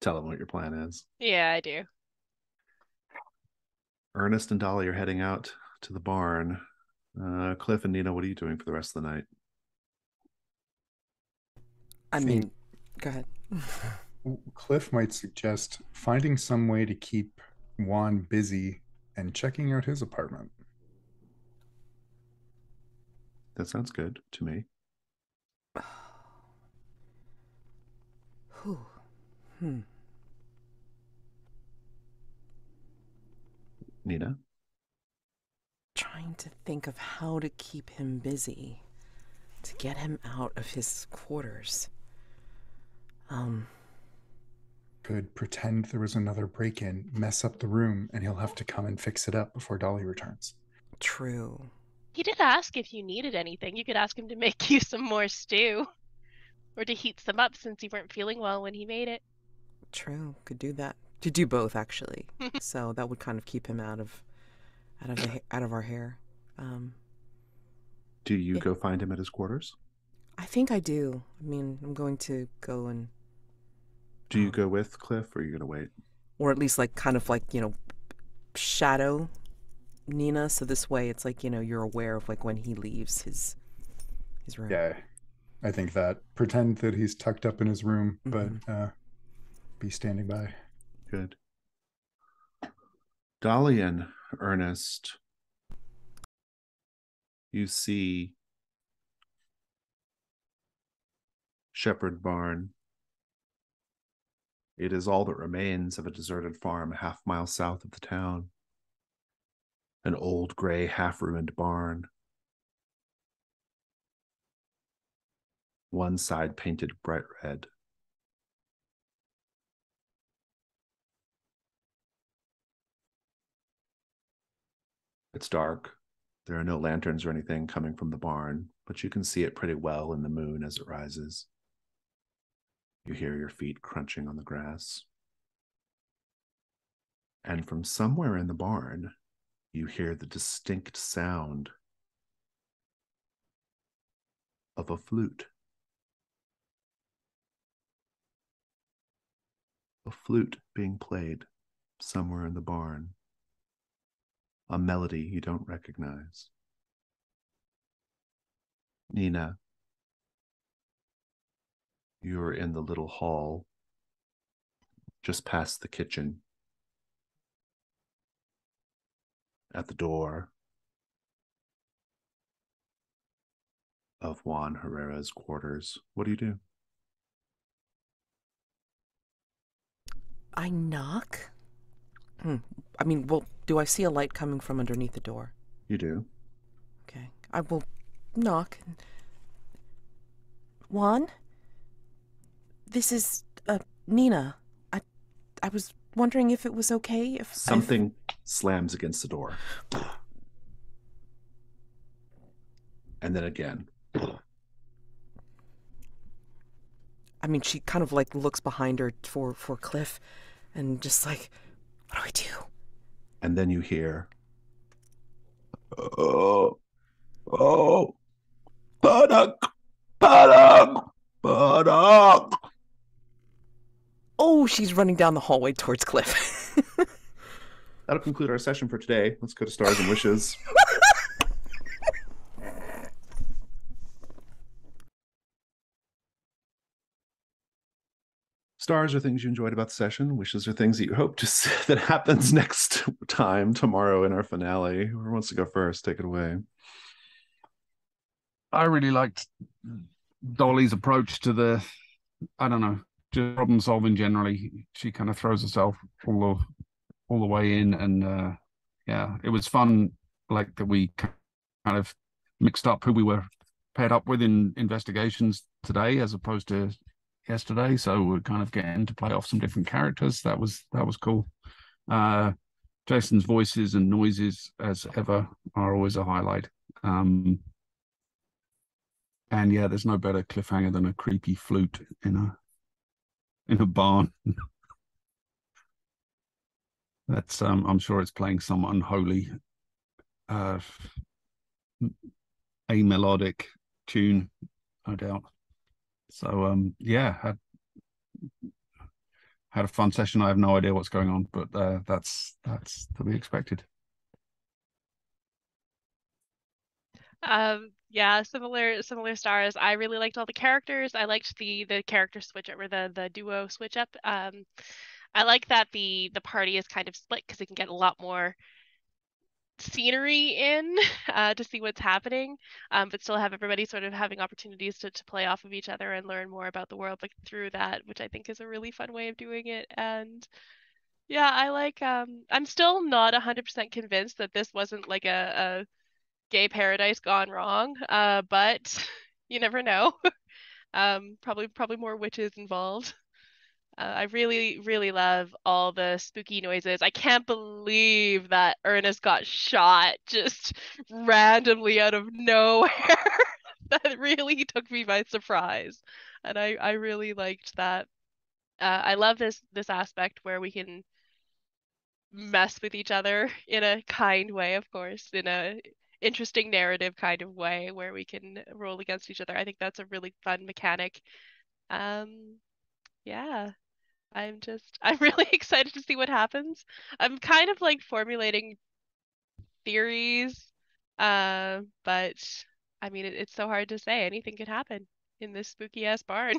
Tell him what your plan is. Yeah, I do. Ernest and Dolly are heading out to the barn. Cliff and Nina, what are you doing for the rest of the night? I mean, go ahead. Cliff might suggest finding some way to keep Juan busy and checking out his apartment. That sounds good to me. Nina? Trying to think of how to keep him busy, to get him out of his quarters. Could pretend there was another break-in, mess up the room, and he'll have to come and fix it up before Dolly returns. True. He did ask if you needed anything. You could ask him to make you some more stew. Or to heat some up since you weren't feeling well when he made it. True. Could do that. To do both, actually. So that would kind of keep him out of our hair. Do you go find him at his quarters? I think I do. I mean, I'm going to go and... Do you go with Cliff, or are you going to wait? Or at least, shadow Nina, so this way it's like, you're aware of, when he leaves his room. Yeah, I think that. Pretend that he's tucked up in his room, but be standing by. Good. Dolly and Ernest, you see Shepherd Barn. It is all that remains of a deserted farm a half-mile south of the town. An old gray, half-ruined barn. One side painted bright red. It's dark. There are no lanterns or anything coming from the barn, but you can see it pretty well in the moon as it rises. You hear your feet crunching on the grass. And from somewhere in the barn, you hear the distinct sound of a flute. A flute being played somewhere in the barn. A melody you don't recognize. Nina, you're in the little hall just past the kitchen. At the door of Juan Herrera's quarters. What do you do? I knock? I mean, well, do I see a light coming from underneath the door? You do. Okay. I will knock. Juan? This is, Nina. I was wondering if it was okay if... Something slams against the door. And then again. I mean, she kind of like looks behind her for Cliff and just like, what do I do? And then you hear, oh, Barak, Barak, Barak. Oh, she's running down the hallway towards Cliff. That'll conclude our session for today. Let's go to Stars and Wishes. Stars are things you enjoyed about the session. Wishes are things that you hope to that happens next time, tomorrow in our finale. Whoever wants to go first, take it away. I really liked Dolly's approach to the, I don't know, just problem solving generally. She kind of throws herself all the way in, and yeah, it was fun. Like that we kind of mixed up who we were paired up with in investigations today as opposed to yesterday. So we're kind of getting to play off some different characters. That was cool. Jason's voices and noises, as ever, are always a highlight. And yeah, there's no better cliffhanger than a creepy flute in a barn. That's I'm sure it's playing some unholy a melodic tune, no doubt. So yeah, had a fun session. I have no idea what's going on, but that's to be expected. Yeah, similar stars. I really liked all the characters. I liked the character switch up, or the duo switch up. I like that the party is kind of split because it can get a lot more scenery in to see what's happening, but still have everybody sort of having opportunities to play off of each other and learn more about the world, like through that, which I think is a really fun way of doing it. And yeah, I like I'm still not 100% convinced that this wasn't like a gay paradise gone wrong, but you never know. Probably more witches involved. I really love all the spooky noises. I can't believe that Ernest got shot just randomly out of nowhere. That really took me by surprise, and I really liked that. I love this aspect where we can mess with each other in a kind way, of course, in a interesting narrative kind of way where we can roll against each other. I think that's a really fun mechanic. Yeah. I'm really excited to see what happens. I'm kind of like formulating theories, but I mean, it's so hard to say. Anything could happen in this spooky ass barn.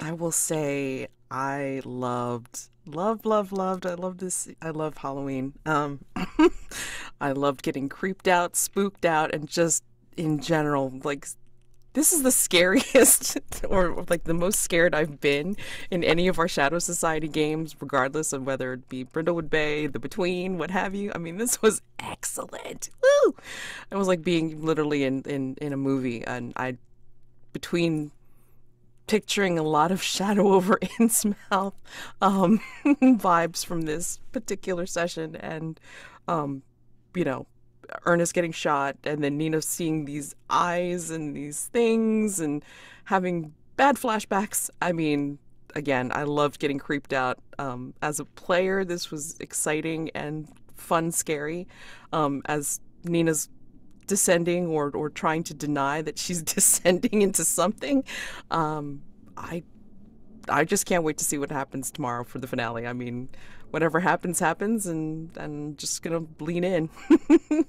I will say I loved. I love this. I love Halloween. I loved getting creeped out, spooked out, and just in general, like this is the scariest or like the most scared I've been in any of our Shadow Society games, regardless of whether it be Brindlewood Bay, The Between, what have you. I mean, this was excellent. Woo! It was like being literally in a movie, and between picturing a lot of Shadow over Innsmouth vibes from this particular session, and you know, Ernest getting shot, and then Nina seeing these eyes and these things and having bad flashbacks. I mean, again, I loved getting creeped out. As a player, this was exciting and fun, scary. As Nina's descending or trying to deny that she's descending into something, I just can't wait to see what happens tomorrow for the finale. I mean, whatever happens, and I'm just gonna lean in.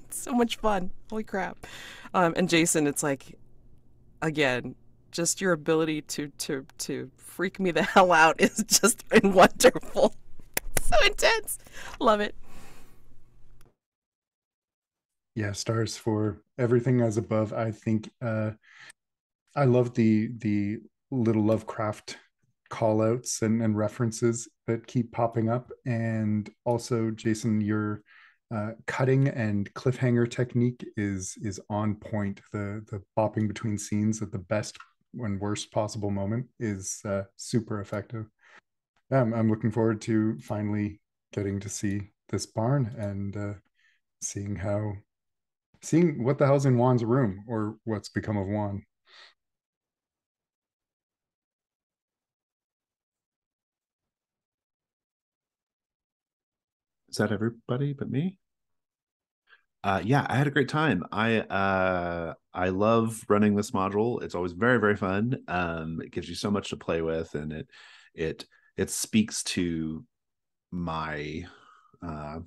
So much fun. Holy crap. And Jason, it's like, again, just your ability to freak me the hell out is just been wonderful. So intense. Love it. Yeah, stars for everything as above. I think I love the little Lovecraft call outs and references that keep popping up. And also, Jason, your cutting and cliffhanger technique is on point. The bopping between scenes at the best and worst possible moment is super effective. I'm looking forward to finally getting to see this barn and seeing what the hell's in Juan's room, or what's become of Juan. Is that everybody but me? Yeah, I had a great time. I love running this module. It's always very, very fun. It gives you so much to play with, and it it speaks to my uh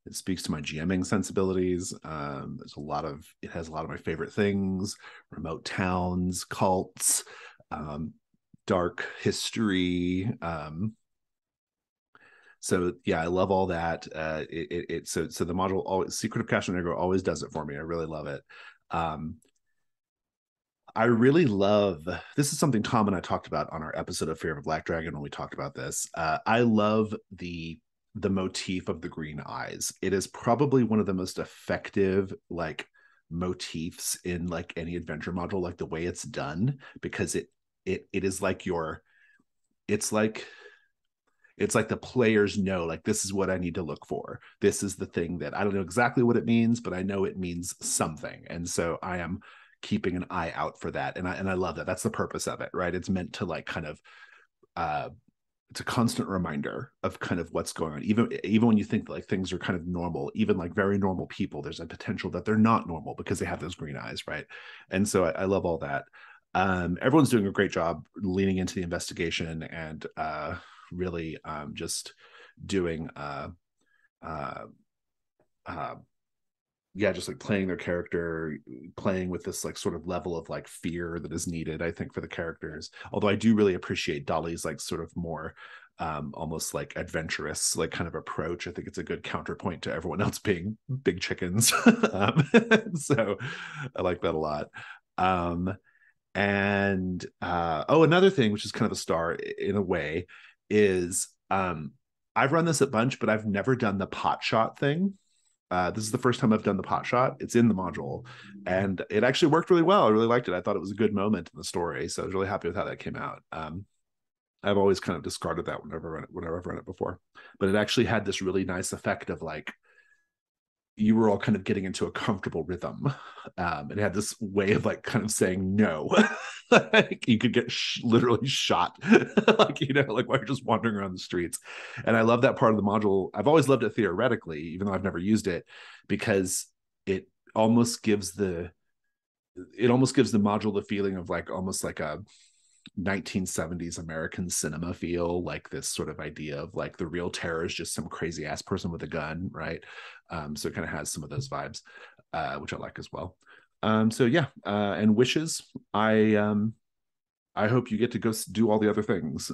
it speaks to my GMing sensibilities. It has a lot of my favorite things: remote towns, cults, um, dark history. So yeah, I love all that. So the module always, Secret of Castronegro always does it for me. I really love it. Um, I really love, this is something Tom and I talked about on our episode of Fear of a Black Dragon when we talked about this. I love the motif of the green eyes. It is probably one of the most effective like motifs in like any adventure module, like the way it's done, because it is like it's like it's like the players know, like, this is what I need to look for. This is the thing that I don't know exactly what it means, but I know it means something. And so I am keeping an eye out for that. And I love that. That's the purpose of it, right? It's meant to like kind of it's a constant reminder of kind of what's going on. Even when you think that, like, things are kind of normal, even like very normal people, there's a potential that they're not normal because they have those green eyes, right? And so I love all that. Everyone's doing a great job leaning into the investigation and really just doing uh, uh, yeah, just like playing their character, playing with this like sort of level of like fear that is needed, I think, for the characters. Although I do really appreciate Dolly's like sort of more almost like adventurous like kind of approach. I think it's a good counterpoint to everyone else being big chickens. So I like that a lot. um and another thing which is kind of a star in a way is I've run this a bunch, but I've never done the pot shot thing. This is the first time I've done the pot shot. It's in the module, and it actually worked really well. I really liked it. I thought it was a good moment in the story, so I was really happy with how that came out. I've always kind of discarded that whenever I've run it before, but it actually had this really nice effect of like you were all kind of getting into a comfortable rhythm. It had this way of like kind of saying no. Like you could get literally shot, like, like while you're just wandering around the streets. And I love that part of the module. I've always loved it theoretically, even though I've never used it, because it almost gives the module the feeling of like almost like a 1970s American cinema feel, like this sort of idea of like the real terror is just some crazy ass person with a gun, right? So it kind of has some of those vibes, which I like as well. So yeah, and wishes. I hope you get to go do all the other things.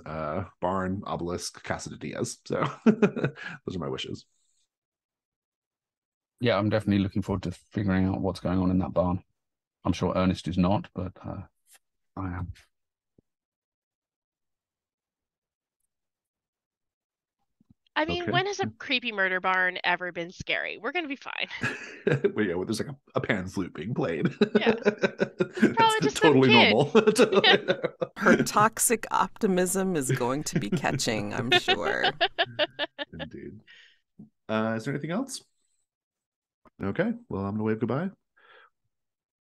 Barn, Obelisk, Casa de Diaz. So those are my wishes. Yeah, I'm definitely looking forward to figuring out what's going on in that barn. I'm sure Ernest is not, but I am. I mean, Okay. when has a creepy murder barn ever been scary? We're gonna be fine. Well, yeah, there's like a pan flute being played. Yeah. Probably just some totally kid. normal. Yeah. Her toxic optimism is going to be catching, I'm sure. Indeed. Is there anything else? Okay, well, I'm gonna wave goodbye.